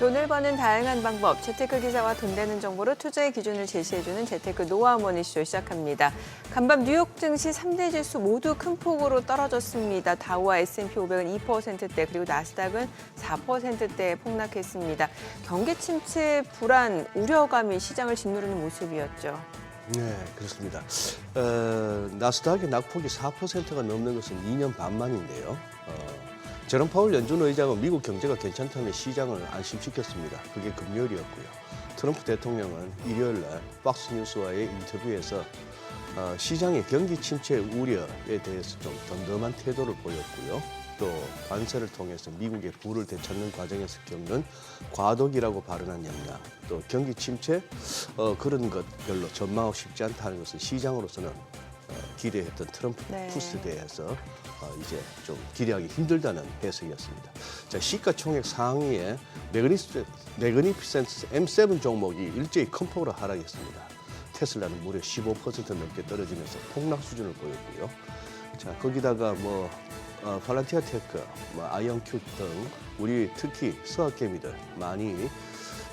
돈을 버는 다양한 방법, 재테크 기사와 돈 되는 정보로 투자의 기준을 제시해주는 재테크 노하우 머니쇼 시작합니다. 간밤 뉴욕 증시 3대 지수 모두 큰 폭으로 떨어졌습니다. 다우와 S&P 500은 2%대, 그리고 나스닥은 4%대에 폭락했습니다. 경기 침체 불안, 우려감이 시장을 짓누르는 모습이었죠. 네, 그렇습니다. 나스닥의 낙폭이 4%가 넘는 것은 2년 반 만인데요. 제롬 파월 연준 의장은 미국 경제가 괜찮다는 시장을 안심시켰습니다. 그게 금요일이었고요. 트럼프 대통령은 일요일 날 폭스뉴스와의 인터뷰에서 시장의 경기 침체 우려에 대해서 좀 덤덤한 태도를 보였고요. 또 관세를 통해서 미국의 부를 되찾는 과정에서 겪는 과도기라고 발언한 역량, 또 경기 침체 그런 것 별로 전망하고 싶지 않다는 것은 시장으로서는 기대했던 트럼프 푸스에 대해서 이제 좀 기대하기 힘들다는 해석이었습니다. 자, 시가총액 상위에 매그니피센트 M7 종목이 일제히 큰 폭으로 하락했습니다. 테슬라는 무려 15% 넘게 떨어지면서 폭락 수준을 보였고요. 자, 거기다가 팔란티아 테크, 아이언큐 등 우리 특히 서학개미들 많이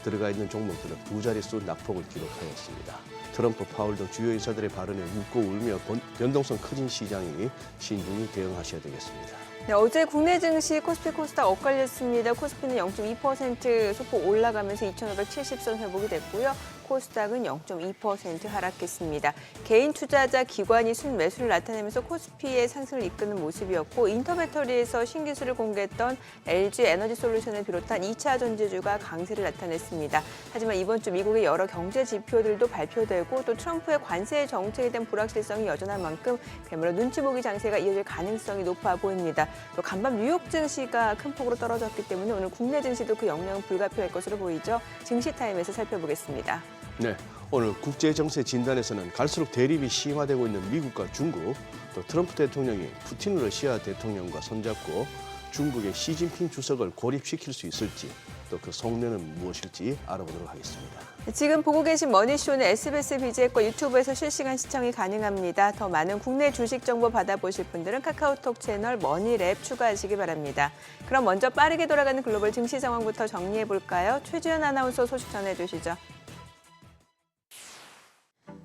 들어가 있는 종목들은 두 자릿수 낙폭을 기록하였습니다. 트럼프, 파월 등 주요 인사들의 발언에 웃고 울며 변동성 커진 시장이 신중히 대응하셔야 되겠습니다. 네, 어제 국내 증시 코스피 코스닥 엇갈렸습니다. 코스피는 0.2% 소폭 올라가면서 2,570선 회복이 됐고요. 코스닥은 0.2% 하락했습니다. 개인 투자자 기관이 순매수를 나타내면서 코스피의 상승을 이끄는 모습이었고, 인터배터리에서 신기술을 공개했던 LG 에너지솔루션을 비롯한 2차 전지주가 강세를 나타냈습니다. 하지만 이번 주 미국의 여러 경제 지표들도 발표되고 또 트럼프의 관세 정책에 대한 불확실성이 여전한 만큼 그야말로 눈치 보기 장세가 이어질 가능성이 높아 보입니다. 또 간밤 뉴욕 증시가 큰 폭으로 떨어졌기 때문에 오늘 국내 증시도 그 영향은 불가피할 것으로 보이죠. 증시타임에서 살펴보겠습니다. 네, 오늘 국제정세 진단에서는 갈수록 대립이 심화되고 있는 미국과 중국, 또 트럼프 대통령이 푸틴 러시아 대통령과 손잡고 중국의 시진핑 주석을 고립시킬 수 있을지, 또 그 속내는 무엇일지 알아보도록 하겠습니다. 지금 보고 계신 머니쇼는 SBS BJ과 유튜브에서 실시간 시청이 가능합니다. 더 많은 국내 주식 정보 받아보실 분들은 카카오톡 채널 머니랩 추가하시기 바랍니다. 그럼 먼저 빠르게 돌아가는 글로벌 증시 상황부터 정리해볼까요? 최주연 아나운서 소식 전해주시죠.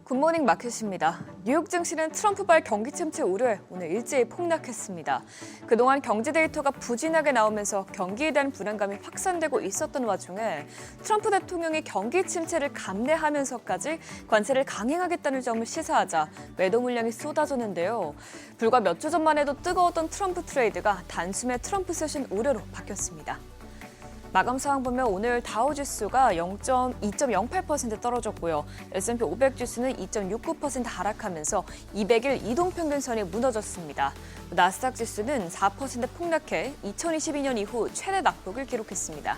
굿모닝 마켓입니다. 뉴욕 증시는 트럼프발 경기 침체 우려에 오늘 일제히 폭락했습니다. 그동안 경제 데이터가 부진하게 나오면서 경기에 대한 불안감이 확산되고 있었던 와중에 트럼프 대통령이 경기 침체를 감내하면서까지 관세를 강행하겠다는 점을 시사하자 매도 물량이 쏟아졌는데요. 불과 몇 주 전만 해도 뜨거웠던 트럼프 트레이드가 단숨에 트럼프 세션 우려로 바뀌었습니다. 마감 상황 보면 오늘 다우 지수가 2.08% 떨어졌고요. S&P 500 지수는 2.69% 하락하면서 200일 이동평균선이 무너졌습니다. 나스닥 지수는 4% 폭락해 2022년 이후 최대 낙폭을 기록했습니다.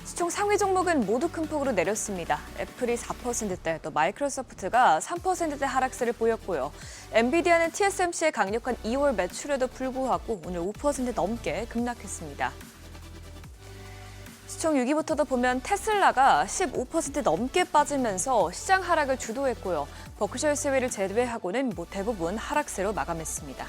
시총 상위 종목은 모두 큰 폭으로 내렸습니다. 애플이 4%대, 또 마이크로소프트가 3%대 하락세를 보였고요. 엔비디아는 TSMC의 강력한 2월 매출에도 불구하고 오늘 5% 넘게 급락했습니다. 시총 6위부터도 보면 테슬라가 15% 넘게 빠지면서 시장 하락을 주도했고요. 버크셔 해서웨이를 제외하고는 대부분 하락세로 마감했습니다.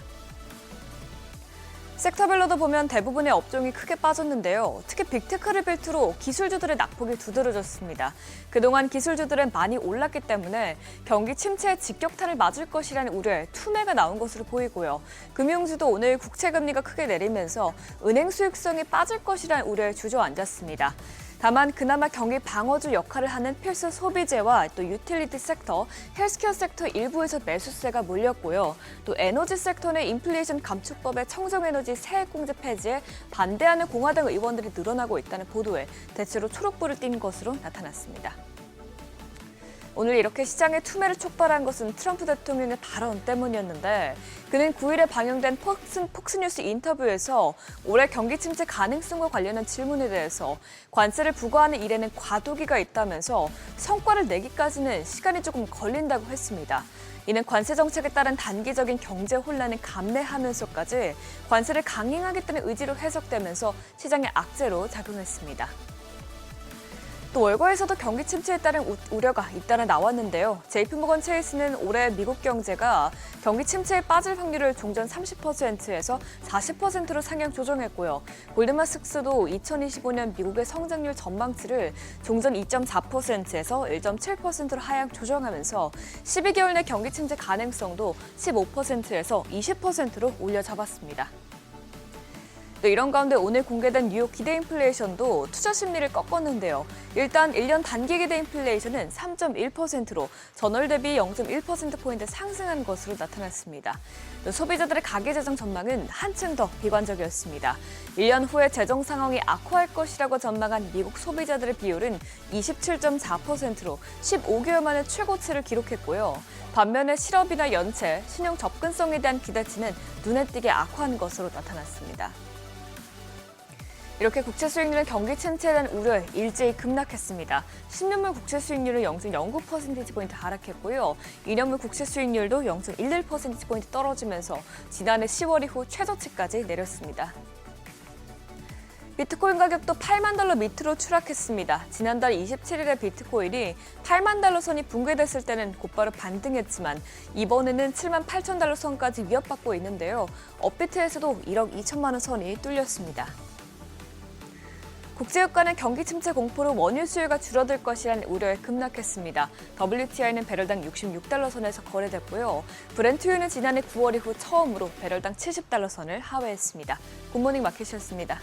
섹터별로도 보면 대부분의 업종이 크게 빠졌는데요. 특히 빅테크를 필두로 기술주들의 낙폭이 두드러졌습니다. 그동안 기술주들은 많이 올랐기 때문에 경기 침체의 직격탄을 맞을 것이라는 우려에 투매가 나온 것으로 보이고요. 금융주도 오늘 국채금리가 크게 내리면서 은행 수익성이 빠질 것이라는 우려에 주저앉았습니다. 다만 그나마 경기 방어주 역할을 하는 필수 소비재와 또 유틸리티 섹터, 헬스케어 섹터 일부에서 매수세가 몰렸고요. 또 에너지 섹터는 인플레이션 감축법의 청정에너지 세액공제 폐지에 반대하는 공화당 의원들이 늘어나고 있다는 보도에 대체로 초록불을 띈 것으로 나타났습니다. 오늘 이렇게 시장의 투매를 촉발한 것은 트럼프 대통령의 발언 때문이었는데, 그는 9일에 방영된 폭스뉴스 인터뷰에서 올해 경기 침체 가능성과 관련한 질문에 대해서 관세를 부과하는 일에는 과도기가 있다면서 성과를 내기까지는 시간이 조금 걸린다고 했습니다. 이는 관세 정책에 따른 단기적인 경제 혼란을 감내하면서까지 관세를 강행하겠다는 의지로 해석되면서 시장의 악재로 작용했습니다. 또 월가에서도 경기 침체에 따른 우려가 잇따라 나왔는데요. JP모건 체이스는 올해 미국 경제가 경기 침체에 빠질 확률을 종전 30%에서 40%로 상향 조정했고요. 골드만삭스도 2025년 미국의 성장률 전망치를 종전 2.4%에서 1.7%로 하향 조정하면서 12개월 내 경기 침체 가능성도 15%에서 20%로 올려잡았습니다. 또 이런 가운데 오늘 공개된 뉴욕 기대 인플레이션도 투자 심리를 꺾었는데요. 일단 1년 단기 기대 인플레이션은 3.1%로 전월 대비 0.1%포인트 상승한 것으로 나타났습니다. 또 소비자들의 가계 재정 전망은 한층 더 비관적이었습니다. 1년 후에 재정 상황이 악화할 것이라고 전망한 미국 소비자들의 비율은 27.4%로 15개월 만에 최고치를 기록했고요. 반면에 실업이나 연체, 신용 접근성에 대한 기대치는 눈에 띄게 악화한 것으로 나타났습니다. 이렇게 국채 수익률은 경기 침체에 대한 우려에 일제히 급락했습니다. 10년물 국채 수익률은 0.09%포인트 하락했고요. 2년물 국채 수익률도 0.11%포인트 떨어지면서 지난해 10월 이후 최저치까지 내렸습니다. 비트코인 가격도 8만 달러 밑으로 추락했습니다. 지난달 27일에 비트코인이 8만 달러 선이 붕괴됐을 때는 곧바로 반등했지만 이번에는 7만 8천 달러 선까지 위협받고 있는데요. 업비트에서도 1억 2천만 원 선이 뚫렸습니다. 국제유가는 경기 침체 공포로 원유 수요가 줄어들 것이라는 우려에 급락했습니다. WTI는 배럴당 66달러 선에서 거래됐고요. 브렌트유는 지난해 9월 이후 처음으로 배럴당 70달러 선을 하회했습니다. 굿모닝 마켓이었습니다.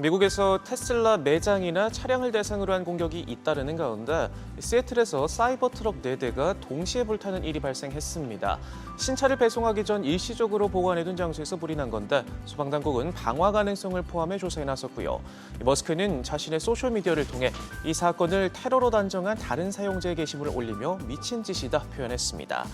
미국에서 테슬라 매장이나 차량을 대상으로 한 공격이 잇따르는 가운데 시애틀에서 사이버 트럭 4대가 동시에 불타는 일이 발생했습니다. 신차를 배송하기 전 일시적으로 보관해둔 장소에서 불이 난 건데 소방당국은 방화 가능성을 포함해 조사에 나섰고요. 머스크는 자신의 소셜미디어를 통해 이 사건을 테러로 단정한 다른 사용자의 게시물을 올리며 미친 짓이다 표현했습니다.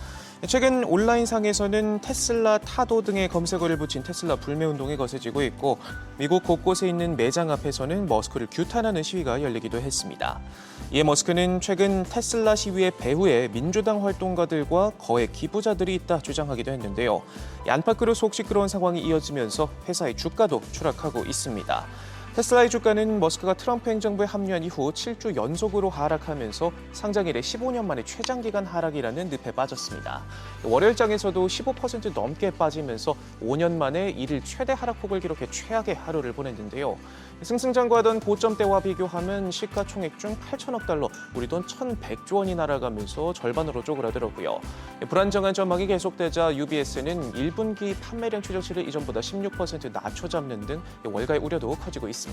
최근 온라인상에서는 테슬라 타도 등의 검색어를 붙인 테슬라 불매운동이 거세지고 있고 미국 곳곳에 있는 매장 앞에서는 머스크를 규탄하는 시위가 열리기도 했습니다. 이에 머스크는 최근 테슬라 시위의 배후에 민주당 활동가들과 거액 기부자들이 있다 주장하기도 했는데요. 안팎으로 속 시끄러운 상황이 이어지면서 회사의 주가도 추락하고 있습니다. 테슬라의 주가는 머스크가 트럼프 행정부에 합류한 이후 7주 연속으로 하락하면서 상장 이래 15년 만에 최장기간 하락이라는 늪에 빠졌습니다. 월요일장에서도 15% 넘게 빠지면서 5년 만에 일일 최대 하락폭을 기록해 최악의 하루를 보냈는데요. 승승장구하던 고점대와 비교하면 시가총액 중 8천억 달러, 우리 돈 1,100조 원이 날아가면서 절반으로 쪼그라들었고요. 불안정한 전망이 계속되자 UBS는 1분기 판매량 추정치를 이전보다 16% 낮춰잡는 등 월가의 우려도 커지고 있습니다.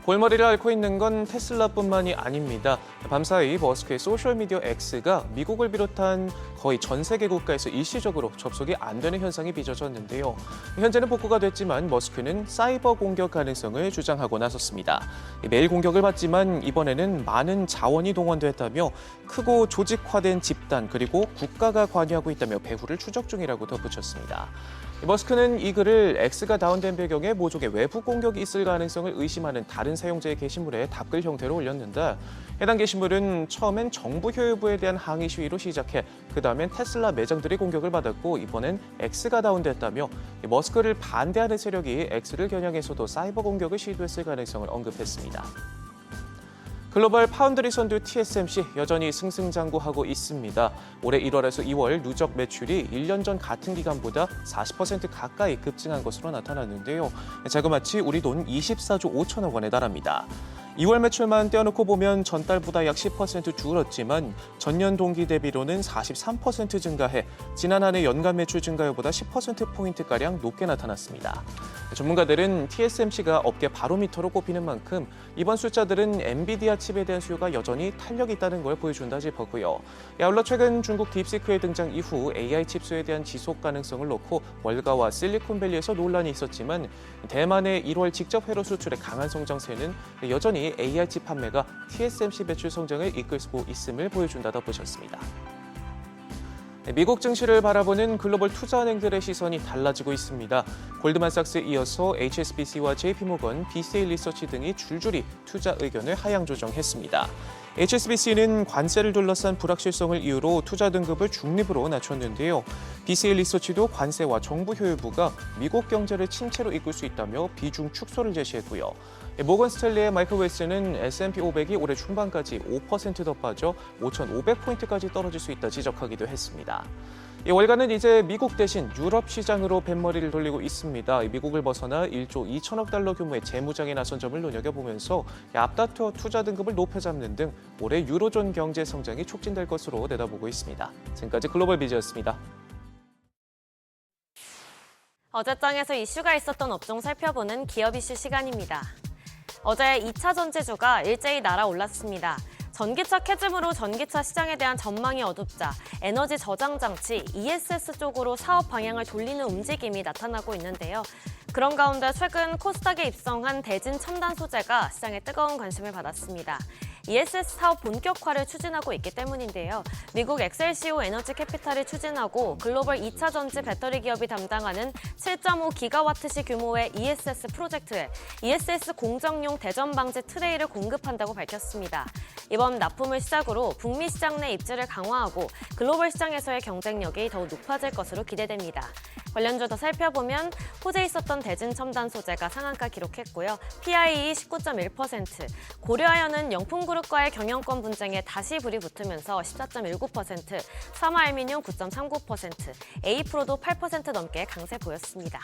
골머리를 앓고 있는 건 테슬라뿐만이 아닙니다. 밤사이 머스크의 소셜미디어 X가 미국을 비롯한 거의 전 세계 국가에서 일시적으로 접속이 안 되는 현상이 빚어졌는데요. 현재는 복구가 됐지만 머스크는 사이버 공격 가능성을 주장하고 나섰습니다. 매일 공격을 받지만 이번에는 많은 자원이 동원됐다며 크고 조직화된 집단 그리고 국가가 관여하고 있다며 배후를 추적 중이라고 덧붙였습니다. 머스크는 이 글을 X가 다운된 배경에 모종의 외부 공격이 있을 가능성을 의심하는 다른 사용자의 게시물에 답글 형태로 올렸는데 해당 게시물은 처음엔 정부 효율부에 대한 항의 시위로 시작해 그 다음엔 테슬라 매장들이 공격을 받았고 이번엔 X가 다운됐다며 머스크를 반대하는 세력이 X를 겨냥해서도 사이버 공격을 시도했을 가능성을 언급했습니다. 글로벌 파운드리 선두 TSMC 여전히 승승장구하고 있습니다. 올해 1월에서 2월 누적 매출이 1년 전 같은 기간보다 40% 가까이 급증한 것으로 나타났는데요. 자그마치 우리 돈 24조 5천억 원에 달합니다. 2월 매출만 떼어놓고 보면 전달보다 약 10% 줄었지만 전년 동기 대비로는 43% 증가해 지난 한 해 연간 매출 증가율보다 10%포인트가량 높게 나타났습니다. 전문가들은 TSMC가 업계 바로미터로 꼽히는 만큼 이번 숫자들은 엔비디아 칩에 대한 수요가 여전히 탄력이 있다는 걸 보여준다 짚었고요. 아울러 최근 중국 딥시크의 등장 이후 AI 칩 수요에 대한 지속 가능성을 놓고 월가와 실리콘밸리에서 논란이 있었지만 대만의 1월 직접 회로 수출의 강한 성장세는 여전히 AI 칩 판매가 TSMC 매출 성장을 이끌고 있음을 보여준다고 보셨습니다. 미국 증시를 바라보는 글로벌 투자은행들의 시선이 달라지고 있습니다. 골드만삭스에 이어서 HSBC와 JP모건, BCA 리서치 등이 줄줄이 투자 의견을 하향 조정했습니다. HSBC는 관세를 둘러싼 불확실성을 이유로 투자 등급을 중립으로 낮췄는데요. BCA 리서치도 관세와 정부 효율부가 미국 경제를 침체로 이끌 수 있다며 비중 축소를 제시했고요. 모건 스탠리의 마이클 웨스는 S&P 500이 올해 중반까지 5% 더 빠져 5,500포인트까지 떨어질 수 있다 지적하기도 했습니다. 월가는 이제 미국 대신 유럽 시장으로 뱃머리를 돌리고 있습니다. 미국을 벗어나 1조 2천억 달러 규모의 재무장에 나선 점을 눈여겨보면서 앞다투어 투자 등급을 높여잡는 등 올해 유로존 경제 성장이 촉진될 것으로 내다보고 있습니다. 지금까지 글로벌 비즈였습니다. 어제장에서 이슈가 있었던 업종 살펴보는 기업 이슈 시간입니다. 어제 2차 전지주가 일제히 날아올랐습니다. 전기차 캐즘으로 전기차 시장에 대한 전망이 어둡자 에너지 저장 장치 ESS 쪽으로 사업 방향을 돌리는 움직임이 나타나고 있는데요. 그런 가운데 최근 코스닥에 입성한 대진 첨단 소재가 시장에 뜨거운 관심을 받았습니다. ESS 사업 본격화를 추진하고 있기 때문인데요. 미국 엑셀시오 에너지 캐피탈이 추진하고 글로벌 2차 전지 배터리 기업이 담당하는 7.5기가와트시 규모의 ESS 프로젝트에 ESS 공정용 대전 방지 트레이를 공급한다고 밝혔습니다. 이번 납품을 시작으로 북미 시장 내 입지를 강화하고 글로벌 시장에서의 경쟁력이 더욱 높아질 것으로 기대됩니다. 관련주 더 살펴보면 호재에 있었던 대진 첨단 소재가 상한가 기록했고요. PIE 19.1%, 고려아연은 영풍그룹과의 경영권 분쟁에 다시 불이 붙으면서 14.19%, 삼화알미늄 9.39%, A프로도 8% 넘게 강세 보였습니다.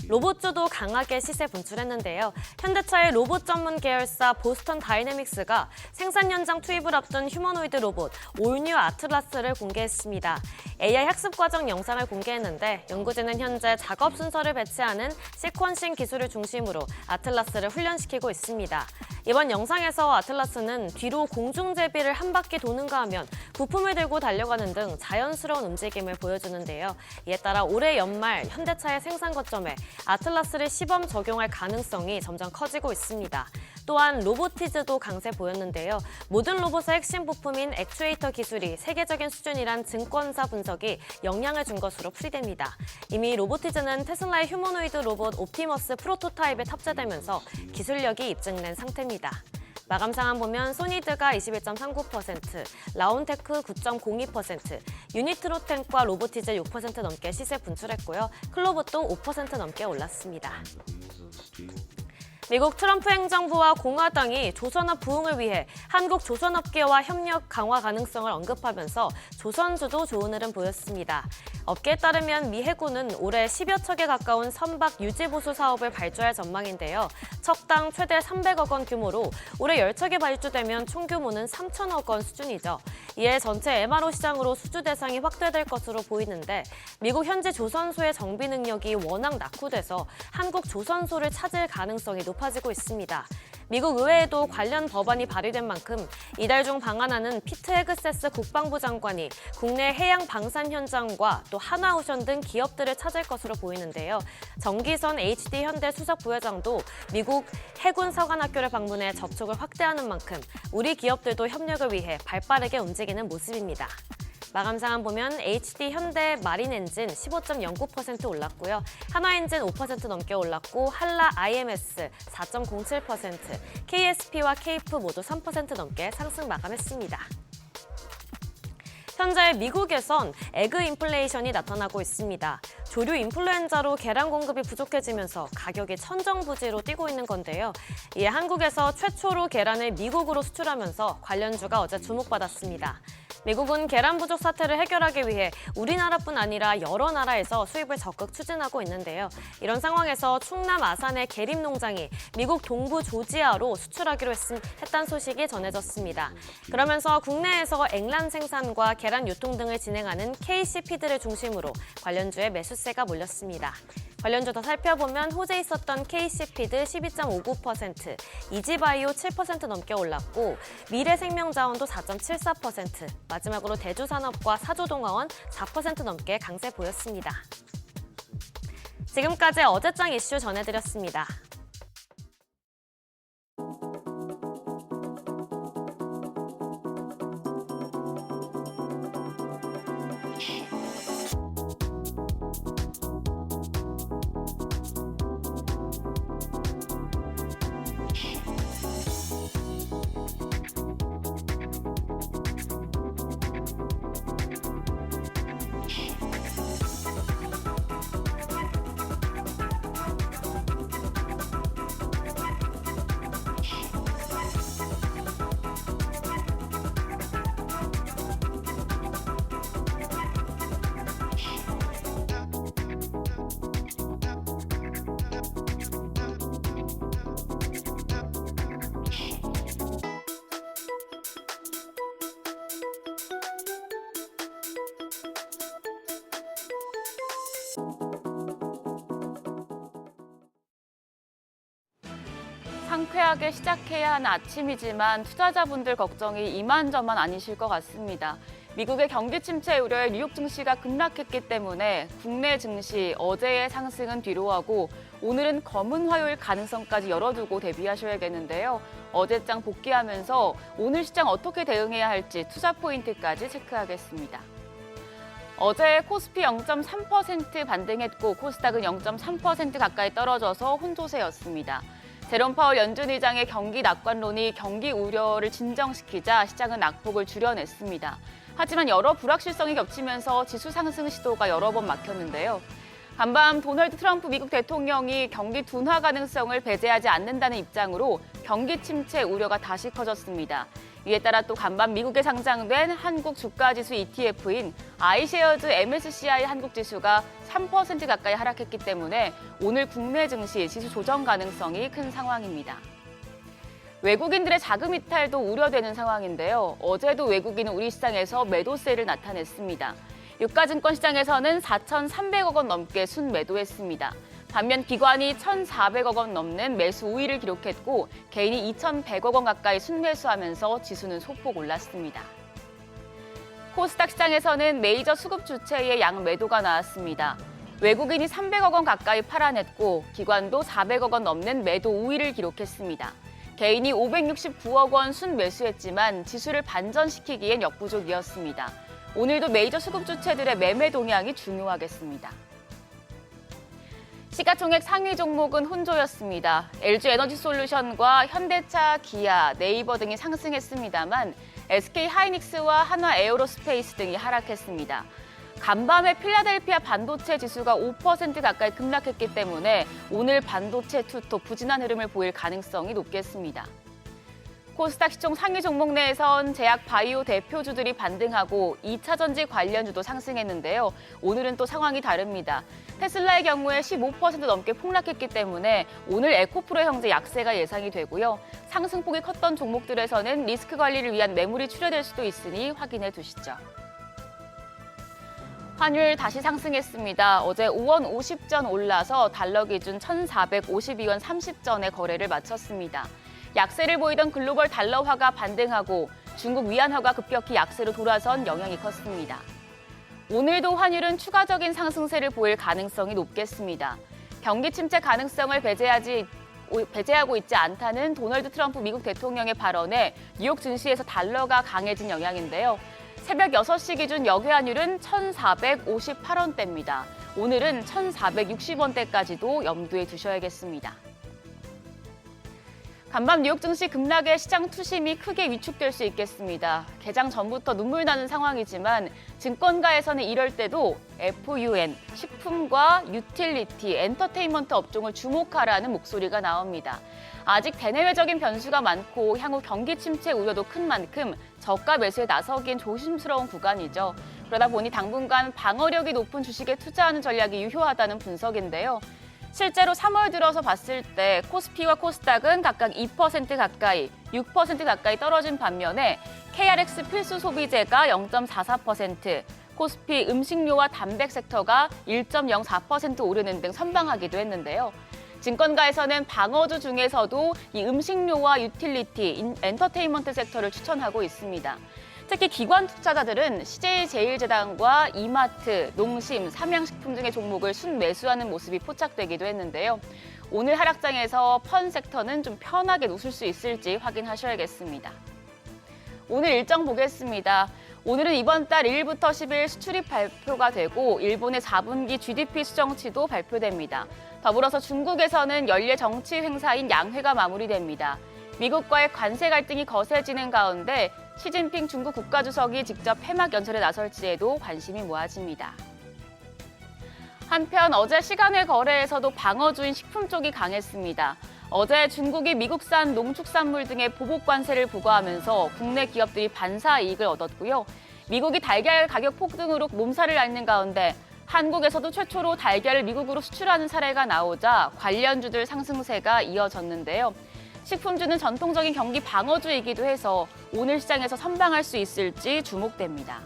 로봇주도 강하게 시세 분출했는데요. 현대차의 로봇 전문 계열사 보스턴 다이내믹스가 생산 현장 투입을 앞둔 휴머노이드 로봇 올뉴 아틀라스를 공개했습니다. AI 학습 과정 영상을 공개했는데 연구진은 현재 작업 순서를 배치하는 시퀀싱 기술을 중심으로 아틀라스를 훈련시키고 있습니다. 이번 영상에서 아틀라스는 뒤로 공중제비를 한 바퀴 도는가 하면 부품을 들고 달려가는 등 자연스러운 움직임을 보여주는데요. 이에 따라 올해 연말 현대차의 생산 거점에 아틀라스를 시범 적용할 가능성이 점점 커지고 있습니다. 또한 로보티즈도 강세 보였는데요. 모든 로봇의 핵심 부품인 액추에이터 기술이 세계적인 수준이란 증권사 분석이 영향을 준 것으로 풀이됩니다. 이미 로보티즈는 테슬라의 휴머노이드 로봇 옵티머스 프로토타입에 탑재되면서 기술력이 입증된 상태입니다. 마감 상황 보면 소니드가 21.39%, 라온테크 9.02%, 유니트로텐과 로보티즈 6% 넘게 시세 분출했고요. 클로봇도 5% 넘게 올랐습니다. 미국 트럼프 행정부와 공화당이 조선업 부흥을 위해 한국 조선업계와 협력 강화 가능성을 언급하면서 조선주도 좋은 흐름 보였습니다. 업계에 따르면 미 해군은 올해 10여 척에 가까운 선박 유지보수 사업을 발주할 전망인데요. 척당 최대 300억 원 규모로 올해 10척이 발주되면 총 규모는 3천억 원 수준이죠. 이에 전체 MRO 시장으로 수주 대상이 확대될 것으로 보이는데 미국 현지 조선소의 정비 능력이 워낙 낙후돼서 한국 조선소를 찾을 가능성이 높아지고 있습니다. 미국 의회에도 관련 법안이 발의된 만큼 이달 중 방한하는 피트 헤그세스 국방부 장관이 국내 해양 방산 현장과 또 하나오션 등 기업들을 찾을 것으로 보이는데요. 정기선 HD 현대 수석 부회장도 미국 해군 서관학교를 방문해 접촉을 확대하는 만큼 우리 기업들도 협력을 위해 발빠르게 움직이는 모습입니다. 마감 상황 보면 HD 현대 마린 엔진 15.09% 올랐고요. 한화 엔진 5% 넘게 올랐고 한라 IMS 4.07%, KSP와 케이프 모두 3% 넘게 상승 마감했습니다. 현재 미국에선 에그 인플레이션이 나타나고 있습니다. 조류 인플루엔자로 계란 공급이 부족해지면서 가격이 천정부지로 뛰고 있는 건데요. 이에 한국에서 최초로 계란을 미국으로 수출하면서 관련주가 어제 주목받았습니다. 미국은 계란 부족 사태를 해결하기 위해 우리나라뿐 아니라 여러 나라에서 수입을 적극 추진하고 있는데요. 이런 상황에서 충남 아산의 계림 농장이 미국 동부 조지아로 수출하기로 했다는 소식이 전해졌습니다. 그러면서 국내에서 eng란 생산과 계란 유통 등을 진행하는 KC피드를 중심으로 관련주에 매수세가 몰렸습니다. 관련주 더 살펴보면 호재 있었던 KC피드 12.59%, 이지바이오 7% 넘게 올랐고 미래생명자원도 4.74%, 마지막으로 대주산업과 사조동화원 4% 넘게 강세 보였습니다. 지금까지 어제장 이슈 전해드렸습니다. 상쾌하게 시작해야 하는 아침이지만 투자자분들 걱정이 이만저만 아니실 것 같습니다. 미국의 경기 침체 우려에 뉴욕 증시가 급락했기 때문에 국내 증시 어제의 상승은 뒤로하고 오늘은 검은 화요일 가능성까지 열어두고 대비하셔야겠는데요. 어제장 복귀하면서 오늘 시장 어떻게 대응해야 할지 투자 포인트까지 체크하겠습니다. 어제 코스피 0.3% 반등했고 코스닥은 0.3% 가까이 떨어져서 혼조세였습니다. 제롬 파월 연준 의장의 경기 낙관론이 경기 우려를 진정시키자 시장은 낙폭을 줄여냈습니다. 하지만 여러 불확실성이 겹치면서 지수 상승 시도가 여러 번 막혔는데요. 간밤 도널드 트럼프 미국 대통령이 경기 둔화 가능성을 배제하지 않는다는 입장으로 경기 침체 우려가 다시 커졌습니다. 이에 따라 또 간밤 미국에 상장된 한국 주가지수 ETF인 아이쉐어즈 MSCI 한국 지수가 3% 가까이 하락했기 때문에 오늘 국내 증시 지수 조정 가능성이 큰 상황입니다. 외국인들의 자금 이탈도 우려되는 상황인데요. 어제도 외국인은 우리 시장에서 매도세를 나타냈습니다. 유가증권 시장에서는 4,300억 원 넘게 순매도했습니다. 반면 기관이 1,400억 원 넘는 매수 우위를 기록했고 개인이 2,100억 원 가까이 순매수하면서 지수는 소폭 올랐습니다. 코스닥 시장에서는 메이저 수급 주체의 양매도가 나왔습니다. 외국인이 300억 원 가까이 팔아냈고 기관도 400억 원 넘는 매도 우위를 기록했습니다. 개인이 569억 원 순매수했지만 지수를 반전시키기엔 역부족이었습니다. 오늘도 메이저 수급 주체들의 매매 동향이 중요하겠습니다. 시가총액 상위 종목은 혼조였습니다. LG에너지솔루션과 현대차, 기아, 네이버 등이 상승했습니다만 SK하이닉스와 한화에어로스페이스 등이 하락했습니다. 간밤에 필라델피아 반도체 지수가 5% 가까이 급락했기 때문에 오늘 반도체 투톱 부진한 흐름을 보일 가능성이 높겠습니다. 코스닥 시총 상위 종목 내에선 제약 바이오 대표주들이 반등하고 2차 전지 관련주도 상승했는데요. 오늘은 또 상황이 다릅니다. 테슬라의 경우에 15% 넘게 폭락했기 때문에 오늘 에코프로 형제 약세가 예상이 되고요. 상승폭이 컸던 종목들에서는 리스크 관리를 위한 매물이 출회될 수도 있으니 확인해 두시죠. 환율 다시 상승했습니다. 어제 5원 50전 올라서 달러 기준 1,452원 30전에 거래를 마쳤습니다. 약세를 보이던 글로벌 달러화가 반등하고 중국 위안화가 급격히 약세로 돌아선 영향이 컸습니다. 오늘도 환율은 추가적인 상승세를 보일 가능성이 높겠습니다. 경기 침체 가능성을 배제하고 있지 않다는 도널드 트럼프 미국 대통령의 발언에 뉴욕 증시에서 달러가 강해진 영향인데요. 새벽 6시 기준 역외환율은 1,458원대입니다. 오늘은 1,460원대까지도 염두에 두셔야겠습니다. 간밤 뉴욕 증시 급락에 시장 투심이 크게 위축될 수 있겠습니다. 개장 전부터 눈물 나는 상황이지만 증권가에서는 이럴 때도 FUN, 식품과 유틸리티, 엔터테인먼트 업종을 주목하라는 목소리가 나옵니다. 아직 대내외적인 변수가 많고 향후 경기 침체 우려도 큰 만큼 저가 매수에 나서기엔 조심스러운 구간이죠. 그러다 보니 당분간 방어력이 높은 주식에 투자하는 전략이 유효하다는 분석인데요. 실제로 3월 들어서 봤을 때 코스피와 코스닥은 각각 2% 가까이, 6% 가까이 떨어진 반면에 KRX 필수 소비재가 0.44%, 코스피 음식료와 담백 섹터가 1.04% 오르는 등 선방하기도 했는데요. 증권가에서는 방어주 중에서도 이 음식료와 유틸리티, 엔터테인먼트 섹터를 추천하고 있습니다. 특히 기관 투자자들은 CJ제일제당과 이마트, 농심, 삼양식품 등의 종목을 순매수하는 모습이 포착되기도 했는데요. 오늘 하락장에서 펀 섹터는 좀 편하게 웃을 수 있을지 확인하셔야겠습니다. 오늘 일정 보겠습니다. 오늘은 이번 달 1일부터 10일 수출입 발표가 되고 일본의 4분기 GDP 수정치도 발표됩니다. 더불어서 중국에서는 연례 정치 행사인 양회가 마무리됩니다. 미국과의 관세 갈등이 거세지는 가운데 시진핑 중국 국가주석이 직접 폐막 연설에 나설지에도 관심이 모아집니다. 한편 어제 시간외 거래에서도 방어주인 식품 쪽이 강했습니다. 어제 중국이 미국산 농축산물 등의 보복 관세를 부과하면서 국내 기업들이 반사 이익을 얻었고요. 미국이 달걀 가격 폭등으로 몸살을 앓는 가운데 한국에서도 최초로 달걀을 미국으로 수출하는 사례가 나오자 관련주들 상승세가 이어졌는데요. 식품주는 전통적인 경기 방어주이기도 해서 오늘 시장에서 선방할 수 있을지 주목됩니다.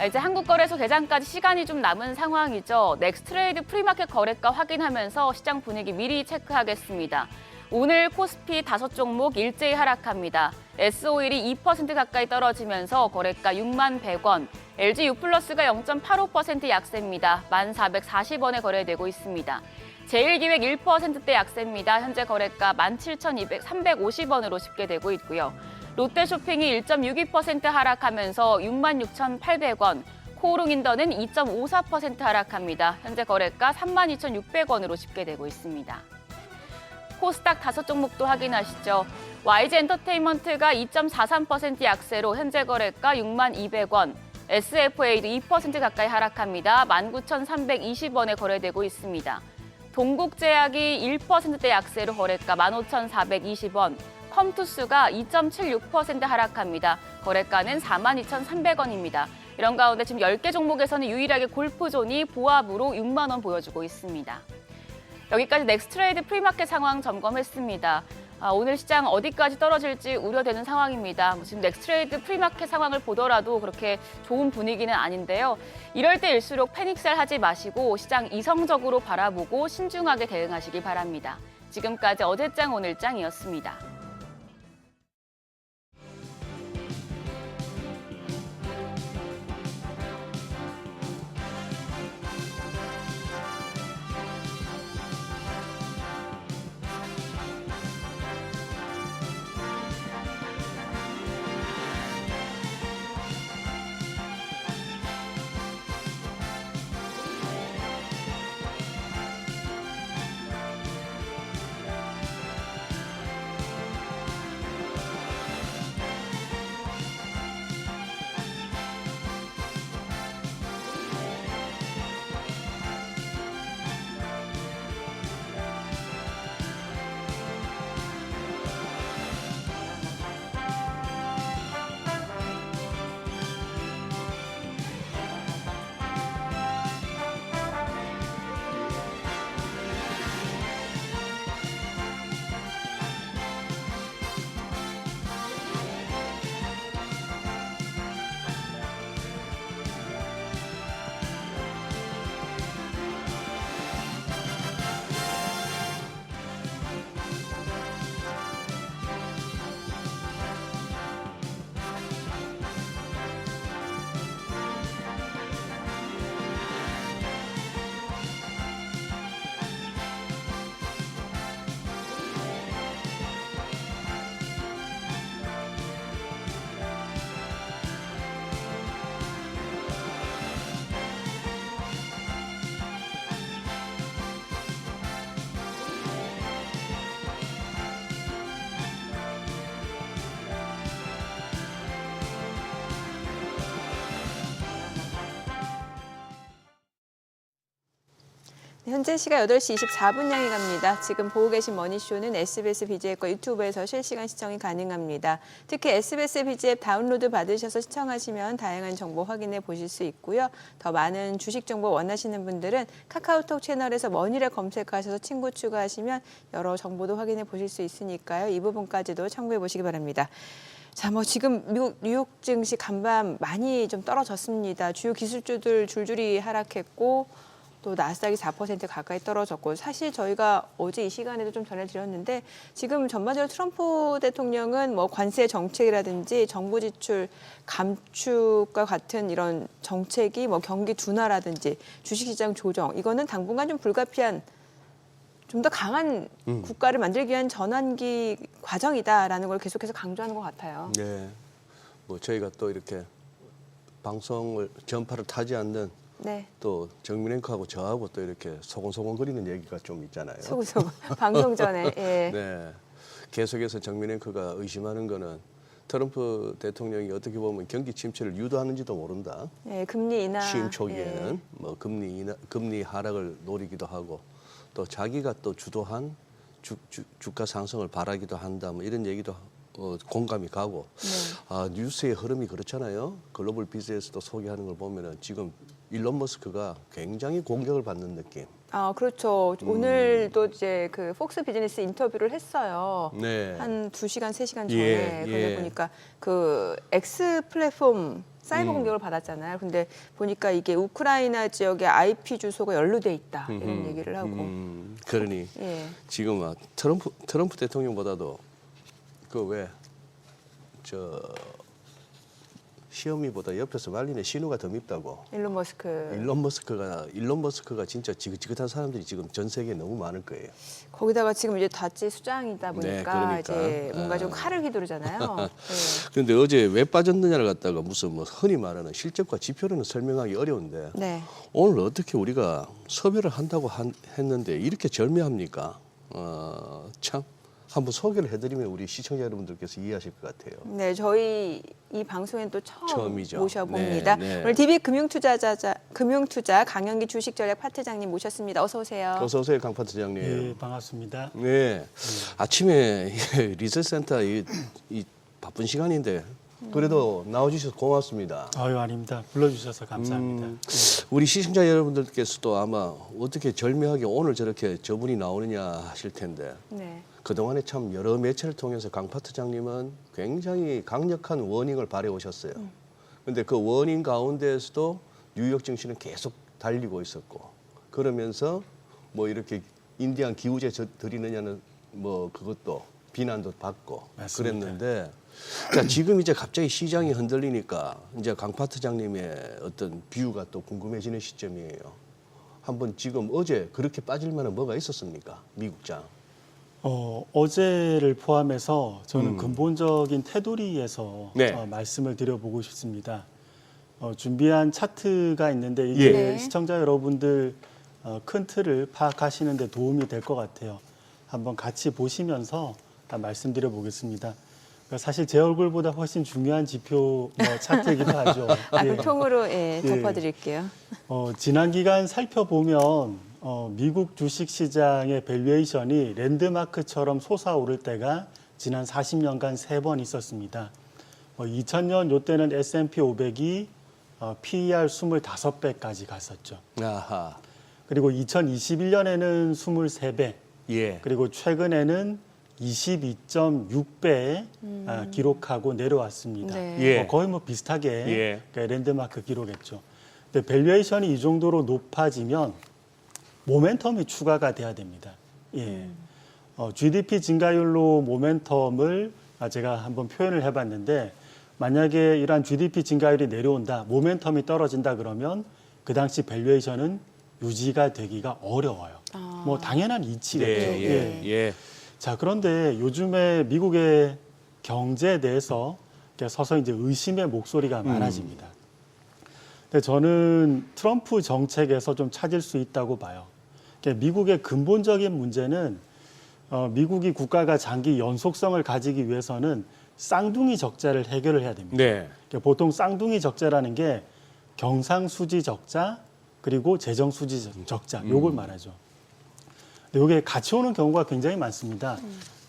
이제 한국거래소 개장까지 시간이 좀 남은 상황이죠. 넥스트레이드 프리마켓 거래가 확인하면서 시장 분위기 미리 체크하겠습니다. 오늘 코스피 5종목 일제히 하락합니다. S-오일이 2% 가까이 떨어지면서 거래가 6만 100원, LG U+가 0.85% 약세입니다. 1,440원에 거래되고 있습니다. 제일기획 1%대 약세입니다. 현재 거래가 17,350원으로 집계되고 있고요. 롯데쇼핑이 1.62% 하락하면서 66,800원, 코오롱인더는 2.54% 하락합니다. 현재 거래가 32,600원으로 집계되고 있습니다. 코스닥 5종목도 확인하시죠. YG엔터테인먼트가 2.43% 약세로 현재 거래가 6만 200원, SFA도 2% 가까이 하락합니다. 19,320원에 거래되고 있습니다. 동국제약이 1%대 약세로 거래가 15,420원, 컴투스가 2.76% 하락합니다. 거래가는 42,300원입니다. 이런 가운데 지금 10개 종목에서는 유일하게 골프존이 보합으로 6만 원 보여주고 있습니다. 여기까지 넥스트레이드 프리마켓 상황 점검했습니다. 오늘 시장 어디까지 떨어질지 우려되는 상황입니다. 지금 넥스트레이드 프리마켓 상황을 보더라도 그렇게 좋은 분위기는 아닌데요. 이럴 때일수록 패닉셀 하지 마시고 시장 이성적으로 바라보고 신중하게 대응하시기 바랍니다. 지금까지 어제장 오늘장이었습니다. 현재 시각 8시 24분 향해 갑니다. 지금 보고 계신 머니쇼는 SBS BG앱과 유튜브에서 실시간 시청이 가능합니다. 특히 SBS BG앱 다운로드 받으셔서 시청하시면 다양한 정보 확인해 보실 수 있고요. 더 많은 주식 정보 원하시는 분들은 카카오톡 채널에서 머니를 검색하셔서 친구 추가하시면 여러 정보도 확인해 보실 수 있으니까요. 이 부분까지도 참고해 보시기 바랍니다. 자, 지금 미국 뉴욕 증시 간밤 많이 좀 떨어졌습니다. 주요 기술주들 줄줄이 하락했고 또 나스닥이 4% 가까이 떨어졌고 사실 저희가 어제 이 시간에도 좀 전해드렸는데 지금 전반적으로 트럼프 대통령은 관세 정책이라든지 정부 지출 감축과 같은 이런 정책이 경기 둔화라든지 주식시장 조정 이거는 당분간 좀 불가피한 좀 더 강한 국가를 만들기 위한 전환기 과정이다라는 걸 계속해서 강조하는 것 같아요. 네, 저희가 또 이렇게 방송을 전파를 타지 않는 네. 또 정민 앵커하고 저하고 또 이렇게 소곤소곤거리는 얘기가 좀 있잖아요. 소곤소곤 방송 전에. 예. 네, 계속해서 정민 앵커가 의심하는 거는 트럼프 대통령이 어떻게 보면 경기 침체를 유도하는지도 모른다. 예, 금리 인하. 취임 초기에는 예. 금리 하락을 노리기도 하고 또 자기가 또 주도한 주가 상승을 바라기도 한다. 이런 얘기도 공감이 가고 뉴스의 흐름이 그렇잖아요. 글로벌 비즈에서도 소개하는 걸 보면은 지금 일론 머스크가 굉장히 공격을 받는 느낌. 아, 그렇죠. 오늘도 이제 그 폭스 비즈니스 인터뷰를 했어요. 네. 한 2시간, 3시간 전에. 예, 그러다 예. 보니까 그 X 플랫폼 사이버 공격을 받았잖아요. 근데 보니까 이게 우크라이나 지역의 IP 주소가 연루돼 있다 이런 얘기를 하고. 그러니 예. 지금 트럼프 대통령보다도 그 왜 시어미보다 옆에서 말리는 신우가 더 밉다고. 일론 머스크. 일론 머스크가 진짜 지긋지긋한 사람들이 지금 전 세계에 너무 많을 거예요. 거기다가 지금 이제 다치 수장이다 보니까 네, 그러니까. 이제 뭔가 좀 칼을 휘두르잖아요. 네. 그런데 어제 왜 빠졌느냐를 갖다가 무슨 뭐 흔히 말하는 실적과 지표로는 설명하기 어려운데 네. 오늘 어떻게 우리가 섭외를 한다고 했는데 이렇게 절묘합니까? 참 한번 소개를 해드리면 우리 시청자 여러분들께서 이해하실 것 같아요. 네, 저희 이 방송엔 또 처음이죠. 모셔봅니다. 네, 네. 오늘 DB 금융투자 강영기 주식전략 파트장님 모셨습니다. 어서 오세요. 어서 오세요, 강 파트장님. 네, 반갑습니다. 네, 아침에 리서치센터 이 바쁜 시간인데 그래도 나와주셔서 고맙습니다. 아유, 아닙니다. 불러주셔서 감사합니다. 우리 시청자 여러분들께서도 아마 어떻게 절묘하게 오늘 저렇게 저분이 나오느냐 하실 텐데 네. 그동안에 참 여러 매체를 통해서 강 파트장님은 굉장히 강력한 워닝을 발해 오셨어요. 그런데 그 워닝 가운데에서도 뉴욕 증시는 계속 달리고 있었고 그러면서 뭐 이렇게 인디안 기우제 드리느냐는 뭐 그것도 비난도 받고 맞습니다. 그랬는데 자, 지금 이제 갑자기 시장이 흔들리니까 이제 강 파트장님의 어떤 뷰가 또 궁금해지는 시점이에요. 한번 지금 어제 그렇게 빠질 만한 뭐가 있었습니까? 미국장. 어제를 포함해서 저는 근본적인 테두리에서 네. 말씀을 드려보고 싶습니다. 준비한 차트가 있는데 이게 네. 시청자 여러분들 큰 틀을 파악하시는 데 도움이 될 것 같아요. 한번 같이 보시면서 말씀드려 보겠습니다. 사실 제 얼굴보다 훨씬 중요한 지표 차트이기도 하죠. 그럼 통으로 예. 덮어드릴게요. 지난 기간 살펴보면 미국 주식시장의 밸류에이션이 랜드마크처럼 솟아오를 때가 지난 40년간 3번 있었습니다. 2000년 요때는 S&P 500이 PER 25배까지 갔었죠. 아하. 그리고 2021년에는 23배, 예. 그리고 최근에는 22.6배 기록하고 내려왔습니다. 네. 예. 거의 뭐 비슷하게 예. 랜드마크 기록했죠. 근데 밸류에이션이 이 정도로 높아지면 모멘텀이 추가가 돼야 됩니다. 예. GDP 증가율로 모멘텀을 제가 한번 표현을 해봤는데 만약에 이러한 GDP 증가율이 내려온다, 모멘텀이 떨어진다 그러면 그 당시 밸류에이션은 유지가 되기가 어려워요. 뭐 당연한 이치겠죠. 예. 자, 그런데 요즘에 미국의 경제에 대해서 서서히 이제 의심의 목소리가 많아집니다. 근데 저는 트럼프 정책에서 좀 찾을 수 있다고 봐요. 미국의 근본적인 문제는 미국이 국가가 장기 연속성을 가지기 위해서는 쌍둥이 적자를 해결을 해야 됩니다. 네. 보통 쌍둥이 적자라는 게 경상수지 적자 그리고 재정수지 적자 요걸 말하죠. 근데 이게 같이 오는 경우가 굉장히 많습니다.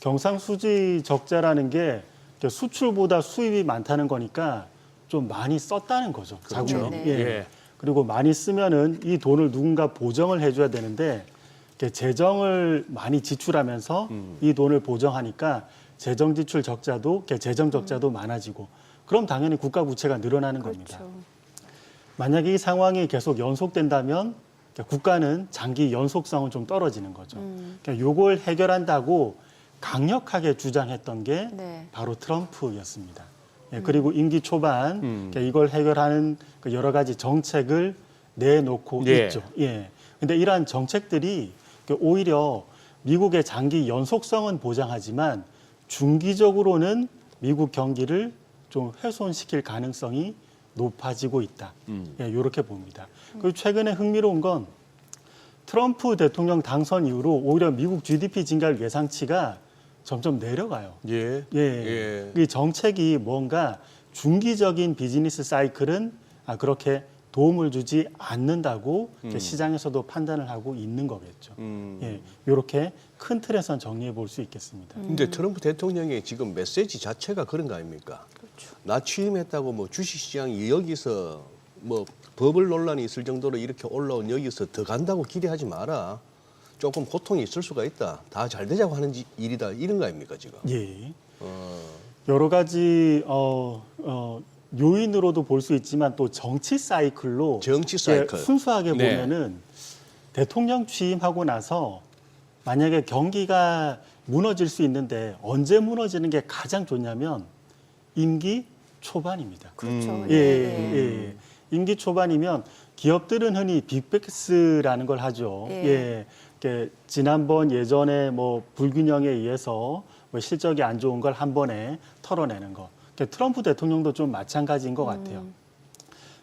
경상수지 적자라는 게 수출보다 수입이 많다는 거니까 좀 많이 썼다는 거죠. 자국이. 네. 예. 그리고 많이 쓰면은 이 돈을 누군가 보정을 해줘야 되는데 재정을 많이 지출하면서 이 돈을 보정하니까 재정 지출 적자도 재정 적자도 많아지고 그럼 당연히 국가 부채가 늘어나는 겁니다. 그렇죠. 만약에 이 상황이 계속 연속된다면 국가는 장기 연속성은 좀 떨어지는 거죠. 요걸 해결한다고 강력하게 주장했던 게 네. 바로 트럼프였습니다. 그리고 임기 초반 이걸 해결하는 그 여러 가지 정책을 내놓고 예. 있죠. 예. 근데 이러한 정책들이 오히려 미국의 장기 연속성은 보장하지만 중기적으로는 미국 경기를 좀 훼손시킬 가능성이 높아지고 있다. 예, 이렇게 봅니다. 그리고 최근에 흥미로운 건 트럼프 대통령 당선 이후로 오히려 미국 GDP 증가율 예상치가 점점 내려가요. 예. 예. 이 정책이 뭔가 중기적인 비즈니스 사이클은 그렇게 도움을 주지 않는다고 시장에서도 판단을 하고 있는 거겠죠. 예, 이렇게 큰 틀에선 정리해 볼 수 있겠습니다. 근데 트럼프 대통령의 지금 메시지 자체가 그런 거 아닙니까? 그렇죠. 나 취임했다고 뭐 주식시장이 여기서 뭐 버블 논란이 있을 정도로 이렇게 올라온 여기서 더 간다고 기대하지 마라. 조금 고통이 있을 수가 있다. 다 잘 되자고 하는 일이다. 이런 거 아닙니까 지금? 예. 여러 가지 요인으로도 볼 수 있지만 또 정치 사이클로 정치 사이클. 순수하게 네. 보면은 대통령 취임하고 나서 만약에 경기가 무너질 수 있는데 언제 무너지는 게 가장 좋냐면 임기 초반입니다. 그렇죠. 예, 네. 예. 임기 초반이면 기업들은 흔히 빅백스라는 걸 하죠. 예. 예. 이렇게 지난번 예전에 뭐 불균형에 의해서 뭐 실적이 안 좋은 걸 한 번에 털어내는 거. 그러니까 트럼프 대통령도 좀 마찬가지인 것 같아요.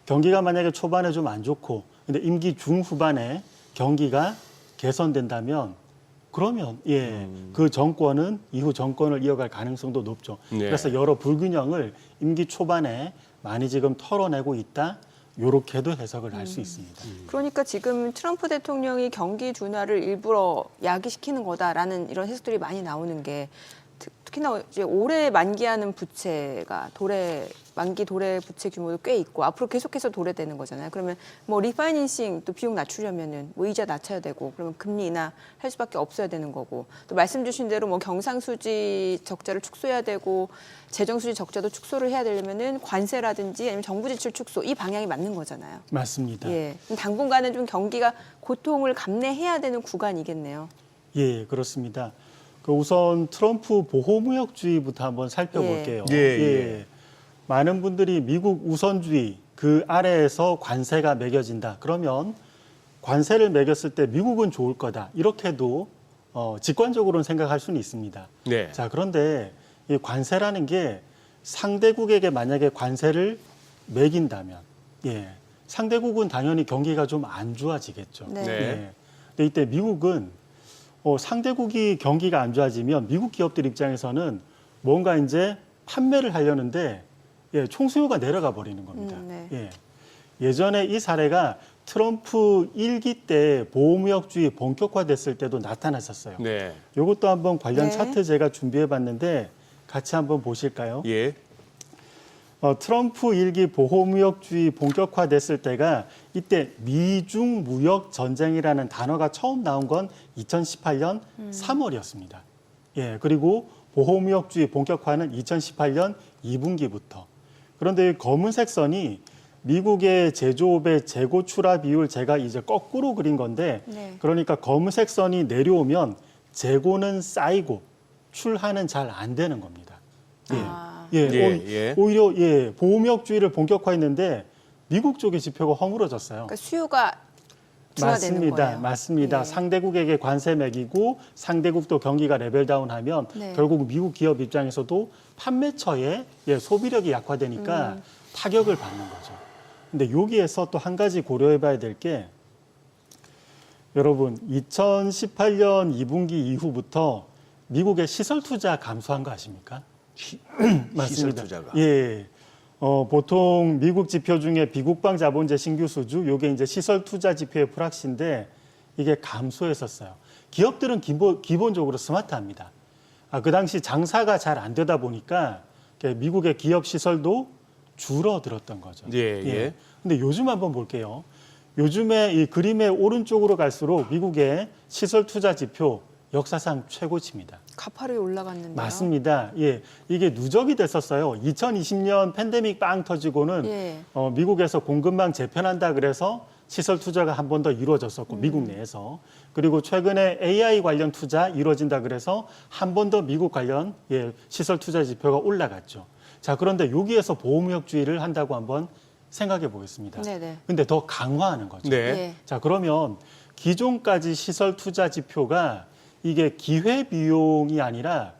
경기가 만약에 초반에 좀 안 좋고 근데 임기 중후반에 경기가 개선된다면 그러면 그 정권은 이후 정권을 이어갈 가능성도 높죠. 네. 그래서 여러 불균형을 임기 초반에 많이 지금 털어내고 있다. 요렇게도 해석을 할 수 있습니다. 그러니까 지금 트럼프 대통령이 경기 둔화를 일부러 야기시키는 거다라는 이런 해석들이 많이 나오는 게 특히나 이제 올해 만기하는 부채가 만기 도래 부채 규모도 꽤 있고 앞으로 계속해서 도래되는 거잖아요. 그러면 뭐 리파이낸싱 또 비용 낮추려면은 뭐 이자 낮춰야 되고 그러면 금리 인하할 수밖에 없어야 되는 거고 또 말씀 주신 대로 뭐 경상수지 적자를 축소해야 되고 재정수지 적자도 축소를 해야 되려면은 관세라든지 아니면 정부 지출 축소 이 방향이 맞는 거잖아요. 맞습니다. 예. 그럼 당분간은 좀 경기가 고통을 감내해야 되는 구간이겠네요. 예, 그렇습니다. 우선 트럼프 보호무역주의부터 한번 살펴볼게요. 예. 많은 분들이 미국 우선주의 그 아래에서 관세가 매겨진다. 그러면 관세를 매겼을 때 미국은 좋을 거다. 이렇게도 직관적으로는 생각할 수는 있습니다. 네. 자, 그런데 이 관세라는 게 상대국에게 만약에 관세를 매긴다면, 상대국은 당연히 경기가 좀 안 좋아지겠죠. 네. 예. 근데 이때 미국은 상대국이 경기가 안 좋아지면 미국 기업들 입장에서는 뭔가 이제 판매를 하려는데 총수요가 내려가 버리는 겁니다. 네. 예전에 이 사례가 트럼프 1기 때 보호무역주의 본격화됐을 때도 나타났었어요. 네. 이것도 한번 관련 네. 차트 제가 준비해 봤는데 같이 한번 보실까요? 예. 트럼프 1기 보호무역주의 본격화됐을 때가 이때 미중 무역 전쟁이라는 단어가 처음 나온 건 2018년 3월이었습니다. 그리고 보호무역주의 본격화는 2018년 2분기부터. 그런데 이 검은색 선이 미국의 제조업의 재고 출하 비율 제가 이제 거꾸로 그린 건데 네. 그러니까 검은색 선이 내려오면 재고는 쌓이고 출하는 잘 안 되는 겁니다. 오히려 보호무역주의를 본격화했는데 미국 쪽의 지표가 허물어졌어요. 그러니까 수요가 둔화되는 거예요. 맞습니다. 예. 상대국에게 관세 매기고 상대국도 경기가 레벨다운하면 네. 결국 미국 기업 입장에서도 판매처의 소비력이 약화되니까 타격을 받는 거죠. 근데 여기에서 또 한 가지 고려해봐야 될 게 여러분 2018년 2분기 이후부터 미국의 시설 투자 감소한 거 아십니까? 맞습니다. 시설 투자가. 보통 미국 지표 중에 비국방 자본재 신규 수주, 요게 이제 시설 투자 지표의 프락시인데 이게 감소했었어요. 기업들은 기본적으로 스마트합니다. 그 당시 장사가 잘 안 되다 보니까 미국의 기업 시설도 줄어들었던 거죠. 예. 근데 요즘 한번 볼게요. 요즘에 이 그림의 오른쪽으로 갈수록 미국의 시설 투자 지표 역사상 최고치입니다. 가파르게 올라갔는데요. 맞습니다. 이게 누적이 됐었어요. 2020년 팬데믹 빵 터지고는 미국에서 공급망 재편한다 그래서 시설 투자가 한 번 더 이루어졌었고 미국 내에서 그리고 최근에 AI 관련 투자 이루어진다 그래서 한 번 더 미국 관련 시설 투자 지표가 올라갔죠. 자, 그런데 여기에서 보호무역주의를 한다고 한번 생각해 보겠습니다. 네네. 근데 더 강화하는 거죠. 네. 자, 그러면 기존까지 시설 투자 지표가 이게 기회 비용이 아니라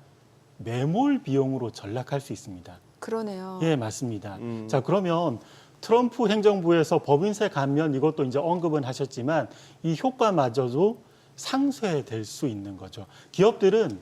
매몰 비용으로 전락할 수 있습니다. 그러네요. 맞습니다. 자, 그러면 트럼프 행정부에서 법인세 감면 이것도 이제 언급은 하셨지만 이 효과마저도 상쇄될 수 있는 거죠. 기업들은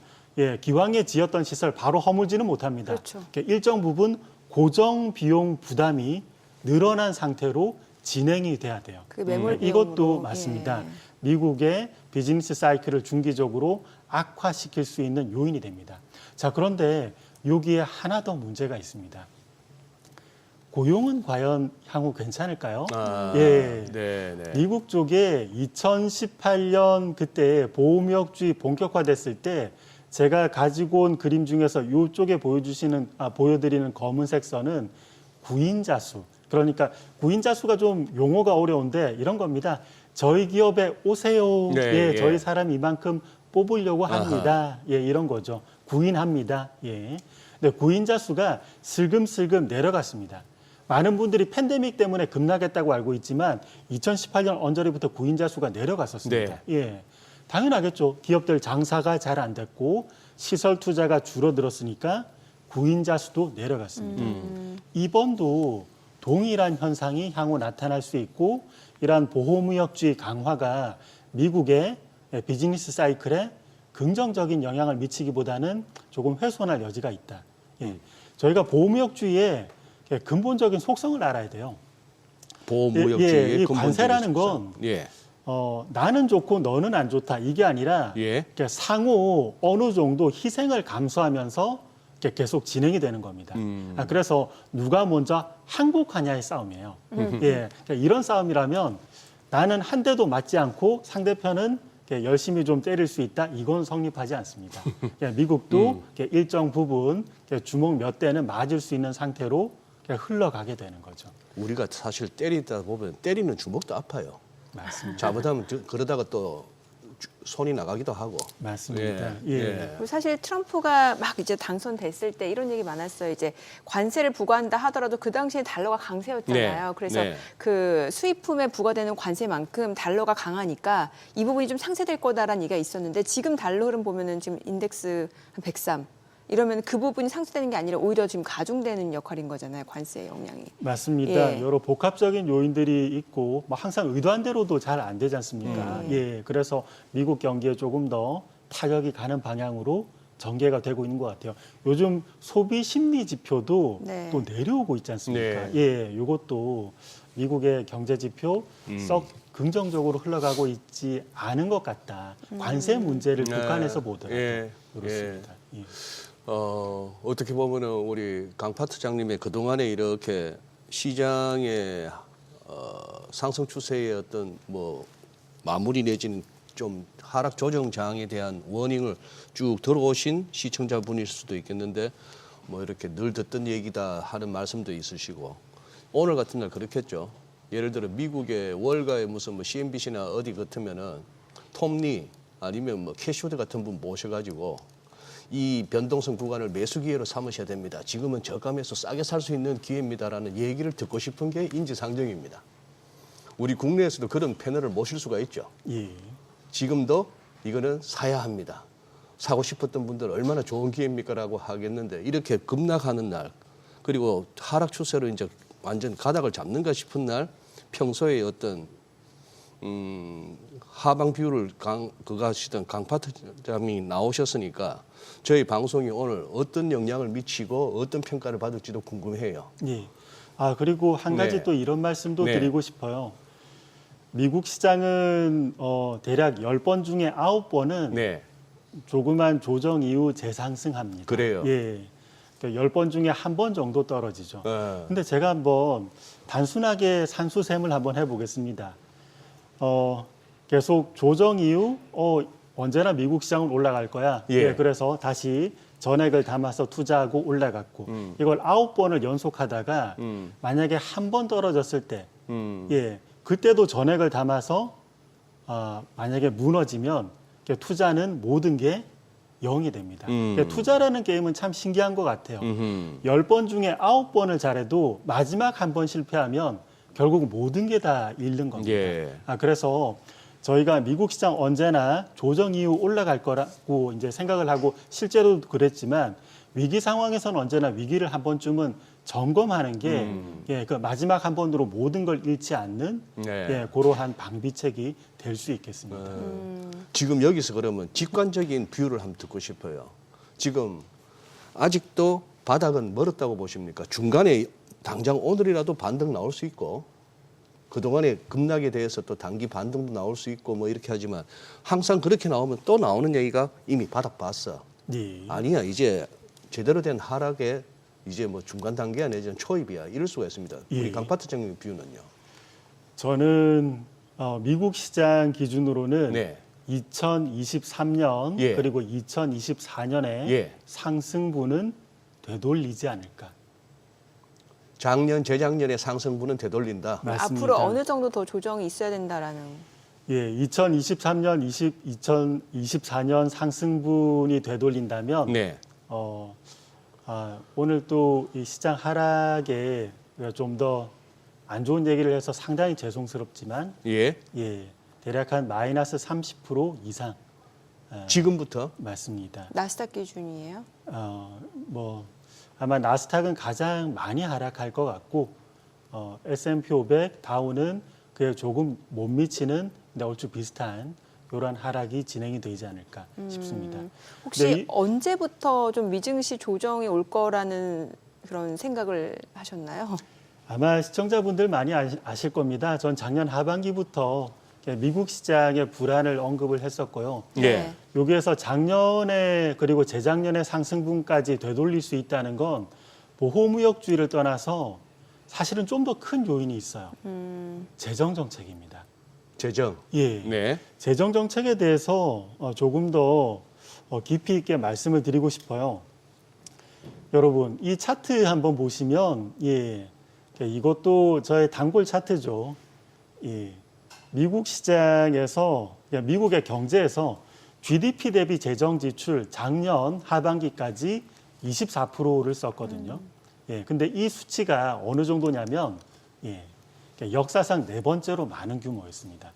기왕에 지었던 시설 바로 허물지는 못합니다. 그렇죠. 일정 부분 고정 비용 부담이 늘어난 상태로 진행이 돼야 돼요. 그게 매몰 이것도 비용으로. 맞습니다. 미국의 비즈니스 사이클을 중기적으로 악화시킬 수 있는 요인이 됩니다. 자, 그런데 여기에 하나 더 문제가 있습니다. 고용은 과연 향후 괜찮을까요? 네. 미국 쪽에 2018년 그때 보호무역주의 본격화됐을 때 제가 가지고 온 그림 중에서 이쪽에 보여드리는 검은색 선은 구인자 수. 그러니까 구인자 수가 좀 용어가 어려운데 이런 겁니다. 저희 기업에 오세요. 네, 예, 예. 저희 사람 이만큼 뽑으려고 합니다. 예, 이런 거죠. 구인합니다. 예. 근데 구인자 수가 슬금슬금 내려갔습니다. 많은 분들이 팬데믹 때문에 급락했다고 알고 있지만 2018년 언저리부터 구인자 수가 내려갔었습니다. 예. 당연하겠죠. 기업들 장사가 잘 안 됐고 시설 투자가 줄어들었으니까 구인자 수도 내려갔습니다. 이번도 동일한 현상이 향후 나타날 수 있고 이러한 보호무역주의 강화가 미국의 비즈니스 사이클에 긍정적인 영향을 미치기보다는 조금 훼손할 여지가 있다. 예. 저희가 보호무역주의의 근본적인 속성을 알아야 돼요. 보호무역주의 이 관세라는 건 예. 나는 좋고 너는 안 좋다 이게 아니라 예. 상호 어느 정도 희생을 감수하면서 계속 진행이 되는 겁니다. 그래서 누가 먼저 항복하냐의 싸움이에요. 예, 그러니까 이런 싸움이라면 나는 한 대도 맞지 않고 상대편은 열심히 좀 때릴 수 있다. 이건 성립하지 않습니다. 미국도 일정 부분 주먹 몇 대는 맞을 수 있는 상태로 흘러가게 되는 거죠. 우리가 사실 때리다 보면 때리는 주먹도 아파요. 맞습니다. 잘못하면 그러다가 또 손이 나가기도 하고. 맞습니다. 예. 예. 예. 그리고 사실 트럼프가 막 이제 당선됐을 때 이런 얘기 많았어요. 이제 관세를 부과한다 하더라도 그 당시에 달러가 강세였잖아요. 네. 그래서 네. 그 수입품에 부과되는 관세만큼 달러가 강하니까 이 부분이 좀 상쇄될 거다라는 얘기가 있었는데 지금 달러 흐름 보면은 지금 인덱스 한 103. 이러면 그 부분이 상쇄되는 게 아니라 오히려 지금 가중되는 역할인 거잖아요. 관세의 영향이. 맞습니다. 예. 여러 복합적인 요인들이 있고 뭐 항상 의도한 대로도 잘 안 되지 않습니까? 예. 그래서 미국 경기에 조금 더 타격이 가는 방향으로 전개가 되고 있는 것 같아요. 요즘 소비 심리 지표도 네. 또 내려오고 있지 않습니까? 네. 예. 이것도 미국의 경제 지표 썩 긍정적으로 흘러가고 있지 않은 것 같다. 관세 문제를 북한에서 보더라도 예. 그렇습니다. 예. 어떻게 보면은 우리 강 파트장님의 그동안에 이렇게 시장의 상승 추세의 어떤 뭐 마무리 내지는 좀 하락 조정 장에 대한 워닝을 쭉 들어오신 시청자분일 수도 있겠는데 뭐 이렇게 늘 듣던 얘기다 하는 말씀도 있으시고 오늘 같은 날 그렇겠죠. 예를 들어 미국의 월가의 무슨 뭐 CNBC나 어디 같으면은 톰리 아니면 뭐 캐시우드 같은 분 모셔가지고 이 변동성 구간을 매수 기회로 삼으셔야 됩니다. 지금은 저감에서 싸게 살 수 있는 기회입니다라는 얘기를 듣고 싶은 게 인지상정입니다. 우리 국내에서도 그런 패널을 모실 수가 있죠. 예. 지금도 이거는 사야 합니다. 사고 싶었던 분들 얼마나 좋은 기회입니까라고 하겠는데 이렇게 급락하는 날 그리고 하락 추세로 이제 완전 가닥을 잡는가 싶은 날 평소에 어떤 하방 비율을 그거 하시던 강 파트장이 나오셨으니까 저희 방송이 오늘 어떤 영향을 미치고 어떤 평가를 받을지도 궁금해요. 예. 그리고 한 가지 네. 또 이런 말씀도 네. 드리고 싶어요. 미국 시장은 대략 10번 중에 9번은 네, 조그만 조정 이후 재상승합니다. 그래요. 예. 그러니까 10번 중에 한 번 정도 떨어지죠. 네. 근데 제가 한번 단순하게 산수셈을 한번 해보겠습니다. 계속 조정 이후 언제나 미국 시장은 올라갈 거야. 예. 그래서 다시 전액을 담아서 투자하고 올라갔고 이걸 9번을 연속하다가 만약에 한 번 떨어졌을 때 그때도 전액을 담아서 만약에 무너지면 투자는 모든 게 0이 됩니다. 투자라는 게임은 참 신기한 것 같아요. 10번 중에 9번을 잘해도 마지막 한 번 실패하면 결국 모든 게 다 잃는 겁니다. 예. 그래서 저희가 미국 시장 언제나 조정 이후 올라갈 거라고 이제 생각을 하고 실제로도 그랬지만 위기 상황에서는 언제나 위기를 한 번쯤은 점검하는 게 그 마지막 한 번으로 모든 걸 잃지 않는 네. 그러한 방비책이 될 수 있겠습니다. 지금 여기서 그러면 직관적인 비율을 한번 듣고 싶어요. 지금 아직도 바닥은 멀었다고 보십니까? 중간에 당장 오늘이라도 반등 나올 수 있고 그동안의 급락에 대해서 또 단기 반등도 나올 수 있고 뭐 이렇게 하지만 항상 그렇게 나오면 또 나오는 얘기가 이미 바닥 봤어. 네. 아니야 이제 제대로 된 하락에 이제 뭐 중간 단계야 내지는 초입이야 이럴 수가 있습니다. 우리 예. 강 파트장님 뷰는요. 저는 미국 시장 기준으로는 네. 2023년 예. 그리고 2024년에 예. 상승분은 되돌리지 않을까. 작년, 재작년의 상승분은 되돌린다. 맞습니다. 앞으로 어느 정도 더 조정이 있어야 된다라는. 예, 2023년, 2024년 상승분이 되돌린다면 네. 오늘 또 이 시장 하락에 좀 더 안 좋은 얘기를 해서 상당히 죄송스럽지만 예. 대략 한 마이너스 30% 이상 지금부터 맞습니다. 나스닥 기준이에요. 아마 나스닥은 가장 많이 하락할 것 같고 S&P 500, 다우는 그에 조금 못 미치는 근데 얼추 비슷한 이러한 하락이 진행이 되지 않을까 싶습니다. 혹시 근데 언제부터 좀 미증시 조정이 올 거라는 그런 생각을 하셨나요? 아마 시청자분들 많이 아실 겁니다. 전 작년 하반기부터 미국 시장의 불안을 언급을 했었고요. 예. 여기에서 작년에 그리고 재작년의 상승분까지 되돌릴 수 있다는 건 보호무역주의를 떠나서 사실은 좀 더 큰 요인이 있어요. 재정 정책입니다. 재정. 예. 네. 재정 정책에 대해서 조금 더 깊이 있게 말씀을 드리고 싶어요. 여러분, 이 차트 한번 보시면 이것도 저의 단골 차트죠. 미국 시장에서 미국의 경제에서 GDP 대비 재정 지출 작년 하반기까지 24%를 썼거든요. 근데 이 수치가 어느 정도냐면 역사상 4번째로 많은 규모였습니다.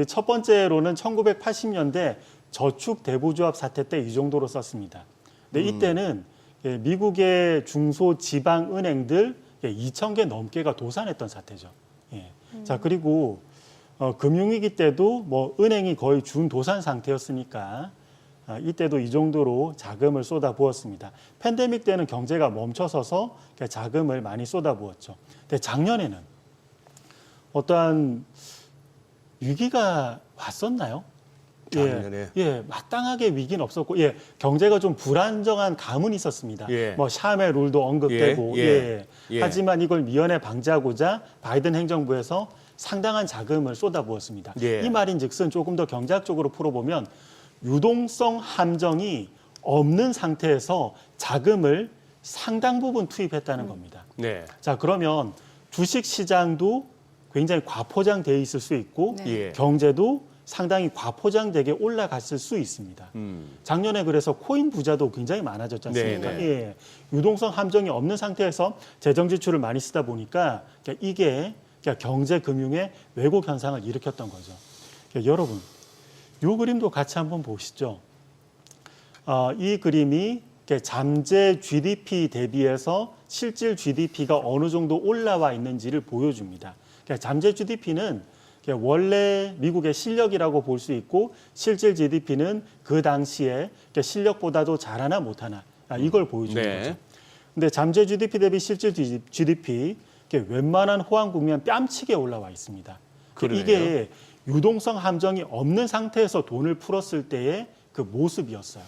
첫 번째로는 1980년대 저축 대부조합 사태 때 이 정도로 썼습니다. 근데 이때는 미국의 중소지방은행들 2,000개 넘게가 도산했던 사태죠. 자, 그리고 금융위기 때도 뭐 은행이 거의 준도산 상태였으니까 이때도 이 정도로 자금을 쏟아부었습니다. 팬데믹 때는 경제가 멈춰서서 자금을 많이 쏟아부었죠. 근데 작년에는 어떠한 위기가 왔었나요? 작년에. 마땅하게 위기는 없었고, 경제가 좀 불안정한 감은 있었습니다. 뭐 샤멜 룰도 언급되고, 하지만 이걸 미연에 방지하고자 바이든 행정부에서 상당한 자금을 쏟아부었습니다. 이 말인즉슨 조금 더 경제학적으로 풀어보면 유동성 함정이 없는 상태에서 자금을 상당 부분 투입했다는 겁니다. 네. 자, 그러면 주식 시장도 굉장히 과포장되어 있을 수 있고 경제도 상당히 과포장되게 올라갔을 수 있습니다. 작년에 그래서 코인 부자도 굉장히 많아졌지 않습니까? 유동성 함정이 없는 상태에서 재정 지출을 많이 쓰다 보니까 이게 경제 금융의 왜곡 현상을 일으켰던 거죠. 여러분, 이 그림도 같이 한번 보시죠. 이 그림이 잠재 GDP 대비해서 실질 GDP가 어느 정도 올라와 있는지를 보여줍니다. 잠재 GDP는 원래 미국의 실력이라고 볼 수 있고 실질 GDP는 그 당시에 실력보다도 잘하나 못하나 이걸 보여주는 거죠. 근데 잠재 GDP 대비 실질 GDP 웬만한 호황 국면 뺨치게 올라와 있습니다. 그러네요. 이게 유동성 함정이 없는 상태에서 돈을 풀었을 때의 그 모습이었어요.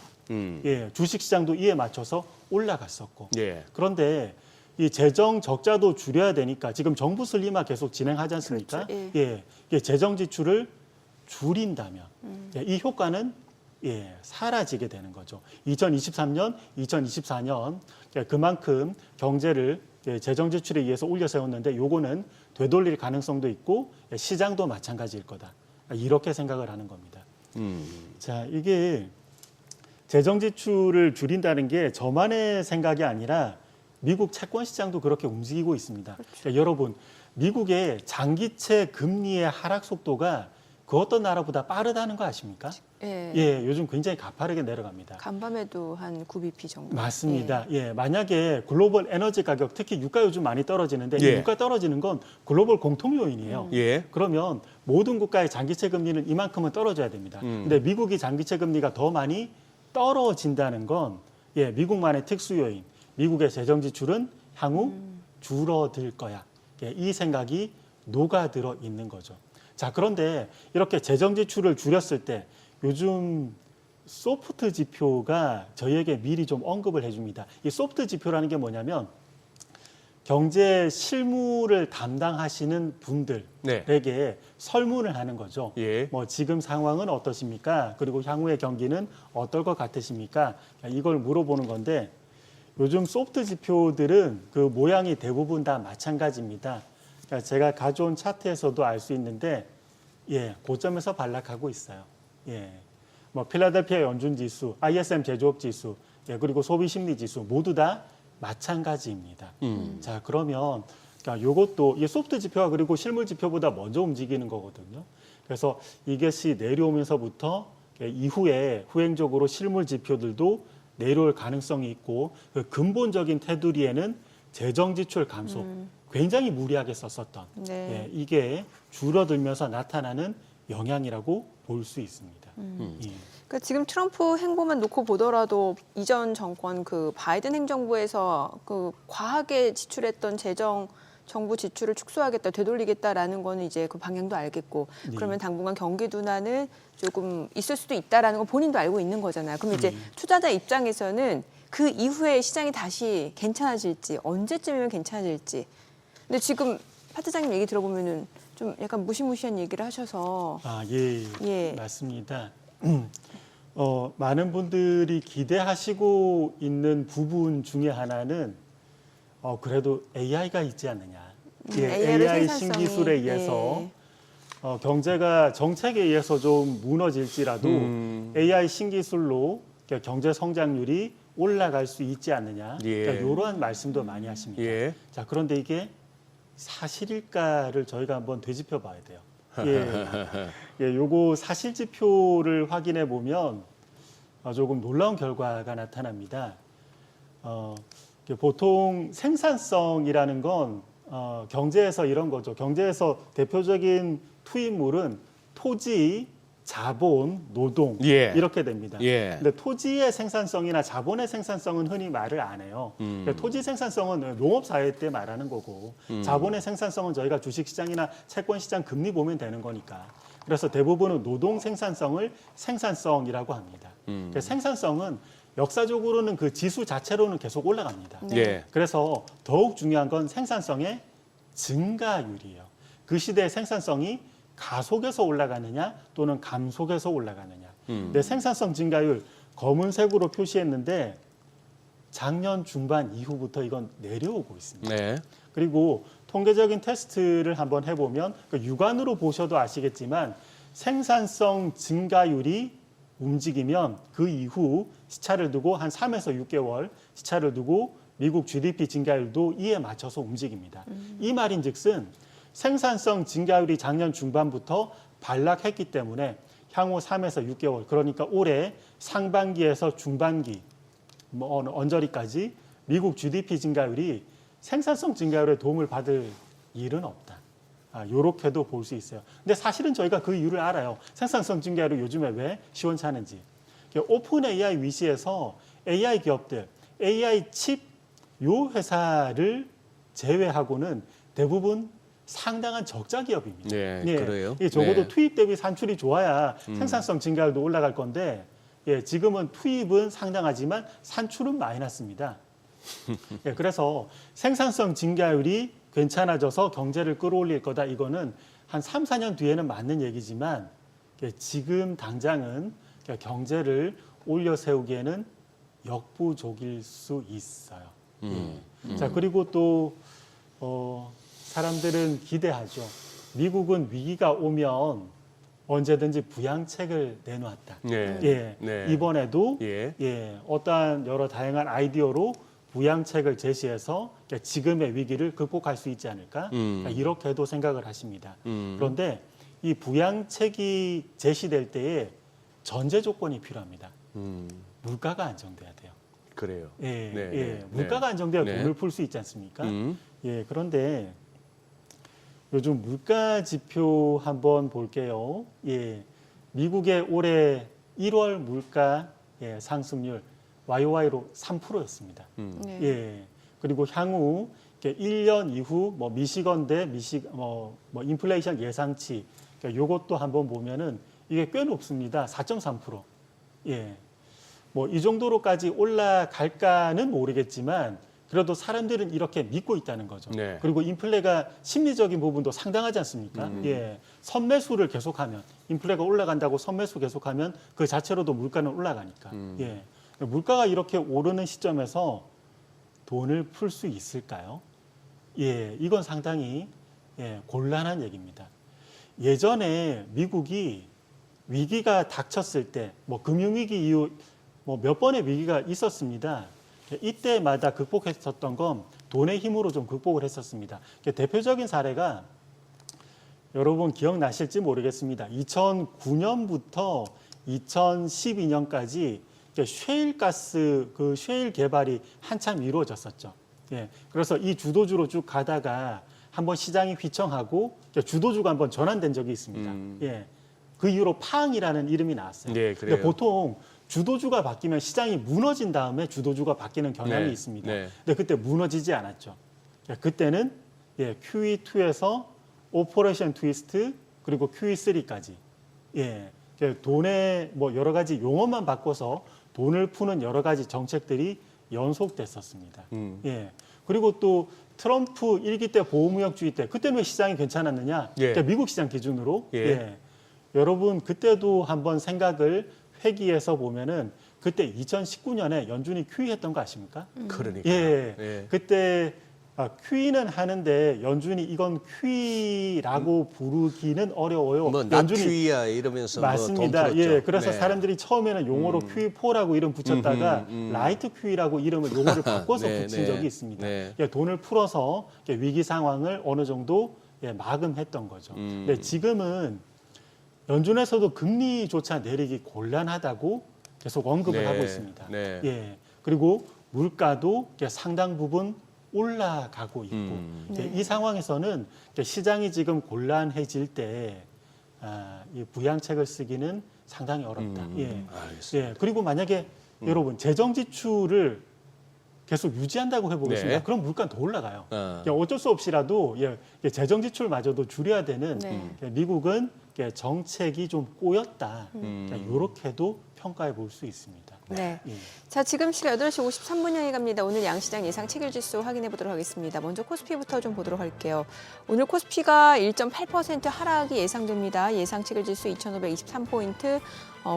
주식시장도 이에 맞춰서 올라갔었고. 그런데 이 재정 적자도 줄여야 되니까 지금 정부 슬림화 계속 진행하지 않습니까? 그렇죠. 재정 지출을 줄인다면 이 효과는 사라지게 되는 거죠. 2023년, 2024년 그만큼 경제를 재정 지출에 의해서 올려 세웠는데 요거는 되돌릴 가능성도 있고 시장도 마찬가지일 거다. 이렇게 생각을 하는 겁니다. 자, 이게 재정 지출을 줄인다는 게 저만의 생각이 아니라 미국 채권 시장도 그렇게 움직이고 있습니다. 그렇죠. 여러분, 미국의 장기채 금리의 하락 속도가 그 어떤 나라보다 빠르다는 거 아십니까? 요즘 굉장히 가파르게 내려갑니다. 간밤에도 한 9bp 정도. 맞습니다. 만약에 글로벌 에너지 가격, 특히 유가 요즘 많이 떨어지는데 이 유가 떨어지는 건 글로벌 공통 요인이에요. 그러면 모든 국가의 장기채 금리는 이만큼은 떨어져야 됩니다. 근데 미국이 장기채 금리가 더 많이 떨어진다는 건 미국만의 특수 요인, 미국의 재정 지출은 향후 줄어들 거야. 이 생각이 녹아들어 있는 거죠. 자, 그런데 이렇게 재정 지출을 줄였을 때 요즘 소프트 지표가 저희에게 미리 좀 언급을 해줍니다. 이 소프트 지표라는 게 뭐냐면 경제 실무를 담당하시는 분들에게 설문을 하는 거죠. 뭐 지금 상황은 어떠십니까? 그리고 향후의 경기는 어떨 것 같으십니까? 이걸 물어보는 건데 요즘 소프트 지표들은 그 모양이 대부분 다 마찬가지입니다. 그러니까 제가 가져온 차트에서도 알 수 있는데, 고점에서 반락하고 있어요. 뭐 필라델피아 연준 지수, ISM 제조업 지수, 그리고 소비 심리 지수 모두 다 마찬가지입니다. 자, 그러면 그러니까 이것도 이게 소프트 지표가 그리고 실물 지표보다 먼저 움직이는 거거든요. 그래서 이것이 내려오면서부터 이후에 후행적으로 실물 지표들도 내려올 가능성이 있고 그 근본적인 테두리에는 재정 지출 감소 굉장히 무리하게 썼었던 네. 이게 줄어들면서 나타나는 영향이라고 볼 수 있습니다. 그러니까 지금 트럼프 행보만 놓고 보더라도 이전 정권 그 바이든 행정부에서 그 과하게 지출했던 정부 지출을 축소하겠다, 되돌리겠다라는 거는 이제 그 방향도 알겠고, 그러면 당분간 경기 둔화는 조금 있을 수도 있다라는 건 본인도 알고 있는 거잖아요. 그럼 이제 투자자 입장에서는 그 이후에 시장이 다시 괜찮아질지, 언제쯤이면 괜찮아질지. 근데 지금 파 차장님 얘기 들어보면은 좀 약간 무시무시한 얘기를 하셔서. 예. 맞습니다. 많은 분들이 기대하시고 있는 부분 중에 하나는 그래도 AI가 있지 않느냐. AI 신기술에 의해서 경제가 정책에 의해서 좀 무너질지라도 AI 신기술로 경제 성장률이 올라갈 수 있지 않느냐. 이러한 말씀도 많이 하십니다. 자, 그런데 이게 사실일까를 저희가 한번 되짚어 봐야 돼요. 요거 사실 지표를 확인해 보면 조금 놀라운 결과가 나타납니다. 보통 생산성이라는 건 경제에서 이런 거죠. 경제에서 대표적인 투입물은 토지, 자본, 노동 이렇게 됩니다. 근데 토지의 생산성이나 자본의 생산성은 흔히 말을 안 해요. 그러니까 토지 생산성은 농업 사회 때 말하는 거고 자본의 생산성은 저희가 주식시장이나 채권시장 금리 보면 되는 거니까. 그래서 대부분은 노동 생산성을 생산성이라고 합니다. 그러니까 생산성은 역사적으로는 그 지수 자체로는 계속 올라갑니다. 그래서 더욱 중요한 건 생산성의 증가율이에요. 그 시대의 생산성이 가속에서 올라가느냐 또는 감속에서 올라가느냐. 근데 생산성 증가율 검은색으로 표시했는데 작년 중반 이후부터 이건 내려오고 있습니다. 그리고 통계적인 테스트를 한번 해보면 육안으로 보셔도 아시겠지만 생산성 증가율이 움직이면 그 이후 시차를 두고 한 3에서 6개월 시차를 두고 미국 GDP 증가율도 이에 맞춰서 움직입니다. 이 말인즉슨 생산성 증가율이 작년 중반부터 반락했기 때문에 향후 3에서 6개월, 그러니까 올해 상반기에서 중반기, 언저리까지 미국 GDP 증가율이 생산성 증가율에 도움을 받을 일은 없다. 이렇게도 볼 수 있어요. 근데 사실은 저희가 그 이유를 알아요. 생산성 증가율이 요즘에 왜 시원찮은지. 오픈 AI 위시에서 AI 기업들, AI 칩 요 회사를 제외하고는 대부분 상당한 적자 기업입니다. 그래요? 적어도 투입 대비 산출이 좋아야 생산성 증가율도 올라갈 건데 지금은 투입은 상당하지만 산출은 마이너스입니다. 그래서 생산성 증가율이 괜찮아져서 경제를 끌어올릴 거다. 이거는 한 3, 4년 뒤에는 맞는 얘기지만 지금 당장은 경제를 올려 세우기에는 역부족일 수 있어요. 자, 그리고 또 사람들은 기대하죠. 미국은 위기가 오면 언제든지 부양책을 내놓았다. 이번에도 어떠한 여러 다양한 아이디어로 부양책을 제시해서 지금의 위기를 극복할 수 있지 않을까? 이렇게도 생각을 하십니다. 그런데 이 부양책이 제시될 때에 전제 조건이 필요합니다. 물가가 안정돼야 돼요. 그래요. 물가가 안정돼야 돈을 풀 수 있지 않습니까? 그런데 요즘 물가 지표 한번 볼게요. 미국의 올해 1월 물가 상승률 YOY로 3%였습니다. 그리고 향후 1년 이후 미시건대 인플레이션 예상치 요것도 한번 보면은 이게 꽤 높습니다. 4.3%. 이 정도로까지 올라갈까는 모르겠지만 그래도 사람들은 이렇게 믿고 있다는 거죠. 그리고 인플레가 심리적인 부분도 상당하지 않습니까? 선매수를 계속하면 인플레가 올라간다고 선매수 계속하면 그 자체로도 물가는 올라가니까. 물가가 이렇게 오르는 시점에서 돈을 풀 수 있을까요? 예, 이건 상당히 곤란한 얘기입니다. 예전에 미국이 위기가 닥쳤을 때, 뭐 금융위기 이후 뭐 몇 번의 위기가 있었습니다. 이때마다 극복했었던 건 돈의 힘으로 좀 극복을 했었습니다. 대표적인 사례가 여러분 기억나실지 모르겠습니다. 2009년부터 2012년까지 셰일가스 그 셰일 개발이 한참 이루어졌었죠. 예, 그래서 이 주도주로 쭉 가다가 한번 시장이 휘청하고 주도주가 한번 전환된 적이 있습니다. 예, 그 이후로 팡이라는 이름이 나왔어요. 네, 근데 그래요. 보통 주도주가 바뀌면 시장이 무너진 다음에 주도주가 바뀌는 경향이 네, 있습니다. 네. 근데 그때 무너지지 않았죠. 그때는 QE2에서 오퍼레이션 트위스트 그리고 QE3까지 돈의 뭐 여러 가지 용어만 바꿔서 돈을 푸는 여러 가지 정책들이 연속됐었습니다. 그리고 또 트럼프 1기 때 보호무역주의 때 그때는 왜 시장이 괜찮았느냐? 예. 그러니까 미국 시장 기준으로 예. 여러분 그때도 한번 생각을 회귀해서 보면은 그때 2019년에 연준이 QE했던 거 아십니까? 그러니까. 예. 그때 QE는 하는데 연준이 이건 QE라고 부르기는 어려워요. 뭐 낙QE야 이러면서 맞습니다. 뭐 돈 풀었죠. 예, 그래서 네. 사람들이 처음에는 용어로 QE4라고 이름 붙였다가 라이트 QE라고 이름을 용어를 바꿔서 네, 붙인 네. 적이 있습니다. 네. 예, 돈을 풀어서 위기 상황을 어느 정도 마금했던 거죠. 근데 지금은 연준에서도 금리조차 내리기 곤란하다고 계속 언급을 네, 하고 있습니다. 네. 예, 그리고 물가도 상당 부분 올라가고 있고 이 상황에서는 시장이 지금 곤란해질 때 이 부양책을 쓰기는 상당히 어렵다. 알겠습니다. 예, 그리고 만약에 여러분 재정 지출을 계속 유지한다고 해보겠습니다. 네. 그럼 물가는 더 올라가요. 어쩔 수 없이라도 재정 지출마저도 줄여야 되는 미국은 정책이 좀 꼬였다. 이렇게도 평가해 볼 수 있습니다. 네. 예. 자, 지금 시각 8시 53분 향해 갑니다. 오늘 양시장 예상 체결지수 확인해 보도록 하겠습니다. 먼저 코스피부터 좀 보도록 할게요. 오늘 코스피가 1.8% 하락이 예상됩니다. 예상 체결지수 2,523포인트.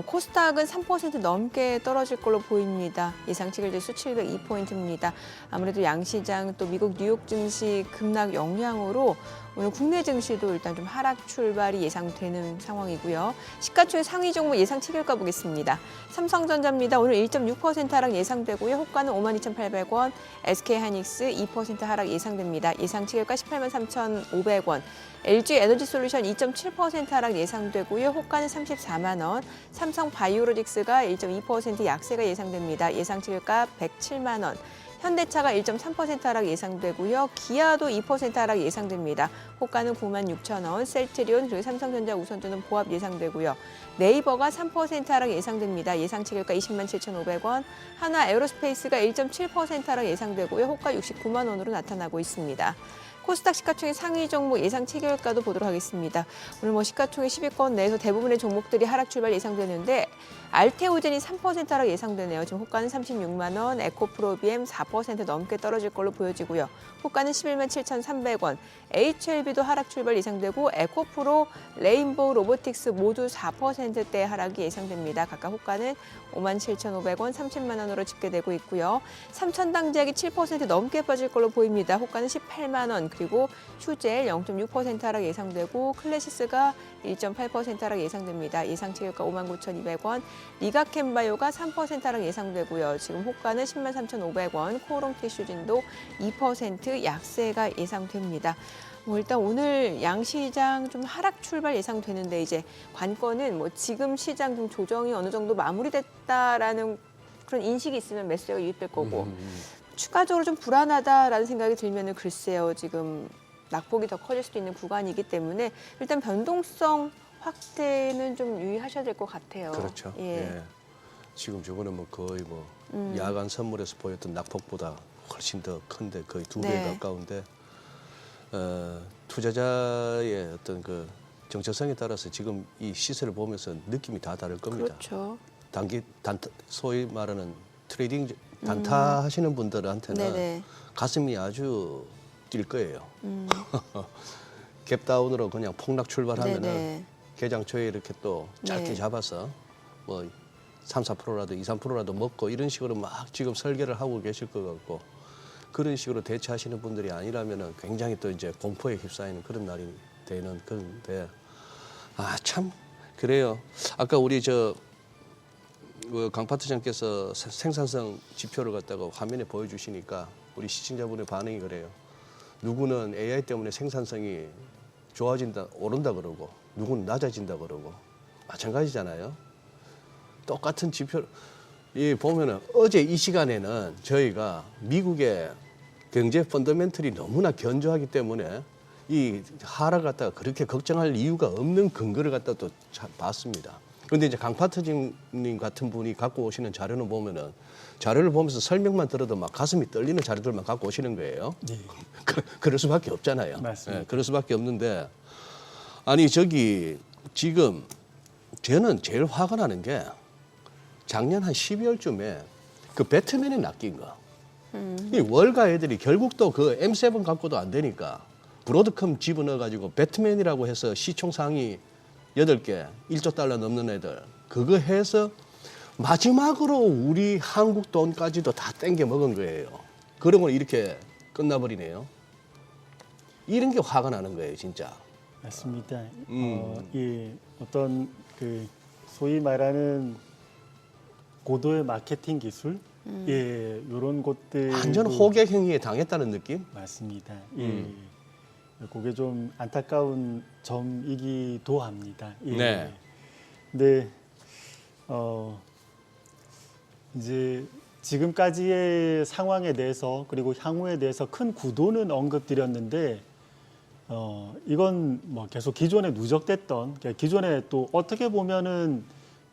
코스닥은 3% 넘게 떨어질 걸로 보입니다. 예상 체결지수 702포인트입니다. 아무래도 양시장 또 미국 뉴욕 증시 급락 영향으로 오늘 국내 증시도 일단 좀 하락 출발이 예상되는 상황이고요. 시가총액 상위 종목 예상 체결가 보겠습니다. 삼성전자입니다. 오늘 1.6% 하락 예상되고요. 호가는 52,800원, SK하이닉스 2% 하락 예상됩니다. 예상 체결가 183,500원. LG에너지솔루션 2.7% 하락 예상되고요. 호가는 34만 원. 삼성바이오로직스가 1.2% 약세가 예상됩니다. 예상 체결가 107만 원. 현대차가 1.3% 하락 예상되고요. 기아도 2% 하락 예상됩니다. 호가는 96,000원, 셀트리온 그리고 삼성전자 우선주는 보합 예상되고요. 네이버가 3% 하락 예상됩니다. 예상 체결가 207,500원. 하나 에어로스페이스가 1.7% 하락 예상되고요. 호가 69만 원으로 나타나고 있습니다. 코스닥 시가총액 상위 종목 예상 체결가도 보도록 하겠습니다. 오늘 뭐 시가총액 10위권 내에서 대부분의 종목들이 하락 출발 예상되는데 알테오젠이 3% 하락 예상되네요. 지금 호가는 36만 원, 에코프로비엠 4% 넘게 떨어질 걸로 보여지고요. 호가는 11만 7,300원. HLB도 하락 출발 예상되고 에코프로, 레인보우 로보틱스 모두 4%대 하락이 예상됩니다. 각각 호가는 5만 7,500원, 30만 원으로 집계되고 있고요. 삼천당제약이 7% 넘게 빠질 걸로 보입니다. 호가는 18만 원. 그리고 휴젤 0.6% 하락 예상되고 클래시스가 1.8% 하락 예상됩니다. 예상 체결가 59,200원. 리가캠바이오가 3% 하락 예상되고요. 지금 호가는 10만 3,500원. 코오롱티슈진도 2% 약세가 예상됩니다. 뭐 일단 오늘 양시장 좀 하락 출발 예상되는데 이제 관건은 뭐 지금 시장 좀 조정이 어느 정도 마무리됐다라는 그런 인식이 있으면 매수세가 유입될 거고 추가적으로 좀 불안하다라는 생각이 들면은 글쎄요 지금 낙폭이 더 커질 수도 있는 구간이기 때문에 일단 변동성 확대는 좀 유의하셔야 될 것 같아요. 그렇죠. 예. 지금 저거는 뭐 거의 뭐 야간 선물에서 보였던 낙폭보다 훨씬 더 큰데 거의 2배 네. 가까운데 투자자의 어떤 그 정체성에 따라서 지금 이 시세를 보면서 느낌이 다 다를 겁니다. 그렇죠. 소위 말하는 트레이딩 단타 하시는 분들한테는 네네. 가슴이 아주 뛸 거예요. 갭다운으로 그냥 폭락 출발하면은 네네. 개장 초에 이렇게 또 짧게 네. 잡아서 뭐 3, 4%라도 2, 3%라도 먹고 이런 식으로 막 지금 설계를 하고 계실 것 같고 그런 식으로 대처하시는 분들이 아니라면은 굉장히 또 이제 공포에 휩싸이는 그런 날이 되는 그런데 참 그래요. 아까 우리 강 파트장께서 생산성 지표를 갖다가 화면에 보여주시니까 우리 시청자분의 반응이 그래요. 누구는 AI 때문에 생산성이 좋아진다, 오른다 그러고 누구는 낮아진다 그러고 마찬가지잖아요. 똑같은 지표 보면은 어제 이 시간에는 저희가 미국의 경제 펀더멘털이 너무나 견조하기 때문에 이 하락 갖다가 그렇게 걱정할 이유가 없는 근거를 갖다 또 봤습니다. 그런데 이제 강파트님 같은 분이 갖고 오시는 자료는 보면은 자료를 보면서 설명만 들어도 막 가슴이 떨리는 자료들만 갖고 오시는 거예요. 네. 그럴 수밖에 없잖아요. 맞습니다. 그럴 수밖에 없는데 아니 지금 저는 제일 화가 나는 게 작년 한 12월쯤에 그 배트맨에 낚인 거. 이 월가 애들이 결국 또 그 M7 갖고도 안 되니까 브로드컴 집어넣어가지고 배트맨이라고 해서 시총 상위 8개 1조 달러 넘는 애들 그거 해서 마지막으로 우리 한국 돈까지도 다 땡겨 먹은 거예요. 그런 걸 이렇게 끝나버리네요. 이런 게 화가 나는 거예요, 진짜. 맞습니다. 어떤 그 소위 말하는 고도의 마케팅 기술, 이런 것들 완전 호객 행위에 당했다는 느낌? 맞습니다. 그게 좀 안타까운 점이기도 합니다. 네. 근데 이제 지금까지의 상황에 대해서 그리고 향후에 대해서 큰 구도는 언급드렸는데 이건 뭐 계속 기존에 누적됐던 기존에 또 어떻게 보면은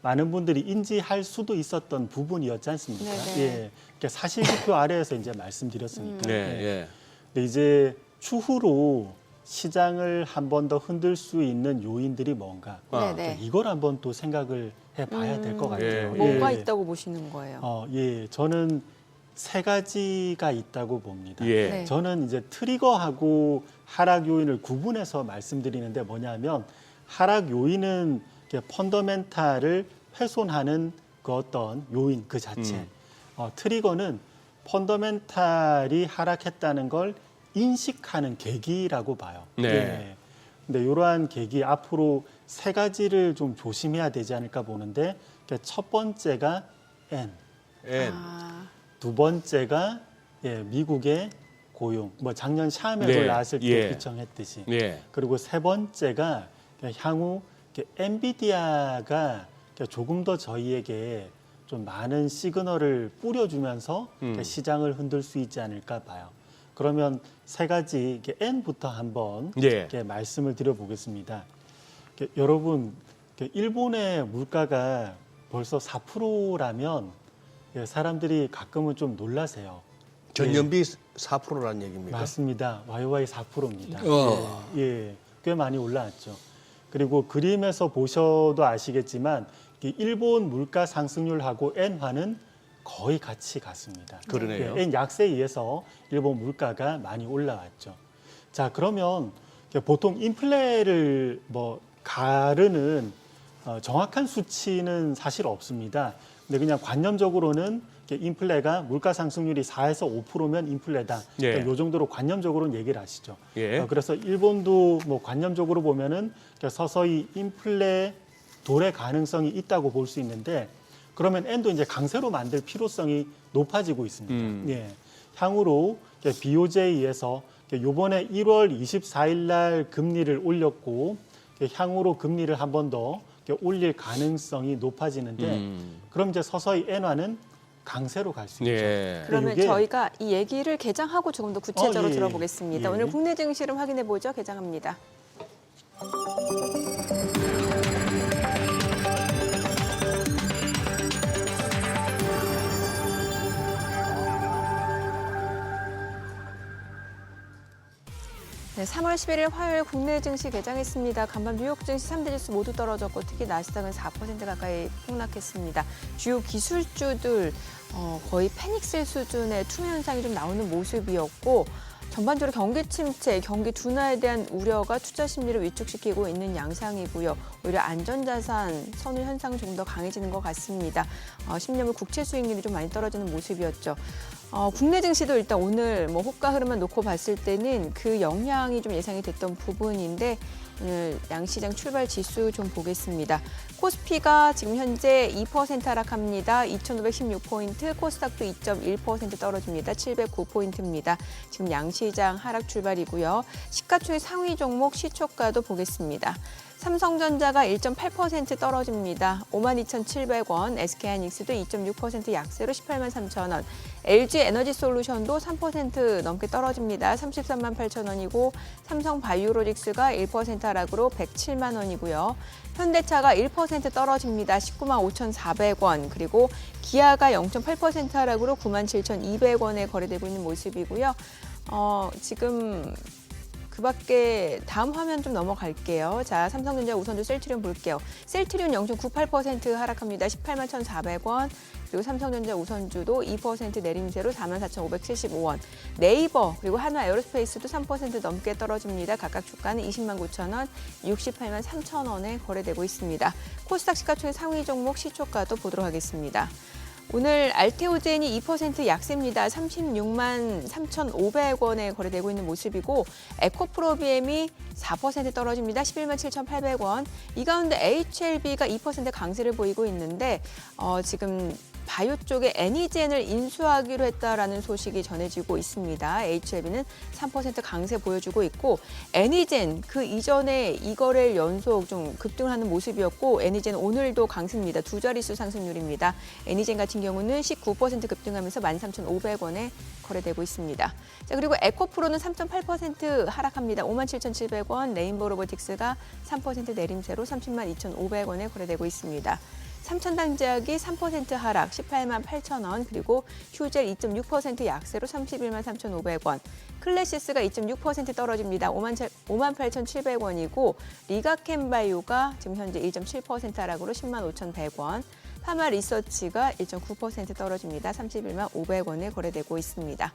많은 분들이 인지할 수도 있었던 부분이었지 않습니까? 네네. 예, 그러니까 사실지표 아래에서 이제 말씀드렸으니까. 네, 예. 예. 근데 이제 추후로 시장을 한 번 더 흔들 수 있는 요인들이 뭔가? 네네. 그러니까 이걸 한번 또 생각을 해봐야 될 것 같아요. 예. 뭐가 예. 있다고 보시는 거예요? 저는 세 가지가 있다고 봅니다. 예. 네. 저는 이제 트리거하고 하락 요인을 구분해서 말씀드리는데 뭐냐면 하락 요인은 펀더멘탈을 훼손하는 그 어떤 요인 그 자체. 트리거는 펀더멘탈이 하락했다는 걸 인식하는 계기라고 봐요. 네. 예. 근데 이러한 계기 앞으로 세 가지를 좀 조심해야 되지 않을까 보는데 첫 번째가 N, 예. 두 번째가 미국의 고용, 뭐 작년 샤움에도 네. 나왔을 때 예. 비청했듯이. 예. 그리고 세 번째가 향후 엔비디아가 조금 더 저희에게 좀 많은 시그널을 뿌려주면서 시장을 흔들 수 있지 않을까 봐요. 그러면 세 가지 N부터 한번 예. 말씀을 드려보겠습니다. 여러분, 일본의 물가가 벌써 4%라면 사람들이 가끔은 좀 놀라세요. 전년비 4%라는 얘기입니까? 맞습니다. YY 4%입니다. 어. 꽤 많이 올라왔죠. 그리고 그림에서 보셔도 아시겠지만 일본 물가 상승률하고 엔화는 거의 같이 갔습니다. 그러네요. 엔 약세에 의해서 일본 물가가 많이 올라왔죠. 자, 그러면 보통 인플레를 가르는 정확한 수치는 사실 없습니다. 근데 그냥 관념적으로는 인플레가 물가 상승률이 4에서 5%면 인플레다. 예. 그러니까 이 정도로 관념적으로는 얘기를 하시죠. 예. 그래서 일본도 관념적으로 보면은 서서히 인플레 도래 가능성이 있다고 볼 수 있는데 그러면 엔도 이제 강세로 만들 필요성이 높아지고 있습니다. 예. 향후로 BOJ에 의해서 이번에 1월 24일 날 금리를 올렸고 향후로 금리를 한 번 더 올릴 가능성이 높아지는데 그럼 이제 서서히 엔화는 강세로 갈 수 있죠. 예. 그러면 이게- 저희가 이 얘기를 개장하고 조금 더 구체적으로 예. 들어보겠습니다. 예. 오늘 국내 증시를 확인해 보죠. 개장합니다. 네, 3월 11일 화요일 국내 증시 개장했습니다. 간밤 뉴욕 증시 3대 지수 모두 떨어졌고 특히 나스닥은 4% 가까이 폭락했습니다. 주요 기술주들 거의 패닉셀 수준의 투매 현상이 좀 나오는 모습이었고 전반적으로 경기 침체, 경기 둔화에 대한 우려가 투자 심리를 위축시키고 있는 양상이고요. 오히려 안전자산 선호 현상은 조금 더 강해지는 것 같습니다. 10년물 국채 수익률이 좀 많이 떨어지는 모습이었죠. 국내 증시도 일단 오늘 뭐 호가 흐름만 놓고 봤을 때는 그 영향이 좀 예상이 됐던 부분인데 오늘 양시장 출발 지수 좀 보겠습니다. 코스피가 지금 현재 2% 하락합니다. 2,516포인트, 코스닥도 2.1% 떨어집니다. 709포인트입니다. 지금 양시장 하락 출발이고요. 시가총액 상위 종목 시초가도 보겠습니다. 삼성전자가 1.8% 떨어집니다. 52,700원, SK하이닉스도 2.6% 약세로 18만 3천원, LG에너지솔루션도 3% 넘게 떨어집니다. 33만 8천원이고 삼성바이오로직스가 1% 하락으로 107만 원이고요. 현대차가 1% 떨어집니다. 19만 5,400원, 그리고 기아가 0.8% 하락으로 9만 7,200원에 거래되고 있는 모습이고요. 지금 그 밖에 다음 화면 좀 넘어갈게요. 자, 삼성전자 우선주 셀트리온 볼게요. 셀트리온 0.98% 하락합니다. 18만 1,400원. 그리고 삼성전자 우선주도 2% 내림세로 44,575원. 네이버 그리고 한화에어로스페이스도 3% 넘게 떨어집니다. 각각 주가는 20만 9천원, 68만 3천원에 거래되고 있습니다. 코스닥 시가총액 상위 종목 시초가도 보도록 하겠습니다. 오늘 알테오젠이 2% 약세입니다. 36만 3,500원에 거래되고 있는 모습이고 에코프로비엠이 4% 떨어집니다. 11만 7,800원. 이 가운데 HLB가 2% 강세를 보이고 있는데 지금 바이오 쪽에 애니젠을 인수하기로 했다라는 소식이 전해지고 있습니다. HLB는 3% 강세 보여주고 있고 애니젠 그 이전에 이거래일 연속 좀 급등을 하는 모습이었고 애니젠 오늘도 강세입니다. 두 자릿수 상승률입니다. 애니젠 같은 경우는 19% 급등하면서 13,500원에 거래되고 있습니다. 자, 그리고 에코프로는 3.8% 하락합니다. 57,700원, 레인보우 로보틱스가 3% 내림세로 30만 2,500원에 거래되고 있습니다. 삼천당제약이 3% 하락 18만 8천원, 그리고 휴젤 2.6% 약세로 31만 3,500원, 클래시스가 2.6% 떨어집니다. 5만 8,700원이고 리가캠바이오가 지금 현재 1.7% 하락으로 10만 5,100원, 파마리서치가 1.9% 떨어집니다. 31만 500원에 거래되고 있습니다.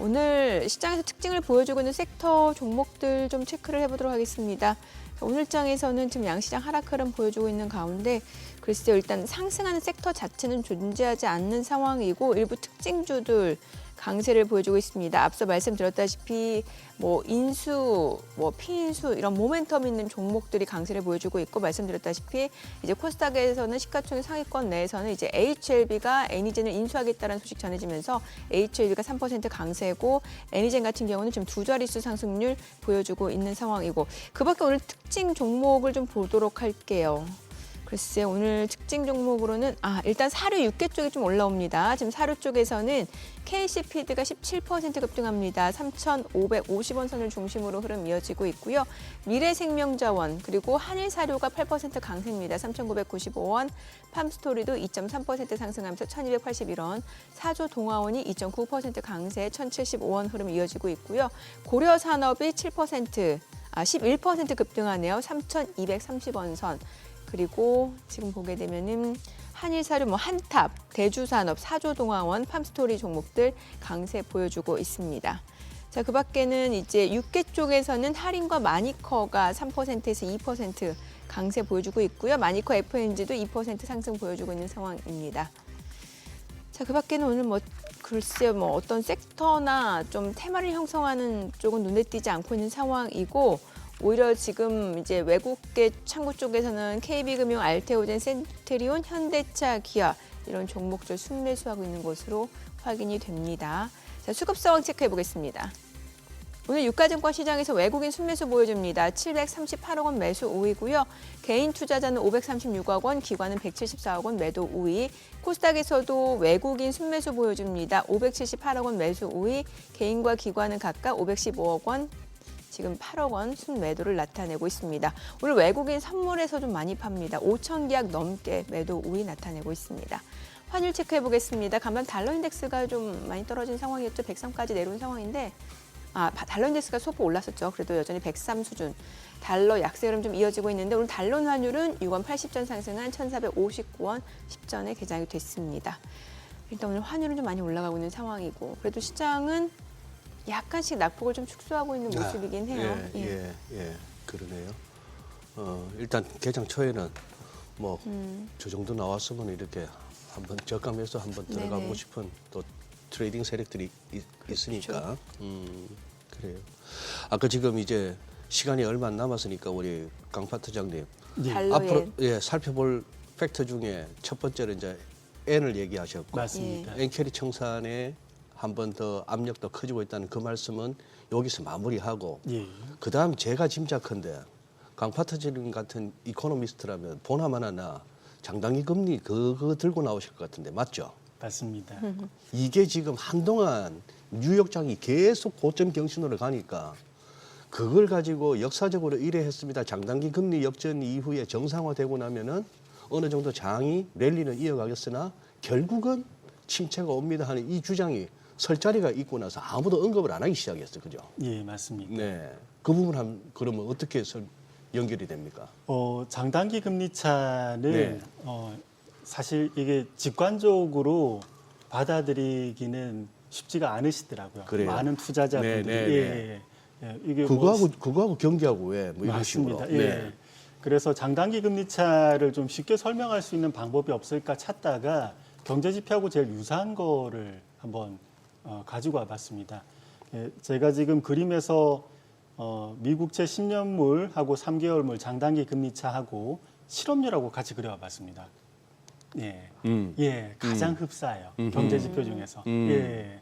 오늘 시장에서 특징을 보여주고 있는 섹터 종목들 좀 체크를 해보도록 하겠습니다. 오늘 장에서는 지금 양시장 하락 흐름 보여주고 있는 가운데 글쎄요, 일단 상승하는 섹터 자체는 존재하지 않는 상황이고 일부 특징주들 강세를 보여주고 있습니다. 앞서 말씀드렸다시피 인수, 피인수 이런 모멘텀 있는 종목들이 강세를 보여주고 있고 말씀드렸다시피 이제 코스닥에서는 시가총액 상위권 내에서는 이제 HLB가 애니젠을 인수하겠다는 소식 전해지면서 HLB가 3% 강세고 애니젠 같은 경우는 지금 두 자릿수 상승률 보여주고 있는 상황이고 그밖에 오늘 특징 종목을 좀 보도록 할게요. 글쎄 오늘 특징 종목으로는 일단 사료 육계 쪽이 좀 올라옵니다. 지금 사료 쪽에서는 KC피드가 17% 급등합니다. 3,550원 선을 중심으로 흐름 이어지고 있고요. 미래생명자원 그리고 한일사료가 8% 강세입니다. 3,995원, 팜스토리도 2.3% 상승하면서 1,281원, 사조동아원이 2.9% 강세 1,075원 흐름 이어지고 있고요. 고려산업이 11% 급등하네요. 3,230원 선. 그리고 지금 보게 되면은 한일사료, 한탑, 대주산업, 사조동아원, 팜스토리 종목들 강세 보여주고 있습니다. 자, 그 밖에는 이제 육계 쪽에서는 할인과 마니커가 3%에서 2% 강세 보여주고 있고요. 마니커 FNG도 2% 상승 보여주고 있는 상황입니다. 자, 그 밖에는 오늘 글쎄요, 어떤 섹터나 좀 테마를 형성하는 쪽은 눈에 띄지 않고 있는 상황이고 오히려 지금 이제 외국계 창구 쪽에서는 KB금융, 알테오젠, 센트리온, 현대차, 기아 이런 종목들 순매수하고 있는 것으로 확인이 됩니다. 자, 수급 상황 체크해 보겠습니다. 오늘 유가증권 시장에서 외국인 순매수 보여줍니다. 738억 원 매수 우위고요. 개인 투자자는 536억 원, 기관은 174억 원 매도 우위. 코스닥에서도 외국인 순매수 보여줍니다. 578억 원 매수 우위, 개인과 기관은 각각 515억 원, 지금 8억 원 순매도를 나타내고 있습니다. 오늘 외국인 선물에서 좀 많이 팝니다. 5천 계약 넘게 매도 우위 나타내고 있습니다. 환율 체크해 보겠습니다. 간밤 달러 인덱스가 좀 많이 떨어진 상황이었죠. 103까지 내려온 상황인데 달러 인덱스가 소폭 올랐었죠. 그래도 여전히 103 수준. 달러 약세 흐름 좀 이어지고 있는데 오늘 달러 환율은 6원 80전 상승한 1,459원 10전에 개장이 됐습니다. 일단 오늘 환율은 좀 많이 올라가고 있는 상황이고 그래도 시장은 약간씩 낙폭을 좀 축소하고 있는 모습이긴 해요. 예, 그러네요. 일단 개장 초에는 저 정도 나왔으면 이렇게 한번 저감해서 한번 들어가고 싶은 또 트레이딩 세력들이 있으니까. 그래요. 아까 지금 이제 시간이 얼마 안 남았으니까 우리 강 파트장님 앞으로 살펴볼 팩터 중에 첫 번째로 이제 N을 얘기하셨고 맞습니다. N캐리 청산에 한 번 더 압력도 커지고 있다는 그 말씀은 여기서 마무리하고 예. 그다음 제가 짐작컨대 강 파트장님 같은 이코노미스트라면 보나마나 장단기 금리 그거 들고 나오실 것 같은데 맞죠? 맞습니다. 이게 지금 한동안 뉴욕장이 계속 고점 경신으로 가니까 그걸 가지고 역사적으로 이래 했습니다. 장단기 금리 역전 이후에 정상화되고 나면은 어느 정도 장이 랠리는 이어가겠으나 결국은 침체가 옵니다 하는 이 주장이 설 자리가 있고 나서 아무도 언급을 안 하기 시작했어요. 그죠? 예, 맞습니다. 네. 그 부분 그러면 어떻게 연결이 됩니까? 장단기 금리 차는 네. 사실 이게 직관적으로 받아들이기는 쉽지가 않으시더라고요. 그래요? 많은 투자자분들이 네, 네, 네. 이게 그거하고 경기하고 왜 뭐 이런 맞습니다. 식으로. 예. 그래서 장단기 금리 차를 좀 쉽게 설명할 수 있는 방법이 없을까 찾다가 경제 지표하고 제일 유사한 거를 한번 가지고 와봤습니다. 예, 제가 지금 그림에서 미국채 10년물하고 3개월물 장단기 금리차하고 실업률하고 같이 그려와봤습니다. 예, 예, 가장 흡사해요. 경제 지표 중에서. 예,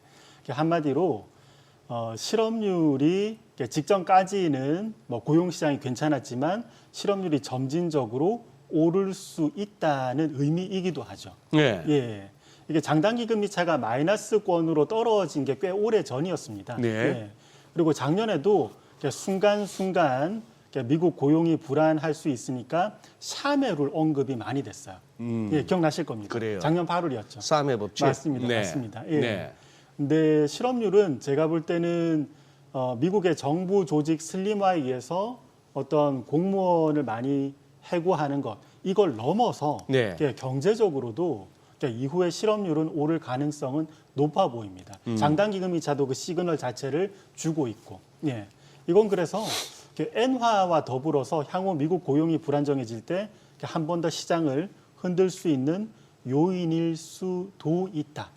한마디로 실업률이 직전까지는 뭐 고용 시장이 괜찮았지만 실업률이 점진적으로 오를 수 있다는 의미이기도 하죠. 네. 예. 이게 장단기 금리 차가 마이너스권으로 떨어진 게 꽤 오래 전이었습니다. 네. 예. 그리고 작년에도 순간순간 미국 고용이 불안할 수 있으니까 샤메 룰 언급이 많이 됐어요. 예, 기억나실 겁니다. 그래요. 작년 8월이었죠. 싸움의 법칙. 맞습니다. 네. 맞습니다. 예. 네. 근데 실업률은 제가 볼 때는 미국의 정부 조직 슬림화에 의해서 어떤 공무원을 많이 해고하는 것 이걸 넘어서 네. 경제적으로도 이후에 실업률은 오를 가능성은 높아 보입니다. 장단기 금리차도 그 시그널 자체를 주고 있고, 예, 이건 그래서 엔화와 더불어서 향후 미국 고용이 불안정해질 때 한 번 더 시장을 흔들 수 있는 요인일 수도 있다.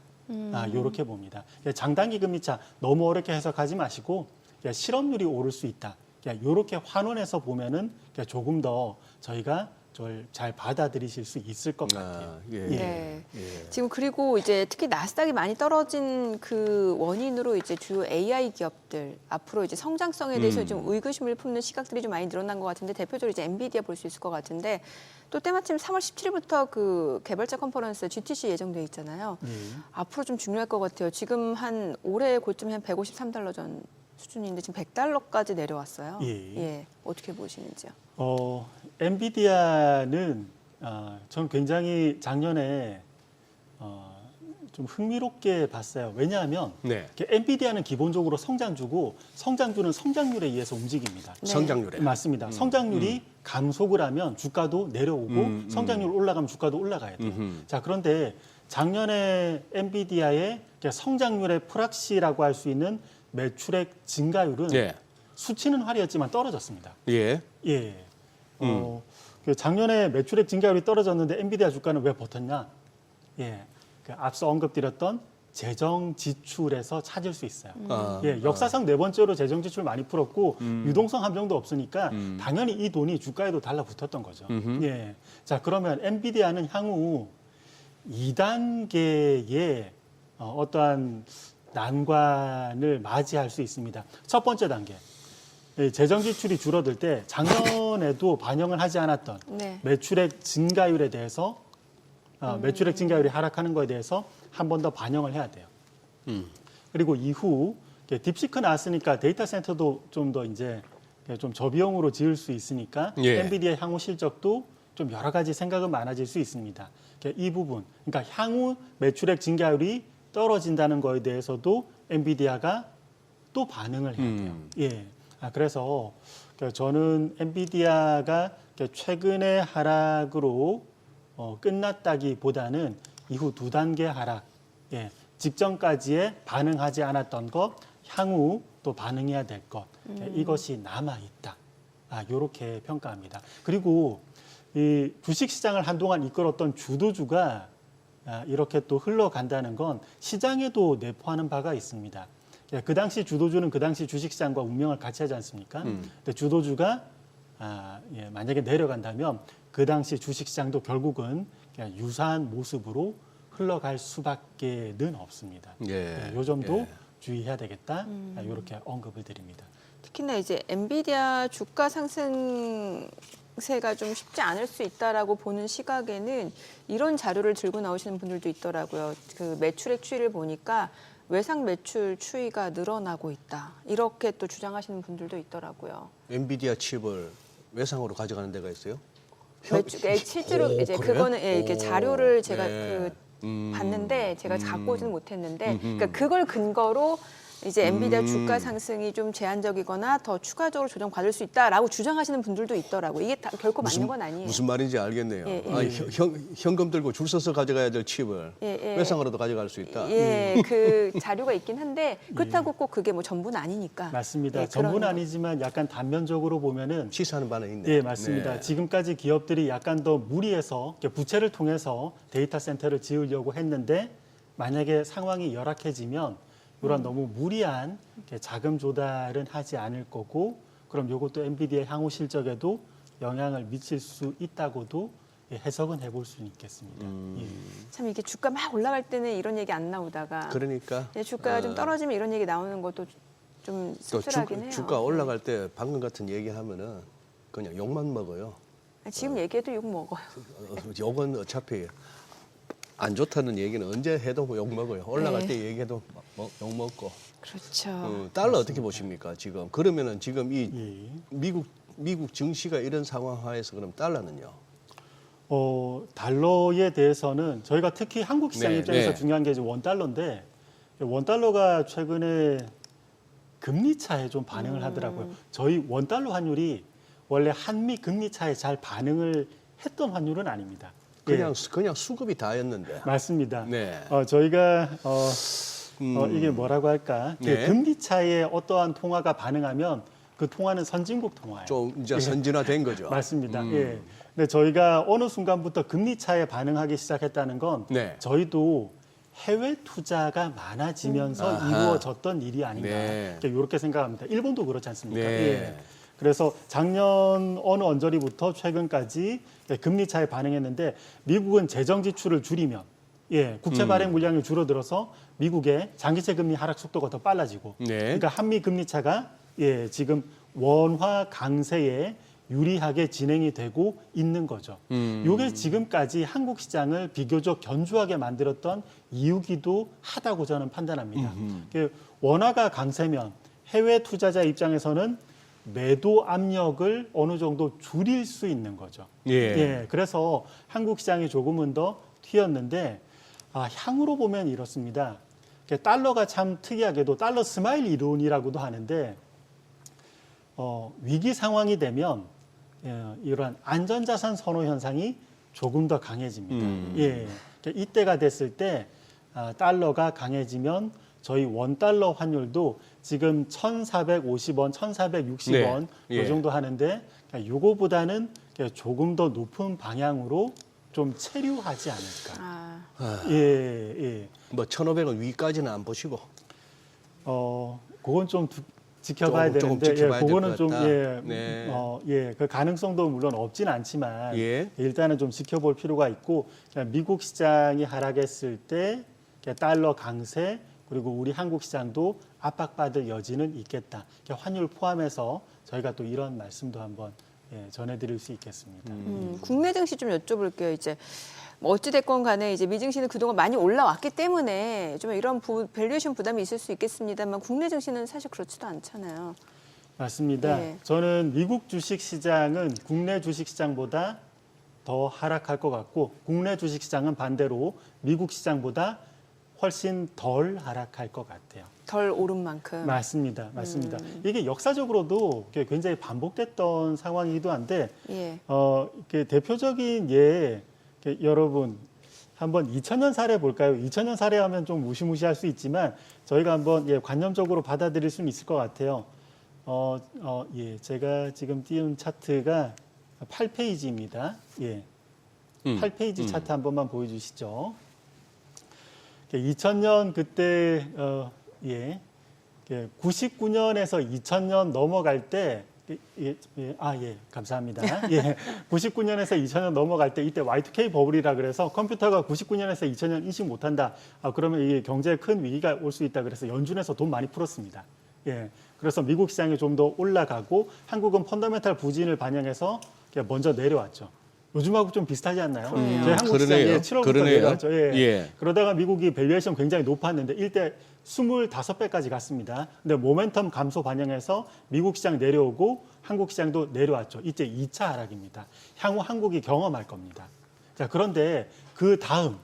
이렇게 봅니다. 장단기 금리차 너무 어렵게 해석하지 마시고 실업률이 오를 수 있다. 이렇게 환원해서 보면은 조금 더 저희가 잘 받아들이실 수 있을 것 같아요. 예. 네. 예. 지금 그리고 이제 특히 나스닥이 많이 떨어진 그 원인으로 이제 주요 AI 기업들 앞으로 이제 성장성에 대해서 좀 의구심을 품는 시각들이 좀 많이 늘어난 것 같은데 대표적으로 이제 엔비디아 볼 수 있을 것 같은데 또 때마침 3월 17일부터 그 개발자 컨퍼런스 GTC 예정돼 있잖아요. 앞으로 좀 중요할 것 같아요. 지금 한 올해 고점이 한 153달러 전 수준인데 지금 100달러까지 내려왔어요. 예. 어떻게 보시는지요? 엔비디아는 전 굉장히 작년에 좀 흥미롭게 봤어요. 왜냐하면 네. 엔비디아는 기본적으로 성장주고 성장주는 성장률에 의해서 움직입니다. 네. 성장률에. 맞습니다. 성장률이 감속을 하면 주가도 내려오고 성장률 올라가면 주가도 올라가야 돼요. 자, 그런데 작년에 엔비디아의 성장률의 프락시라고 할 수 있는 매출액 증가율은 예. 수치는 화려했지만 떨어졌습니다. 예. 예. 작년에 매출액 증가율이 떨어졌는데 엔비디아 주가는 왜 버텼냐? 예. 앞서 언급드렸던 재정 지출에서 찾을 수 있어요. 예, 역사상 네 번째로 재정 지출 많이 풀었고 유동성 함정도 없으니까 당연히 이 돈이 주가에도 달라붙었던 거죠. 예. 자, 그러면 엔비디아는 향후 2단계의 어떠한 난관을 맞이할 수 있습니다. 첫 번째 단계. 재정 지출이 줄어들 때 작년에도 반영을 하지 않았던 네. 매출액 증가율에 대해서 매출액 증가율이 하락하는 것에 대해서 한 번 더 반영을 해야 돼요. 그리고 이후 딥시크 나왔으니까 데이터 센터도 좀 더 이제 좀 저비용으로 지을 수 있으니까 예. 엔비디아의 향후 실적도 좀 여러 가지 생각은 많아질 수 있습니다. 이 부분, 그러니까 향후 매출액 증가율이 떨어진다는 거에 대해서도 엔비디아가 또 반응을 해야 돼요. 예. 그래서 저는 엔비디아가 최근의 하락으로 끝났다기보다는 이후 2단계 하락, 예, 직전까지의 반응하지 않았던 것, 향후 또 반응해야 될 것, 이것이 남아있다. 이렇게 평가합니다. 그리고 이 주식시장을 한동안 이끌었던 주도주가 이렇게 또 흘러간다는 건 시장에도 내포하는 바가 있습니다. 그 당시 주도주는 그 당시 주식시장과 운명을 같이 하지 않습니까? 근데 주도주가 만약에 내려간다면 그 당시 주식시장도 결국은 그냥 유사한 모습으로 흘러갈 수밖에는 없습니다. 요 점도 주의해야 되겠다. 이렇게 언급을 드립니다. 특히나 이제 엔비디아 주가 상승세가 좀 쉽지 않을 수 있다라고 보는 시각에는 이런 자료를 들고 나오시는 분들도 있더라고요. 그 매출액 추이를 보니까 외상 매출 추이가 늘어나고 있다. 이렇게 또 주장하시는 분들도 있더라고요. 엔비디아 칩을 외상으로 가져가는 데가 있어요? 실제로 이제 그래요? 그거는 이렇게 자료를 제가 네. 봤는데 제가 갖고 오지는 못했는데 그러니까 그걸 근거로 이제 엔비디아 주가 상승이 좀 제한적이거나 더 추가적으로 조정받을 수 있다라고 주장하시는 분들도 있더라고요. 이게 결코 맞는 건 아니에요. 무슨 말인지 알겠네요. 예, 예. 아니, 현금 들고 줄 서서 가져가야 될 칩을 예. 외상으로도 가져갈 수 있다. 예, 그 자료가 있긴 한데 그렇다고 꼭 그게 뭐 전부는 아니니까. 맞습니다. 예, 전부는 그런- 아니지만 약간 단면적으로 보면은 시사하는 바는 있네. 예, 맞습니다. 네. 지금까지 기업들이 약간 더 무리해서 부채를 통해서 데이터 센터를 지으려고 했는데 만약에 상황이 열악해지면 이런 너무 무리한 자금 조달은 하지 않을 거고 그럼 이것도 엔비디아 향후 실적에도 영향을 미칠 수 있다고도 해석은 해볼 수 있겠습니다. 예. 참 이게 주가 막 올라갈 때는 이런 얘기 안 나오다가 그러니까 이제 주가가 좀 떨어지면 이런 얘기 나오는 것도 좀 또 씁쓸하긴 해요. 주가 올라갈 때 방금 같은 얘기하면은 그냥 욕만 먹어요. 지금 얘기해도 욕 먹어요. 욕은 어차피 안 좋다는 얘기는 언제 해도 욕 먹어요. 올라갈 네. 때 얘기해도 욕 먹고. 그렇죠. 달러 어떻게 보십니까 지금? 그러면은 지금 이 예. 미국 증시가 이런 상황하에서 그럼 달러는요? 달러에 대해서는 저희가 특히 한국 시장 네, 입장에서 네. 중요한 게 이제 원달러인데 원달러가 최근에 금리 차에 좀 반응을 하더라고요. 저희 원달러 환율이 원래 한미 금리 차에 잘 반응을 했던 환율은 아닙니다. 그냥 수급이 다였는데. 맞습니다. 네. 저희가 이게 뭐라고 할까? 네. 금리 차에 어떠한 통화가 반응하면 그 통화는 선진국 통화예요. 좀 이제 선진화된 거죠. 맞습니다. 예. 근데 저희가 어느 순간부터 금리 차에 반응하기 시작했다는 건 네. 저희도 해외 투자가 많아지면서 아하. 이루어졌던 일이 아닌가 네. 이렇게 생각합니다. 일본도 그렇지 않습니까? 네. 예. 그래서 작년 어느 언저리부터 최근까지 금리 차에 반응했는데 미국은 재정 지출을 줄이면 국채 발행 물량이 줄어들어서 미국의 장기채 금리 하락 속도가 더 빨라지고 네. 그러니까 한미 금리 차가 지금 원화 강세에 유리하게 진행이 되고 있는 거죠. 이게 지금까지 한국 시장을 비교적 견조하게 만들었던 이유기도 하다고 저는 판단합니다. 원화가 강세면 해외 투자자 입장에서는 매도 압력을 어느 정도 줄일 수 있는 거죠. 그래서 한국 시장이 조금은 더 튀었는데 향후로 보면 이렇습니다. 달러가 참 특이하게도 달러 스마일 이론이라고도 하는데 위기 상황이 되면 이러한 안전자산 선호 현상이 조금 더 강해집니다. 이때가 됐을 때 달러가 강해지면 저희 원달러 환율도 지금 1,450원, 1,460원 네. 이 정도 하는데 이거보다는 조금 더 높은 방향으로 좀 체류하지 않을까. 뭐 1,500원 위까지는 안 보시고. 그건 좀 지켜봐야 조금 되는데, 지켜봐야 될 그거는 것 좀 같다. 네. 그 가능성도 물론 없진 않지만 예. 일단은 좀 지켜볼 필요가 있고 미국 시장이 하락했을 때 달러 강세 그리고 우리 한국 시장도 압박받을 여지는 있겠다. 환율 포함해서 저희가 또 이런 말씀도 한번 전해드릴 수 있겠습니다. 국내 증시 좀 여쭤볼게요. 이제 뭐 어찌 됐건 간에 이제 미증시는 그동안 많이 올라왔기 때문에 좀 이런 밸류에이션 부담이 있을 수 있겠습니다만 국내 증시는 사실 그렇지도 않잖아요. 맞습니다. 네. 저는 미국 주식 시장은 국내 주식 시장보다 더 하락할 것 같고 국내 주식 시장은 반대로 미국 시장보다 훨씬 덜 하락할 것 같아요. 덜 오른 만큼. 맞습니다. 이게 역사적으로도 굉장히 반복됐던 상황이기도 한데 예. 대표적인 여러분 한번 2000년 사례 볼까요? 2000년 사례 하면 좀 무시무시할 수 있지만 저희가 한번 관념적으로 받아들일 수는 있을 것 같아요. 제가 지금 띄운 차트가 8페이지입니다. 8페이지 차트 한 번만 보여주시죠. 2000년 그때 99년에서 2000년 넘어갈 때 감사합니다. 99년에서 2000년 넘어갈 때 이때 Y2K 버블이라 그래서 컴퓨터가 99년에서 2000년 인식 못한다. 그러면 이게 경제에 큰 위기가 올 수 있다. 그래서 연준에서 돈 많이 풀었습니다. 그래서 미국 시장이 좀 더 올라가고 한국은 펀더멘탈 부진을 반영해서 먼저 내려왔죠. 요즘하고 좀 비슷하지 않나요? 저희 한국 시장이 7월부터 내려왔죠. 그러다가 미국이 밸류에이션 굉장히 높았는데 이때 25배까지 갔습니다. 근데 모멘텀 감소 반영해서 미국 시장 내려오고 한국 시장도 내려왔죠. 이제 2차 하락입니다. 향후 한국이 경험할 겁니다. 자, 그런데 그 다음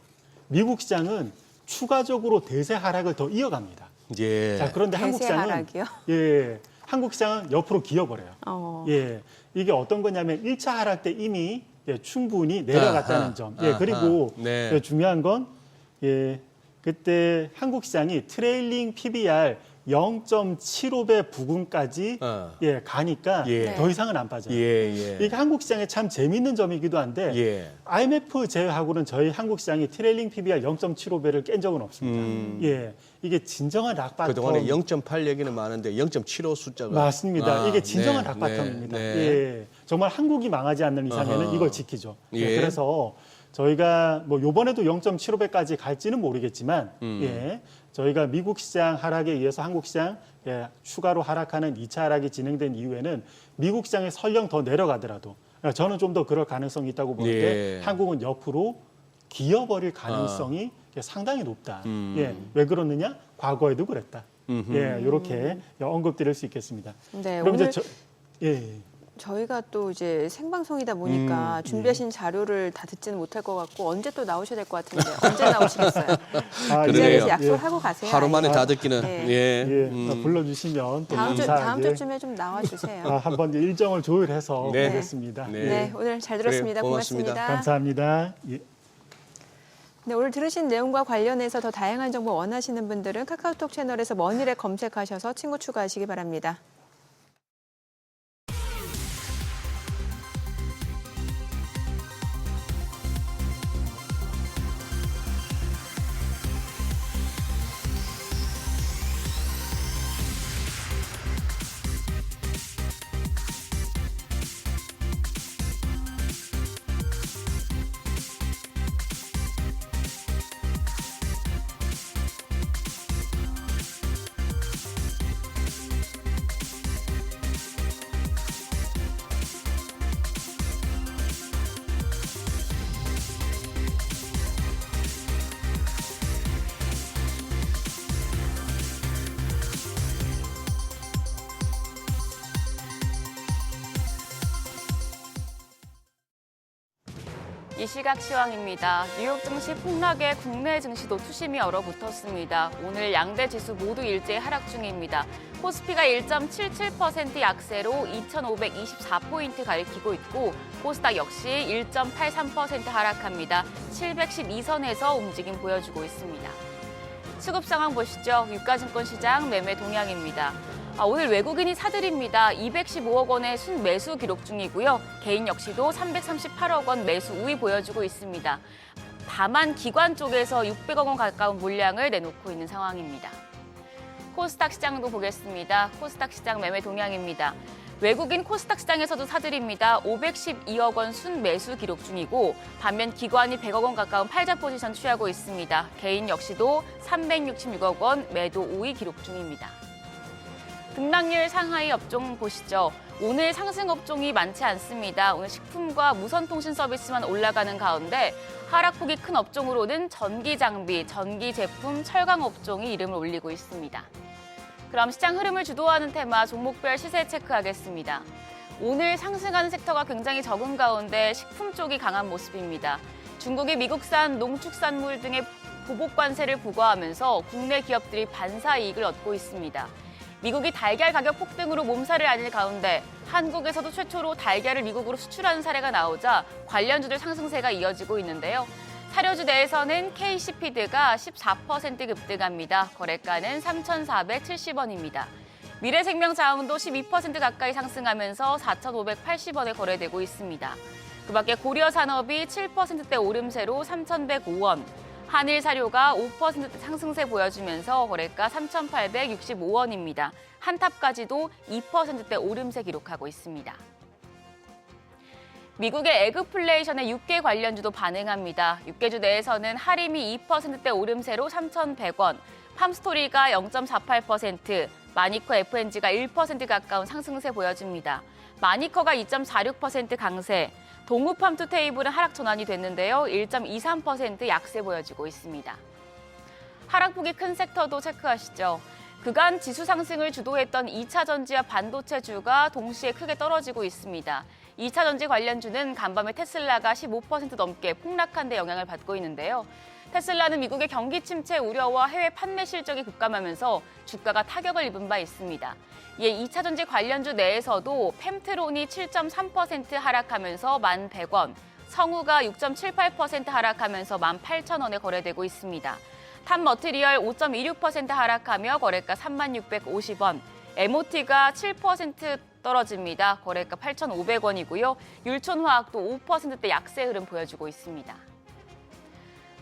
미국 시장은 추가적으로 대세 하락을 더 이어갑니다. 자, 그런데 한국 시장은 하락이요? 한국 시장은 옆으로 기어버려요. 이게 어떤 거냐면 1차 하락 때 이미 충분히 내려갔다는 점. 그리고 중요한 건 그때 한국 시장이 트레일링 PBR 0.75배 부근까지 가니까 더 이상은 안 빠져요. 이게 한국 시장의 참 재미있는 점이기도 한데 IMF 제외하고는 저희 한국 시장이 트레일링 PBR 0.75배를 깬 적은 없습니다. 이게 진정한 락바텀. 그동안에 0.8 얘기는 많은데 0.75 숫자가. 맞습니다. 이게 진정한 락바텀입니다. 정말 한국이 망하지 않는 이상에는 이걸 지키죠. 그래서 저희가 뭐 요번에도 0.75배까지 갈지는 모르겠지만 저희가 미국 시장 하락에 의해서 한국 시장 추가로 하락하는 2차 하락이 진행된 이후에는 미국 시장이 설령 더 내려가더라도 저는 좀 더 그럴 가능성이 있다고 보는데 한국은 옆으로 기어버릴 가능성이 상당히 높다. 왜 그러느냐? 과거에도 그랬다. 이렇게 언급드릴 수 있겠습니다. 네, 그럼 오늘 이제 저희가 또 이제 생방송이다 보니까 준비하신 자료를 다 듣지는 못할 것 같고 언제 또 나오셔야 될 것 같은데 언제 나오시겠어요? 이 자리에서 약속을 하고 가세요. 하루 만에 다 듣기는. 불러주시면 또 다음 감사하게 주쯤에 좀 나와주세요. 한번 일정을 조율해서 보겠습니다. 네, 오늘 잘 들었습니다. 그래, 고맙습니다. 고맙습니다. 감사합니다. 네, 오늘 들으신 내용과 관련해서 더 다양한 정보 원하시는 분들은 카카오톡 채널에서 머니랩 검색하셔서 친구 추가하시기 바랍니다. 이 시각 시황입니다. 뉴욕 증시 폭락에 국내 증시도 투심이 얼어붙었습니다. 오늘 양대 지수 모두 일제히 하락 중입니다. 코스피가 1.77% 약세로 2,524포인트 가리키고 있고 코스닥 역시 1.83% 하락합니다. 712선에서 움직임 보여주고 있습니다. 수급 상황 보시죠. 유가증권 시장 매매 동향입니다. 오늘 외국인이 사들입니다. 215억 원의 순매수 기록 중이고요. 개인 역시도 338억 원 매수 우위 보여주고 있습니다. 다만 기관 쪽에서 600억 원 가까운 물량을 내놓고 있는 상황입니다. 코스닥 시장도 보겠습니다. 코스닥 시장 매매 동향입니다. 외국인 코스닥 시장에서도 사들입니다. 512억 원 순매수 기록 중이고 반면 기관이 100억 원 가까운 팔자 포지션 취하고 있습니다. 개인 역시도 366억 원 매도 우위 기록 중입니다. 등락률 상하이 업종 보시죠. 오늘 상승 업종이 많지 않습니다. 오늘 식품과 무선통신 서비스만 올라가는 가운데 하락폭이 큰 업종으로는 전기장비, 전기제품, 철강 업종이 이름을 올리고 있습니다. 그럼 시장 흐름을 주도하는 테마 종목별 시세 체크하겠습니다. 오늘 상승하는 섹터가 굉장히 적은 가운데 식품 쪽이 강한 모습입니다. 중국이 미국산 농축산물 등의 보복 관세를 부과하면서 국내 기업들이 반사 이익을 얻고 있습니다. 미국이 달걀 가격 폭등으로 몸살을 앓는 가운데 한국에서도 최초로 달걀을 미국으로 수출하는 사례가 나오자 관련주들 상승세가 이어지고 있는데요. 사료주 내에서는 KC피드가 14% 급등합니다. 거래가는 3,470원입니다. 미래생명자원도 12% 가까이 상승하면서 4,580원에 거래되고 있습니다. 그 밖에 고려산업이 7%대 오름세로 3,105원, 한일 사료가 5% 상승세 보여주면서 거래가 3,865원입니다. 한탑까지도 2%대 오름세 기록하고 있습니다. 미국의 에그플레이션의 육계 관련주도 반응합니다. 육계주 내에서는 하림이 2%대 오름세로 3,100원, 팜스토리가 0.48%, 마니커 FNG가 1% 가까운 상승세 보여줍니다. 마니커가 2.46% 강세, 동우팜투테이블은 하락 전환이 됐는데요. 1.23% 약세 보여지고 있습니다. 하락폭이 큰 섹터도 체크하시죠. 그간 지수 상승을 주도했던 2차 전지와 반도체주가 동시에 크게 떨어지고 있습니다. 2차 전지 관련주는 간밤에 테슬라가 15% 넘게 폭락한 데 영향을 받고 있는데요. 테슬라는 미국의 경기 침체 우려와 해외 판매 실적이 급감하면서 주가가 타격을 입은 바 있습니다. 이에 2차 전지 관련주 내에서도 펜트론이 7.3% 하락하면서 1,100원, 성우가 6.78% 하락하면서 18,000원에 거래되고 있습니다. 탑머티리얼 5.26% 하락하며 거래가 3650원, MOT가 7% 떨어집니다. 거래가 8,500원이고요. 율촌화학도 5%대 약세 흐름 보여주고 있습니다.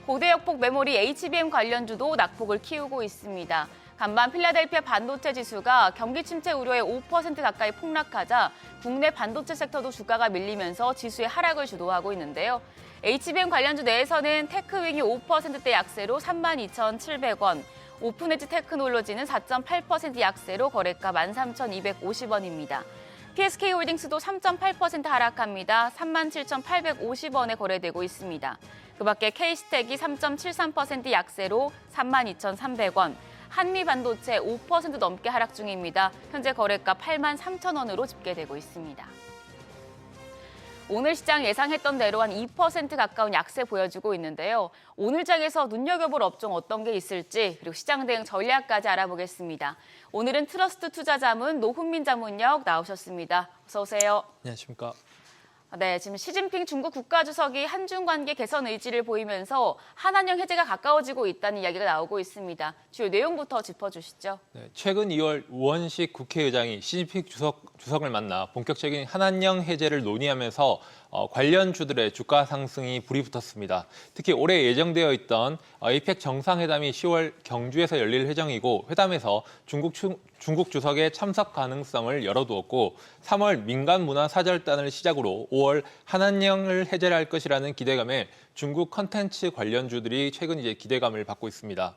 고대역폭 메모리 HBM 관련주도 낙폭을 키우고 있습니다. 간밤 필라델피아 반도체 지수가 경기 침체 우려에 5% 가까이 폭락하자 국내 반도체 섹터도 주가가 밀리면서 지수의 하락을 주도하고 있는데요. HBM 관련주 내에서는 테크윙이 5%대 약세로 32,700원, 오픈엣지 테크놀로지는 4.8% 약세로 거래가 13,250원입니다. PSK홀딩스도 3.8% 하락합니다. 37,850원에 거래되고 있습니다. 그 밖에 K스택이 3.73% 약세로 32,300원, 한미반도체 5% 넘게 하락 중입니다. 현재 거래가 83,000원으로 집계되고 있습니다. 오늘 시장 예상했던 대로 한 2% 가까운 약세 보여주고 있는데요. 오늘 장에서 눈여겨볼 업종 어떤 게 있을지 그리고 시장 대응 전략까지 알아보겠습니다. 오늘은 트러스트 투자자문 노훈민 자문역 나오셨습니다. 어서 오세요. 안녕하십니까. 네, 지금 시진핑 중국 국가주석이 한중 관계 개선 의지를 보이면서 한한령 해제가 가까워지고 있다는 이야기가 나오고 있습니다. 주요 내용부터 짚어주시죠. 네, 최근 2월 우원식 국회의장이 시진핑 주석을 만나 본격적인 한한령 해제를 논의하면서 관련 주들의 주가 상승이 불이 붙었습니다. 특히 올해 예정되어 있던 APEC 정상회담이 10월 경주에서 열릴 예정이고 회담에서 중국 주석의 참석 가능성을 열어두었고 3월 민간문화사절단을 시작으로 5월 한한령을 해제할 것이라는 기대감에 중국 컨텐츠 관련주들이 최근 기대감을 받고 있습니다.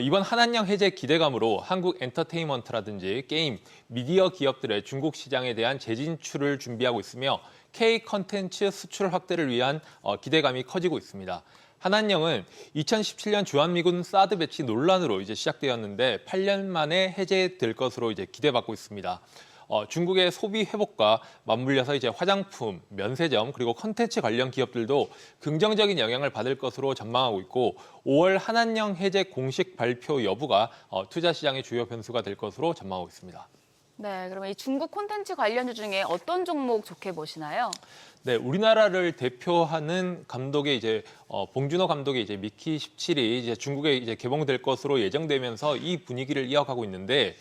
이번 한한령 해제 기대감으로 한국 엔터테인먼트라든지 게임, 미디어 기업들의 중국 시장에 대한 재진출을 준비하고 있으며 K 컨텐츠 수출 확대를 위한 기대감이 커지고 있습니다. 한한령은 2017년 주한미군 사드 배치 논란으로 시작되었는데 8년 만에 해제될 것으로 기대받고 있습니다. 중국의 소비 회복과 맞물려서 화장품, 면세점 그리고 콘텐츠 관련 기업들도 긍정적인 영향을 받을 것으로 전망하고 있고 5월 한한령 해제 공식 발표 여부가 투자 시장의 주요 변수가 될 것으로 전망하고 있습니다. 네, 그러면 이 중국 콘텐츠 관련주 중에 어떤 종목 좋게 보시나요? 네, 우리나라를 대표하는 감독의 봉준호 감독의 미키 17이 중국에 개봉될 것으로 예정되면서 이 분위기를 이어가고 있는데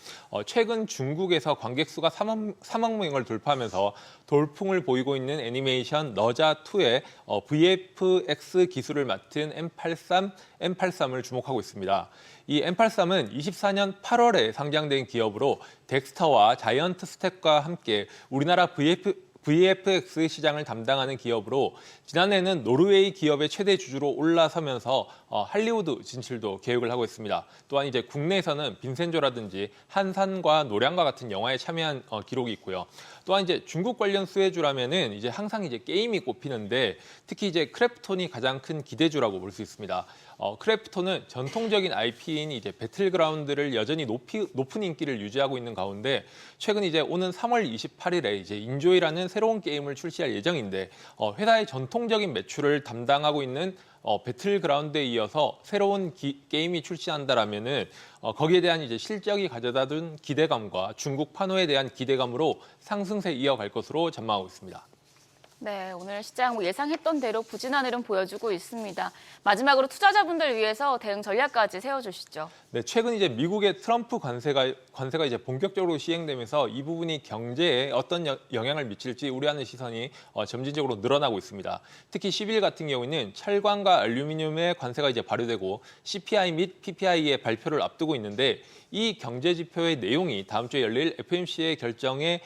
최근 중국에서 관객 수가 3억 명을 돌파하면서 돌풍을 보이고 있는 애니메이션 너자2의 VFX 기술을 맡은 M83을 주목하고 있습니다. 이 M83은 24년 8월에 상장된 기업으로 덱스터와 자이언트 스텝과 함께 우리나라 VFX 시장을 담당하는 기업으로 지난해에는 노르웨이 기업의 최대 주주로 올라서면서 할리우드 진출도 계획을 하고 있습니다. 또한 국내에서는 빈센조라든지 한산과 노량과 같은 영화에 참여한 기록이 있고요. 또한 중국 관련 수혜주라면은 항상 게임이 꼽히는데 특히 크래프톤이 가장 큰 기대주라고 볼 수 있습니다. 크래프톤은 전통적인 IP인 배틀그라운드를 여전히 높은 인기를 유지하고 있는 가운데 최근 오는 3월 28일에 인조이라는 새로운 게임을 출시할 예정인데 회사의 전통적인 매출을 담당하고 있는 배틀그라운드에 이어서 새로운 게임이 출시한다라면은 거기에 대한 실적이 가져다준 기대감과 중국 판호에 대한 기대감으로 상승세 이어갈 것으로 전망하고 있습니다. 네, 오늘 시장 예상했던 대로 부진한 흐름 보여주고 있습니다. 마지막으로 투자자분들 위해서 대응 전략까지 세워주시죠. 네, 최근 이제 미국의 트럼프 관세가 이제 본격적으로 시행되면서 이 부분이 경제에 어떤 영향을 미칠지 우려하는 시선이 점진적으로 늘어나고 있습니다. 특히 10일 같은 경우에는 철광과 알루미늄의 관세가 이제 발효되고 CPI 및 PPI의 발표를 앞두고 있는데 이 경제 지표의 내용이 다음 주에 열릴 FOMC의 결정에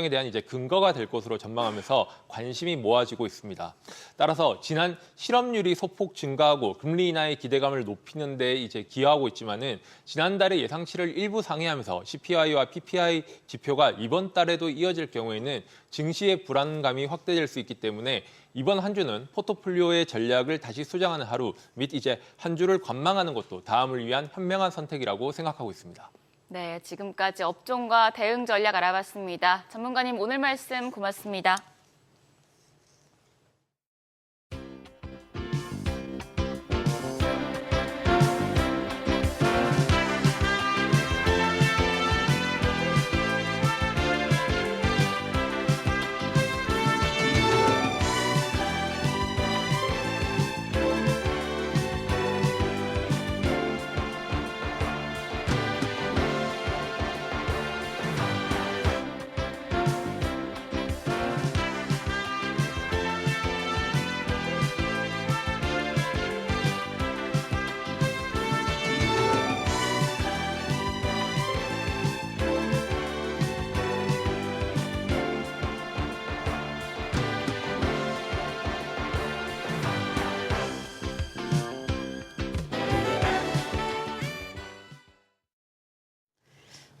대한 이제 근거가 될 것으로 전망하면서 관심이 모아지고 있습니다. 따라서 지난 실업률이 소폭 증가하고 금리 인하의 기대감을 높이는 데 이제 기여하고 있지만은 지난달에 예상치를 일부 상회하면서 CPI와 PPI 지표가 이번 달에도 이어질 경우에는 증시의 불안감이 확대될 수 있기 때문에 이번 한 주는 포트폴리오의 전략을 다시 수정하는 하루 및 이제 한 주를 관망하는 것도 다음을 위한 현명한 선택이라고 생각하고 있습니다. 네, 지금까지 업종과 대응 전략 알아봤습니다. 전문가님 오늘 말씀 고맙습니다.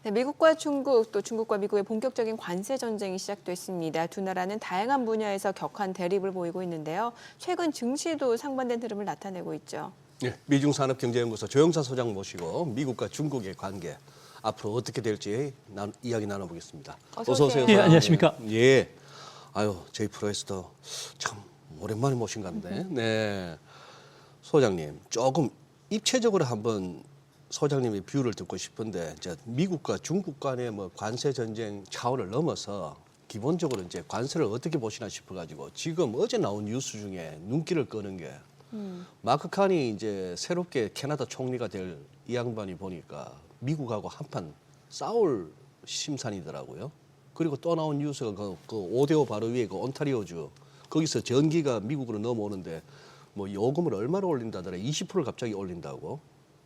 네, 미국과 중국, 또 중국과 미국의 본격적인 관세 전쟁이 시작됐습니다. 두 나라는 다양한 분야에서 격한 대립을 보이고 있는데요. 최근 증시도 상반된 흐름을 나타내고 있죠. 네, 미중산업경제연구소 조영찬 소장 모시고 미국과 중국의 관계 앞으로 어떻게 될지 이야기 나눠보겠습니다. 어서 오세요. 예, 안녕하십니까? 예. 아유, 저희 프로에서도 참 오랜만에 모신 건데. 네. 소장님, 조금 입체적으로 한번 소장님의 뷰를 듣고 싶은데, 이제 미국과 중국 간의 뭐 관세 전쟁 차원을 넘어서 기본적으로 이제 관세를 어떻게 보시나 싶어가지고 지금 어제 나온 뉴스 중에 눈길을 끄는 게 마크 칸이 이제 새롭게 캐나다 총리가 될 이 양반이 보니까 미국하고 한판 싸울 심산이더라고요. 그리고 또 나온 뉴스가 그 5대5 바로 위에 그 온타리오주 거기서 전기가 미국으로 넘어오는데 뭐 요금을 얼마나 올린다더라 20%를 갑자기 올린다고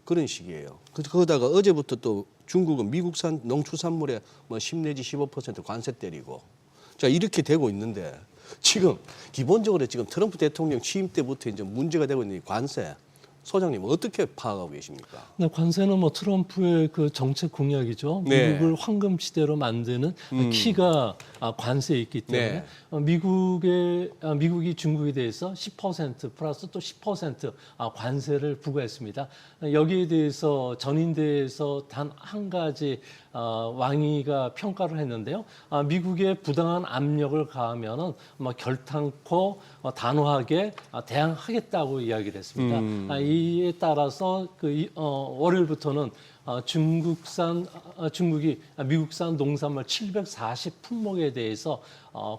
그런 식이에요. 그러다가 어제부터 또 중국은 미국산 농축산물에 뭐 10 내지 15% 관세 때리고 자 이렇게 되고 있는데 지금 기본적으로 지금 트럼프 대통령 취임 때부터 이제 문제가 되고 있는 이 관세 소장님 어떻게 파악하고 계십니까? 네, 관세는 뭐 트럼프의 그 정책 공약이죠. 네. 미국을 황금지대로 만드는 키가 관세에 있기 때문에 네. 미국이 중국에 대해서 10% 플러스 또 10% 관세를 부과했습니다. 여기에 대해서 전인대에서 단 한 가지 왕위가 평가를 했는데요. 미국의 부당한 압력을 가하면은 결탄코 단호하게 대항하겠다고 이야기를 했습니다. 이에 따라서 월요일부터는 중국이 미국산 농산물 740품목에 대해서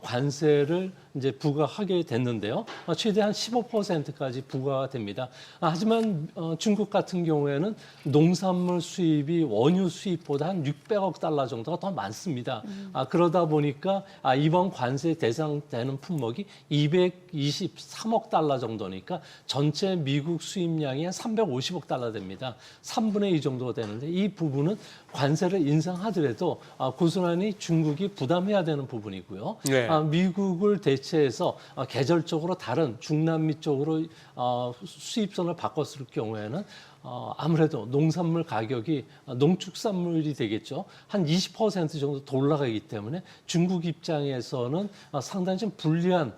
관세를 이제 부과하게 됐는데요. 최대한 15%까지 부과가 됩니다. 하지만 중국 같은 경우에는 농산물 수입이 원유 수입보다 한 600억 달러 정도가 더 많습니다. 그러다 보니까 이번 관세 대상되는 품목이 223억 달러 정도니까 전체 미국 수입량이 한 350억 달러 됩니다. 3분의 2 정도가 되는데 이 부분은 관세를 인상하더라도 고스란히 중국이 부담해야 되는 부분이고요. 네. 미국을 대체해서 계절적으로 다른 중남미 쪽으로 수입선을 바꿨을 경우에는 아무래도 농산물 가격이 농축산물이 되겠죠. 한 20% 정도 더 올라가기 때문에 중국 입장에서는 상당히 좀 불리한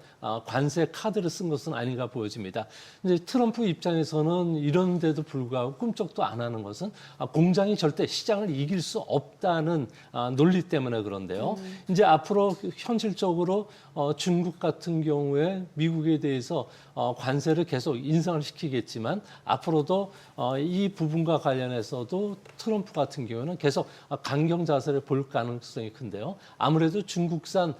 관세 카드를 쓴 것은 아닌가 보여집니다. 이제 트럼프 입장에서는 이런데도 불구하고 꿈쩍도 안 하는 것은 공장이 절대 시장을 이길 수 없다는 논리 때문에 그런데요. 이제 앞으로 현실적으로 중국 같은 경우에 미국에 대해서 관세를 계속 인상을 시키겠지만 앞으로도 이 부분과 관련해서도 트럼프 같은 경우는 계속 강경 자세를 볼 가능성이 큰데요. 아무래도 중국산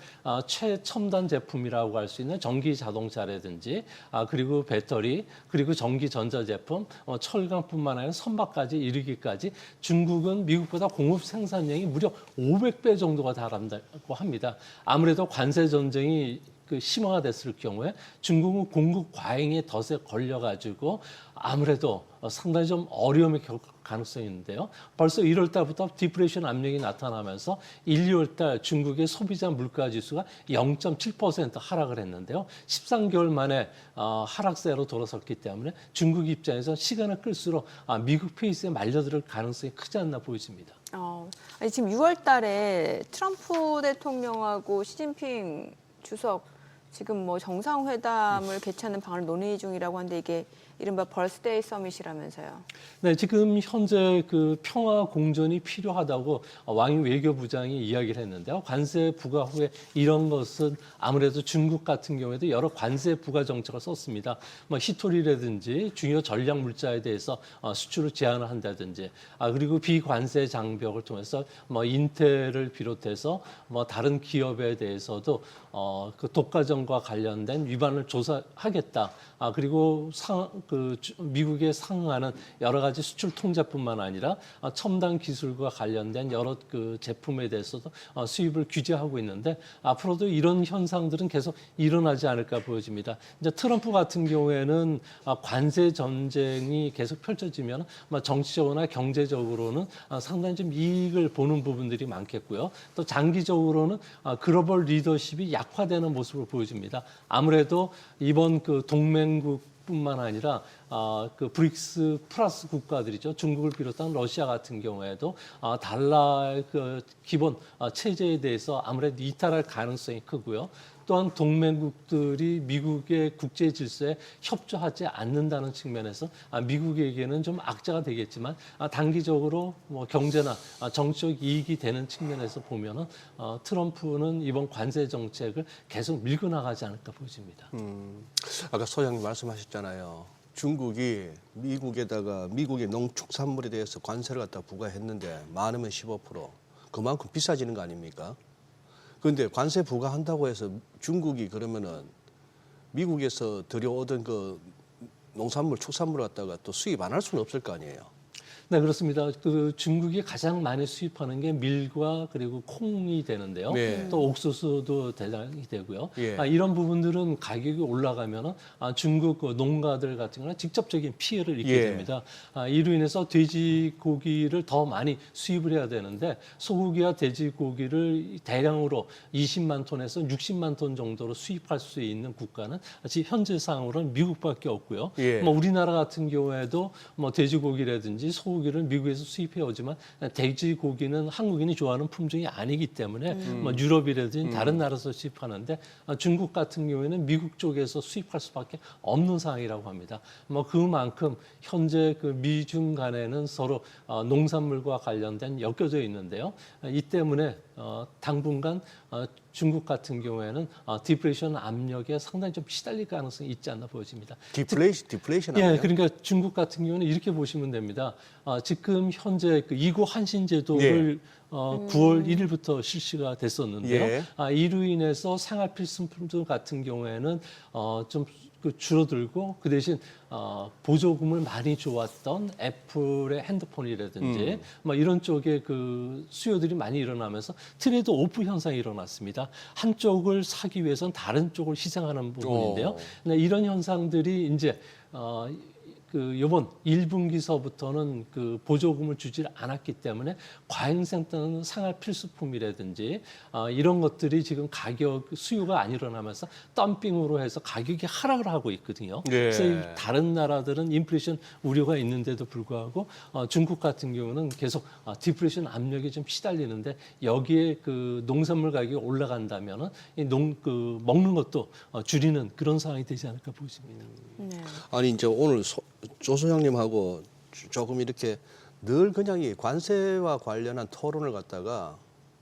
최첨단 제품이라고 할 수 있는 전기 자동차라든지 그리고 배터리 그리고 전기 전자 제품, 철강뿐만 아니라 선박까지 이르기까지 중국은 미국보다 공업 생산량이 무려 500배 정도가 달한다고 합니다. 아무래도 관세 전쟁이 심화됐을 경우에 중국은 공급 과잉의 덫에 걸려가지고 아무래도 상당히 좀 어려움을 겪을 가능성이 있는데요. 벌써 1월 달부터 디프레이션 압력이 나타나면서 1, 2월 달 중국의 소비자 물가 지수가 0.7% 하락을 했는데요. 13개월 만에 하락세로 돌아섰기 때문에 중국 입장에서 시간을 끌수록 미국 페이스에 말려들 가능성이 크지 않나 보여집니다. 아니, 지금 6월 달에 트럼프 대통령하고 시진핑 주석 지금 뭐 정상회담을 개최하는 방안을 논의 중이라고 하는데 이게 이른바 벌스데이 서밋이라면서요. 네, 지금 현재 그 평화 공존이 필요하다고 왕이 외교부장이 이야기를 했는데요. 관세 부과 후에 이런 것은 아무래도 중국 같은 경우에도 여러 관세 부과 정책을 썼습니다. 뭐 히토리라든지 중요 전략 물자에 대해서 수출을 제한을 한다든지, 그리고 비관세 장벽을 통해서 뭐 인텔을 비롯해서 뭐 다른 기업에 대해서도 그 독과점과 관련된 위반을 조사하겠다. 그리고 미국에 상응하는 여러 가지 수출 통제뿐만 아니라 첨단 기술과 관련된 여러 그 제품에 대해서도 수입을 규제하고 있는데 앞으로도 이런 현상들은 계속 일어나지 않을까 보여집니다. 이제 트럼프 같은 경우에는 관세 전쟁이 계속 펼쳐지면 정치적으로나 경제적으로는 상당히 좀 이익을 보는 부분들이 많겠고요. 또 장기적으로는 글로벌 리더십이 약화되는 모습을 보여줍니다. 아무래도 이번 그 동맹국뿐만 아니라 그 브릭스 플러스 국가들이죠. 중국을 비롯한 러시아 같은 경우에도 달러의 그 기본 체제에 대해서 아무래도 이탈할 가능성이 크고요. 또한 동맹국들이 미국의 국제 질서에 협조하지 않는다는 측면에서 미국에게는 좀 악재가 되겠지만 단기적으로 뭐 경제나 정치적 이익이 되는 측면에서 보면은 트럼프는 이번 관세 정책을 계속 밀고 나가지 않을까 보여집니다. 아까 소장님 말씀하셨잖아요. 중국이 미국에다가 미국의 농축산물에 대해서 관세를 갖다 부과했는데 많으면 15%. 그만큼 비싸지는 거 아닙니까? 그런데 관세 부과한다고 해서 중국이 그러면은 미국에서 들여오던 그 농산물, 축산물을 갖다가 또 수입 안 할 수는 없을 거 아니에요. 네, 그렇습니다. 그 중국이 가장 많이 수입하는 게 밀과 그리고 콩이 되는데요. 네. 또 옥수수도 대량이 되고요. 예. 이런 부분들은 가격이 올라가면 중국 그 농가들 같은 경우는 직접적인 피해를 입게 예. 됩니다. 이로 인해서 돼지고기를 더 많이 수입을 해야 되는데 소고기와 돼지고기를 대량으로 20만 톤에서 60만 톤 정도로 수입할 수 있는 국가는 지금 현재 상으로는 미국밖에 없고요. 예. 뭐 우리나라 같은 경우에도 뭐 돼지고기라든지 소고기를 미국에서 수입해 오지만 돼지고기는 한국인이 좋아하는 품종이 아니기 때문에 뭐 유럽이라든지 다른 나라에서 수입하는데 중국 같은 경우에는 미국 쪽에서 수입할 수밖에 없는 상황이라고 합니다. 뭐 그만큼 현재 그 미중 간에는 서로 농산물과 관련된 엮여져 있는데요. 이 때문에 당분간 중국 같은 경우에는 디플레이션 압력에 상당히 좀 시달릴 가능성이 있지 않나 보여집니다. 디플레이션 예, 아니에요? 그러니까 중국 같은 경우는 이렇게 보시면 됩니다. 지금 현재 그 2구 한신 제도를 9월 1일부터 실시가 됐었는데요. 예. 이로 인해서 생활 필수품들 같은 경우에는 좀 줄어들고 그 대신 보조금을 많이 줘왔던 애플의 핸드폰이라든지 뭐 이런 쪽에 그 수요들이 많이 일어나면서 트레이드 오프 현상이 일어났습니다. 한쪽을 사기 위해서는 다른 쪽을 희생하는 부분인데요. 근데 이런 현상들이 이제 그 이번 1분기서부터는 그 보조금을 주질 않았기 때문에 과잉생산 생활 필수품이라든지 이런 것들이 지금 가격 수요가 안 일어나면서 덤핑으로 해서 가격이 하락을 하고 있거든요. 네. 그래서 다른 나라들은 인플레이션 우려가 있는데도 불구하고 중국 같은 경우는 계속 디플레이션 압력이 좀 시달리는데 여기에 그 농산물 가격이 올라간다면은 그 먹는 것도 줄이는 그런 상황이 되지 않을까 보십니다. 아니 이제 오늘 조 소장님하고 조금 이렇게 늘 그냥 이 관세와 관련한 토론을 갖다가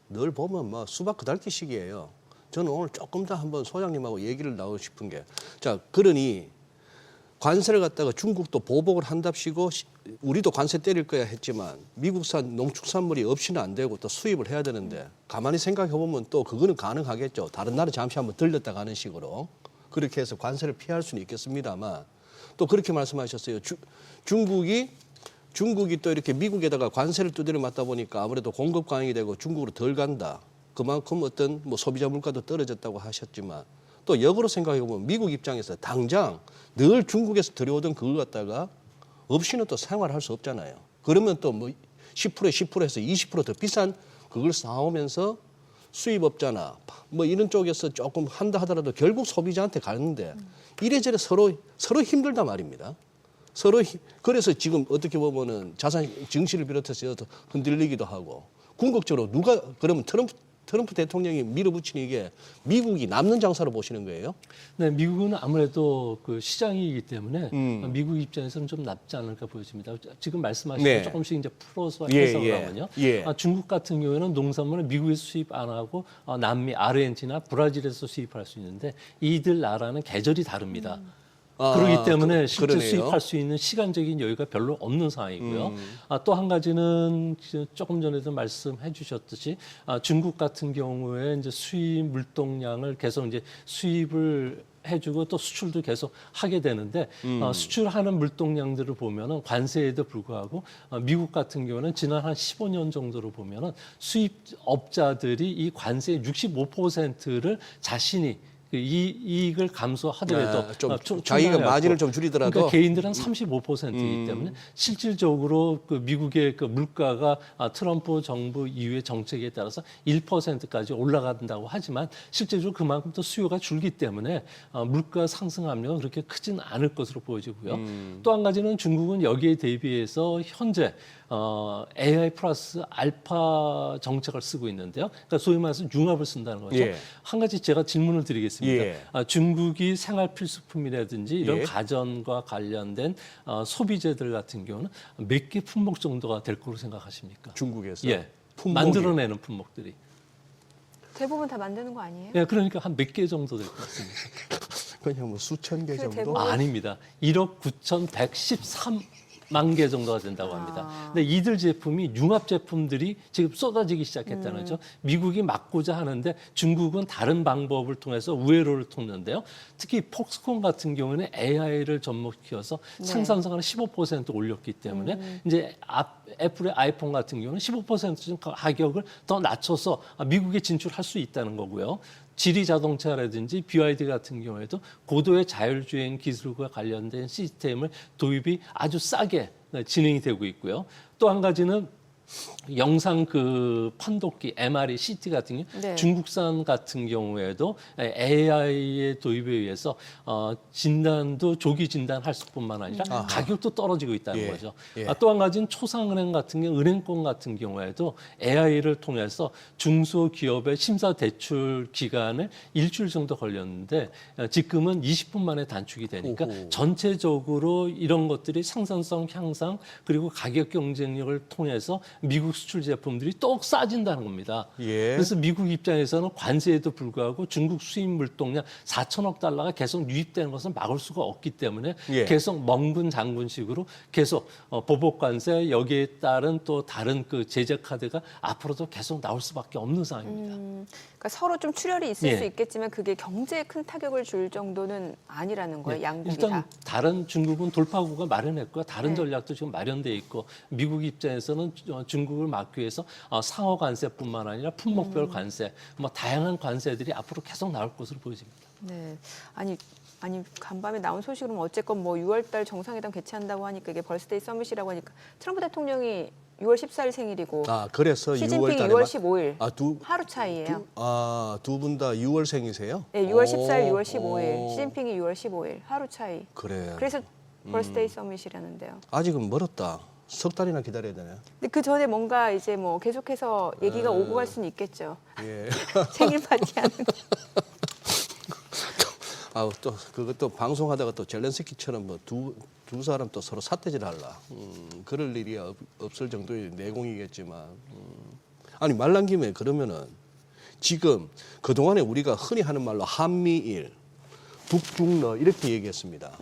늘 보면 뭐 수박 그달기식이에요. 저는 오늘 조금 더 한번 소장님하고 얘기를 나누고 싶은 게, 자, 그러니 관세를 갖다가 중국도 보복을 한답시고 우리도 관세 때릴 거야 했지만 미국산 농축산물이 없이는 안 되고 또 수입을 해야 되는데 가만히 생각해 보면 또 그거는 가능하겠죠. 다른 나라 잠시 한번 들렸다 가는 식으로 그렇게 해서 관세를 피할 수는 있겠습니다만 또 그렇게 말씀하셨어요. 중국이 또 이렇게 미국에다가 관세를 두드려 맞다 보니까 아무래도 공급 강행이 되고 중국으로 덜 간다. 그만큼 어떤 뭐 소비자 물가도 떨어졌다고 하셨지만 또 역으로 생각해 보면 미국 입장에서 당장 늘 중국에서 들여오던 그걸 갖다가 없이는 또 생활할 수 없잖아요. 그러면 또 뭐 10%에서 20% 더 비싼 그걸 사오면서 수입업자나 뭐 이런 쪽에서 조금 한다 하더라도 결국 소비자한테 가는데 이래저래 서로 힘들단 말입니다. 그래서 지금 어떻게 보면은 자산 증시를 비롯해서 흔들리기도 하고 궁극적으로 누가 그러면 트럼프 대통령이 밀어붙이는 이게 미국이 남는 장사로 보시는 거예요? 네, 미국은 아무래도 그 시장이기 때문에 미국 입장에서는 좀 낫지 않을까 보여집니다. 지금 말씀하신 거 조금씩 이제 풀어서 해석을 하면요. 중국 같은 경우에는 농산물을 미국에서 수입 안 하고 남미, 아르헨티나, 브라질에서 수입할 수 있는데 이들 나라는 계절이 다릅니다. 그렇기 때문에 실제 그러네요. 수입할 수 있는 시간적인 여유가 별로 없는 상황이고요. 또 한 가지는 조금 전에도 말씀해 주셨듯이 중국 같은 경우에 이제 수입 물동량을 계속 이제 수입을 해주고 또 수출도 계속 하게 되는데 수출하는 물동량들을 보면은 관세에도 불구하고 미국 같은 경우는 지난 한 15년 정도로 보면은 수입업자들이 이 관세의 65%를 자신이 이익을 감소하더라도 자기가 마진을 좀 줄이더라도 그러니까 개인들은 35%이기 때문에 실질적으로 그 미국의 그 물가가 트럼프 정부 이후의 정책에 따라서 1%까지 올라간다고 하지만 실제적으로 그만큼 또 수요가 줄기 때문에 물가 상승 압력은 그렇게 크지는 않을 것으로 보여지고요. 또 한 가지는 중국은 여기에 대비해서 현재 AI 플러스 알파 정책을 쓰고 있는데요. 그러니까 소위 말해서 융합을 쓴다는 거죠. 한 가지 제가 질문을 드리겠습니다. 중국이 생활 필수품이라든지 이런 가전과 관련된 소비재들 같은 경우는 몇 개 품목 정도가 될 거로 생각하십니까? 중국에서 만들어내는 품목들이. 대부분 다 만드는 거 아니에요? 그러니까 한 몇 개 정도 될 것 같습니다. 그냥 뭐 수천 개 정도? 대부분- 아닙니다. 1억 9,113만 개 정도가 된다고 합니다. 근데 이들 제품이 융합 제품들이 지금 쏟아지기 시작했다는 거죠. 미국이 막고자 하는데 중국은 다른 방법을 통해서 우회로를 통는데요. 특히 폭스콘 같은 경우는 AI를 접목시켜서 생산성을 15% 올렸기 때문에 이제 애플의 아이폰 같은 경우는 15% 가격을 더 낮춰서 미국에 진출할 수 있다는 거고요. 지리 자동차라든지 BYD 같은 경우에도 고도의 자율주행 기술과 관련된 시스템을 도입이 아주 싸게 진행이 되고 있고요. 또 한 가지는 영상 그 판독기 MRI, CT 같은 경우 중국산 같은 경우에도 AI의 도입에 의해서 진단도 조기 진단할 수뿐만 아니라 가격도 떨어지고 있다는 거죠. 또 한 가지는 초상은행 같은 경우, 은행권 같은 경우에도 AI를 통해서 중소기업의 심사 대출 기간을 일주일 정도 걸렸는데 지금은 20분 만에 단축이 되니까 전체적으로 이런 것들이 생산성 향상 그리고 가격 경쟁력을 통해서 미국 수출 제품들이 또 싸진다는 겁니다. 그래서 미국 입장에서는 관세에도 불구하고 중국 수입 물동량 4천억 달러가 계속 유입되는 것은 막을 수가 없기 때문에 계속 멍군 장군식으로 계속 보복 관세 여기에 따른 또 다른 그 제재 카드가 앞으로도 계속 나올 수밖에 없는 상황입니다. 그러니까 서로 좀 출혈이 있을 수 있겠지만 그게 경제에 큰 타격을 줄 정도는 아니라는 거예요. 양국이 일단 다. 다른 중국은 돌파구가 마련했고요. 다른 전략도 지금 마련돼 있고 미국 입장에서는 중국을 막기 위해서 상호 관세뿐만 아니라 품목별 관세, 뭐 다양한 관세들이 앞으로 계속 나올 것으로 보여집니다. 네. 아니 간밤에 나온 소식으로 어쨌건 뭐 6월달 정상회담 개최한다고 하니까 이게 벌스데이 서밋이라고 하니까 트럼프 대통령이 6월 14일 생일이고 그래서 시진핑이 6월 15일 하루 차이예요. 두 분 다 6월생이세요? 네, 6월 14일, 6월 15일. 시진핑이 6월 15일 하루 차이. 그래서 벌스데이 서밋이라는데요. 아직은 멀었다. 석 달이나 기다려야 되네. 근데 그 전에 뭔가 이제 뭐 계속해서 얘기가 오고 갈 수는 있겠죠. 생일 파티하는 거. 또 그것도 방송하다가 또 젤렌스키처럼 뭐 두 사람 또 서로 삿대질 할라. 그럴 일이 없을 정도의 내공이겠지만. 아니 말 난 김에 그러면은 지금 그동안에 우리가 흔히 하는 말로 한미일 북중러 이렇게 얘기했습니다.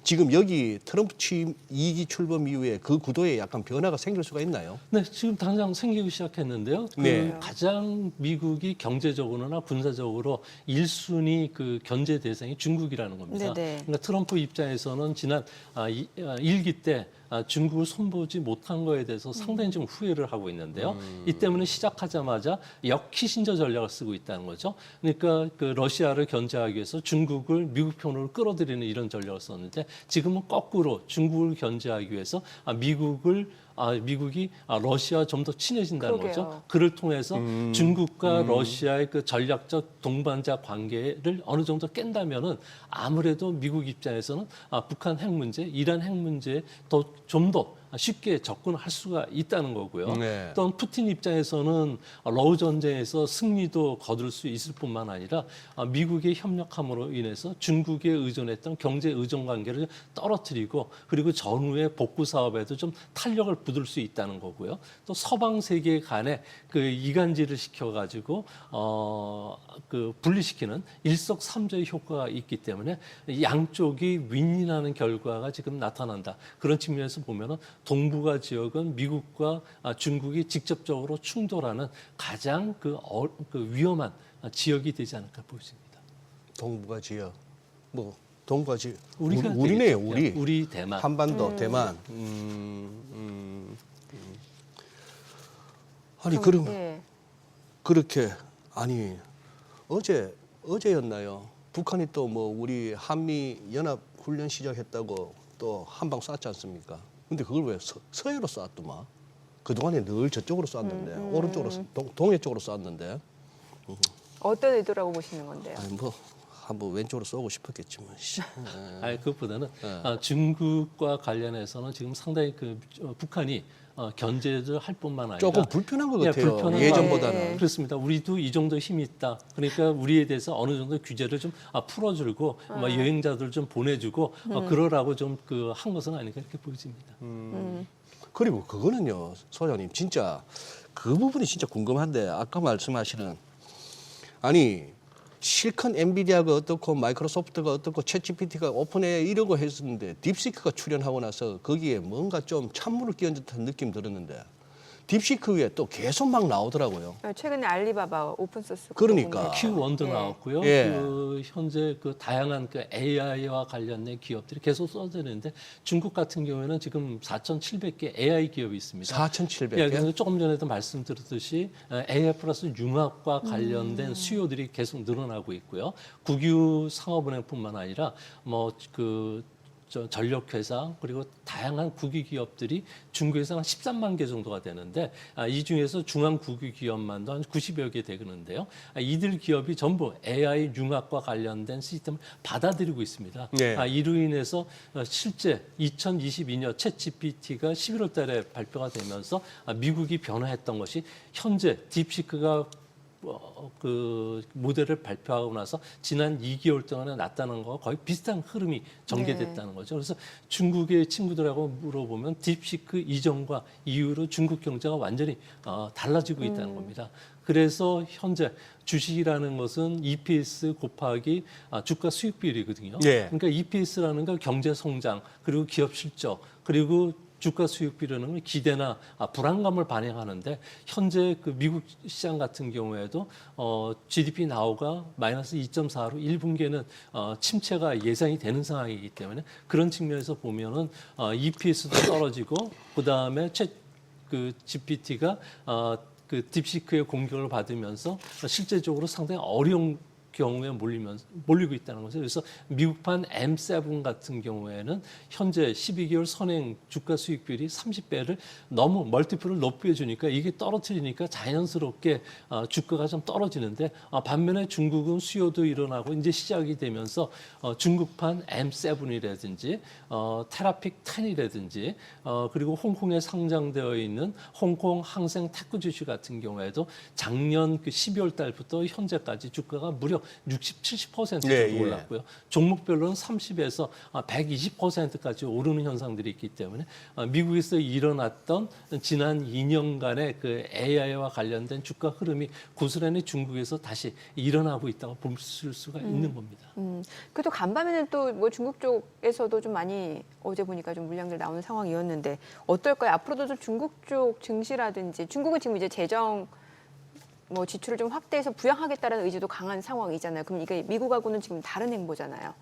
지금 여기 트럼프 취임 2기 출범 이후에 그 구도에 약간 변화가 생길 수가 있나요? 네, 지금 당장 생기기 시작했는데요. 네. 가장 미국이 경제적으로나 군사적으로 1순위 그 견제 대상이 중국이라는 겁니다. 네네. 그러니까 트럼프 입장에서는 지난 1기 때 중국을 손보지 못한 거에 대해서 상당히 좀 후회를 하고 있는데요. 이 때문에 시작하자마자 역키신저 전략을 쓰고 있다는 거죠. 그러니까 그 러시아를 견제하기 위해서 중국을 미국 편으로 끌어들이는 이런 전략을 썼는데 지금은 거꾸로 중국을 견제하기 위해서 미국이 러시아와 좀 더 친해진다는 그러게요. 거죠. 그를 통해서 중국과 러시아의 그 전략적 동반자 관계를 어느 정도 깬다면은 아무래도 미국 입장에서는 북한 핵 문제, 이란 핵 문제에 좀 더 쉽게 접근할 수가 있다는 거고요. 네. 또한 푸틴 입장에서는 러우 전쟁에서 승리도 거둘 수 있을 뿐만 아니라 미국의 협력함으로 인해서 중국에 의존했던 경제 의존 관계를 떨어뜨리고 그리고 전후의 복구 사업에도 좀 탄력을 부을 수 있다는 거고요. 또 서방 세계 간에 그 이간질을 시켜가지고 그 분리시키는 일석삼조의 효과가 있기 때문에 양쪽이 윈윈하는 결과가 지금 나타난다. 그런 측면에서 보면은 동북아 지역은 미국과 중국이 직접적으로 충돌하는 가장 그 위험한 지역이 되지 않을까 보입니다. 동북아 지역, 뭐 동북아 지역, 우리가 우리네요, 되겠죠. 우리. 우리 대만. 한반도, 대만. 아니 그럼 예. 그렇게 아니 어제였나요? 북한이 또 뭐 우리 한미 연합 훈련 시작했다고 또 한 방 쐈지 않습니까? 근데 그걸 왜 서해로 쐈더만? 그동안에 늘 저쪽으로 쐈는데 오른쪽으로 동해 쪽으로 쐈는데 어떤 의도라고 보시는 건데요? 아니 뭐 한번 왼쪽으로 쏘고 싶었겠지만 아니 그것보다는 중국과 관련해서는 지금 상당히 북한이 견제를 할 뿐만 아니라 조금 불편한 것 예, 같아요. 불편한 예전보다는. 네. 그렇습니다. 우리도 이 정도 힘이 있다. 그러니까 우리에 대해서 어느 정도 규제를 좀 풀어주고 여행자들 좀 보내주고 그러라고 좀 한 것은 아닌가 이렇게 보여집니다. 그리고 그거는요, 소장님 진짜 그 부분이 진짜 궁금한데 아까 말씀하시는 아니 실컷 엔비디아가 어떻고 마이크로소프트가 어떻고 챗GPT가 오픈AI 이러고 했었는데 딥시크가 출연하고 나서 거기에 뭔가 좀 찬물을 끼얹은 듯한 느낌 들었는데 딥시크 위에 또 계속 막 나오더라고요. 최근에 알리바바 오픈소스 그러니까. Q1도 예. 나왔고요. 예. 현재 다양한 AI와 관련된 기업들이 계속 쏟아지는데 중국 같은 경우에는 지금 4,700개 AI 기업이 있습니다. 4,700개? 예, 그래서 조금 전에도 말씀드렸듯이 AI 플러스 융합과 관련된 수요들이 계속 늘어나고 있고요. 국유 상업은행뿐만 아니라 전력회사 그리고 다양한 국유 기업들이 중국에서 한 13만 개 정도가 되는데 이 중에서 중앙 국유 기업만도 한 90여 개 되는데요. 이들 기업이 전부 AI 융합과 관련된 시스템을 받아들이고 있습니다. 네. 이로 인해서 실제 2022년 챗GPT가 11월 달에 발표가 되면서 미국이 변화했던 것이 현재 딥시크가 그 모델을 발표하고 나서 지난 2개월 동안에 나타난 거와 거의 비슷한 흐름이 전개됐다는 거죠. 그래서 중국의 친구들하고 물어보면 딥시크 이전과 이후로 중국 경제가 완전히 달라지고 있다는 겁니다. 그래서 현재 주식이라는 것은 EPS 곱하기 주가 수익 비율이거든요. 예. 그러니까 EPS라는 건 경제 성장 그리고 기업 실적 그리고 주가 수익 비율은 기대나 불안감을 반영하는데 현재 그 미국 시장 같은 경우에도 GDP 나오가 마이너스 2.4로 1분기에는 침체가 예상이 되는 상황이기 때문에 그런 측면에서 보면은 EPS도 떨어지고 그 다음에 GPT가 그 딥시크의 공격을 받으면서 실제적으로 상당히 어려운 경우에 몰리고 있다는 거죠. 그래서 미국판 M7 같은 경우에는 현재 12개월 선행 주가 수익 비율이 30배를 너무 멀티플을 높게 해주니까 이게 떨어뜨리니까 자연스럽게 주가가 좀 떨어지는데 반면에 중국은 수요도 일어나고 이제 시작이 되면서 중국판 M7이라든지 테라픽 10이라든지 그리고 홍콩에 상장되어 있는 홍콩 항생 테크 주식 같은 경우에도 작년 그 12월 달부터 현재까지 주가가 무려 60, 70% 정도 예, 예. 올랐고요. 종목별로는 30에서 120%까지 오르는 현상들이 있기 때문에 미국에서 일어났던 지난 2년간의 그 AI와 관련된 주가 흐름이 고스란히 중국에서 다시 일어나고 있다고 볼 수가 있는 겁니다. 그래도 간밤에는 또 뭐 중국 쪽에서도 좀 많이 어제 보니까 좀 물량들 나오는 상황이었는데 어떨까요? 앞으로도 좀 중국 쪽 증시라든지 중국은 지금 이제 재정 뭐 지출을 좀 확대해서 부양하겠다는 의지도 강한 상황이잖아요. 그럼 이게 미국하고는 지금 다른 행보잖아요.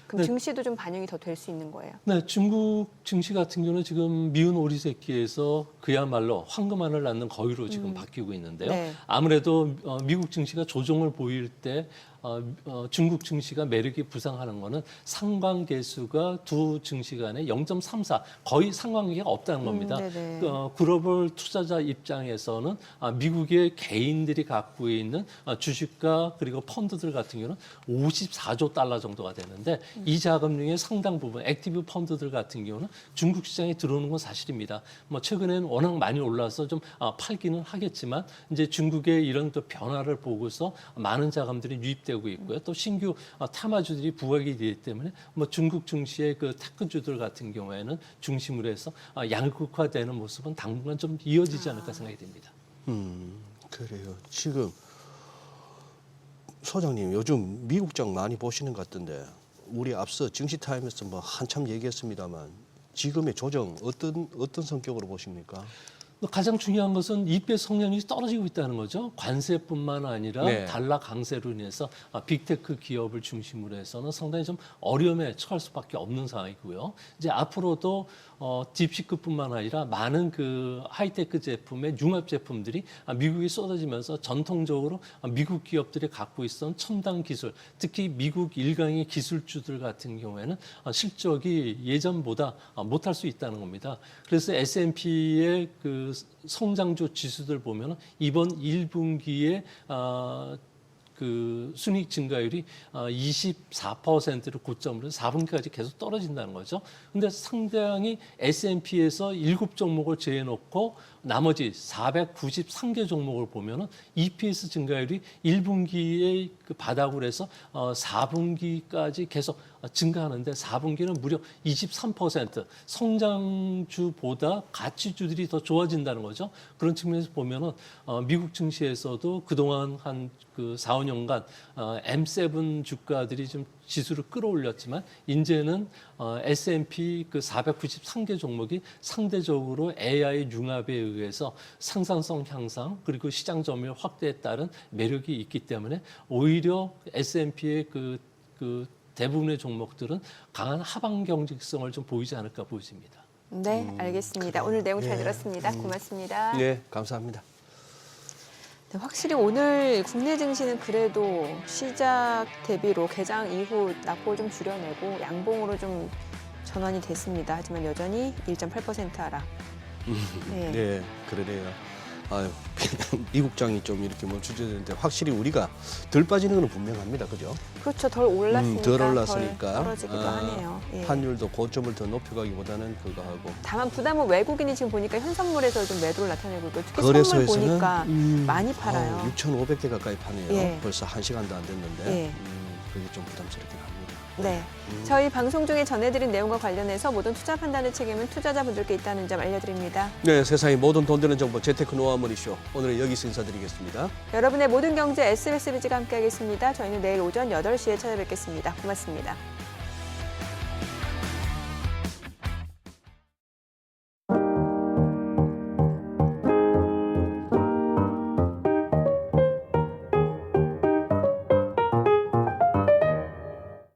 그럼 네. 증시도 좀 반영이 더 될 수 있는 거예요. 네, 중국 증시 같은 경우는 지금 미운 오리 새끼에서 그야말로 황금알을 낳는 거위로 지금 바뀌고 있는데요. 네. 아무래도 미국 증시가 조정을 보일 때 중국 증시가 매력이 부상하는 거는 상관계수가 두 증시 간에 0.34 거의 상관계가 없다는 겁니다. 네네. 글로벌 투자자 입장에서는 미국의 개인들이 갖고 있는 주식과 그리고 펀드들 같은 경우는 54조 달러 정도가 되는데 이 자금 중에 상당 부분 액티브 펀드들 같은 경우는 중국 시장에 들어오는 건 사실입니다. 뭐 최근에는 워낙 많이 올라서 좀 팔기는 하겠지만 이제 중국의 이런 또 변화를 보고서 많은 자금들이 유입되고 있고요. 또 신규 타마주들이 부각이 되기 때문에 뭐 중국 증시의 그 테크주들 같은 경우에는 중심으로 해서 양극화되는 모습은 당분간 좀 이어지지 않을까 생각이 됩니다. 그래요. 지금 소장님 요즘 미국장 많이 보시는 것 같던데 우리 앞서 증시타임에서 뭐 한참 얘기했습니다만 지금의 조정 어떤 성격으로 보십니까? 가장 중요한 것은 이배 성장률이 떨어지고 있다는 거죠. 관세뿐만 아니라 네. 달러 강세로 인해서 빅테크 기업을 중심으로 해서는 상당히 좀 어려움에 처할 수밖에 없는 상황이고요. 이제 앞으로도 딥시크뿐만 아니라 많은 그 하이테크 제품의 융합 제품들이 미국에 쏟아지면서 전통적으로 미국 기업들이 갖고 있었던 첨단 기술, 특히 미국 일강의 기술주들 같은 경우에는 실적이 예전보다 못할 수 있다는 겁니다. 그래서 S&P의 그 성장주 지수들 보면 이번 1분기에 그 순이익 증가율이 24%를 고점으로 4분기까지 계속 떨어진다는 거죠. 근데 상당히 S&P에서 7종목을 제해놓고 나머지 493개 종목을 보면은 EPS 증가율이 1분기에 그 바닥으로 해서 4분기까지 계속 증가하는데 4분기는 무려 23% 성장주보다 가치주들이 더 좋아진다는 거죠. 그런 측면에서 보면은 미국 증시에서도 그동안 한 그 4, 5년간 M7 주가들이 좀 지수를 끌어올렸지만 이제는 S&P 그 493개 종목이 상대적으로 AI 융합에 의해서 생산성 향상 그리고 시장 점유율 확대에 따른 매력이 있기 때문에 오히려 S&P의 그 대부분의 종목들은 강한 하방 경직성을 좀 보이지 않을까 보여집니다. 네, 알겠습니다. 오늘 내용 잘 들었습니다. 고맙습니다. 네, 감사합니다. 네, 확실히 오늘 국내 증시는 그래도 시작 대비로 개장 이후 낙폭을 좀 줄여내고 양봉으로 좀 전환이 됐습니다. 하지만 여전히 1.8% 하락. 네. 네, 그러네요. 아유, 미국장이 좀 이렇게 멈춰져야 되는데 확실히 우리가 덜 빠지는 건 분명합니다. 그죠? 그렇죠. 덜 올랐으니까. 덜 올랐으니까. 떨어지기도 하네요. 예. 환율도 고점을 더 높여가기보다는 그거 하고. 다만 부담은 외국인이 지금 보니까 현선물에서 좀 매도를 나타내고 있고 특히 선물 거래소에서는 보니까 많이 팔아요. 6,500개 가까이 파네요. 예. 벌써 1시간도 안 됐는데 예. 그게 좀 부담스럽긴 합니다. 네. 저희 방송 중에 전해드린 내용과 관련해서 모든 투자 판단의 책임은 투자자분들께 있다는 점 알려드립니다. 네, 세상의 모든 돈 되는 정보 재테크 노하우 머니쇼. 오늘은 여기서 인사드리겠습니다. 여러분의 모든 경제 SBS 비즈가 함께하겠습니다. 저희는 내일 오전 8시에 찾아뵙겠습니다. 고맙습니다.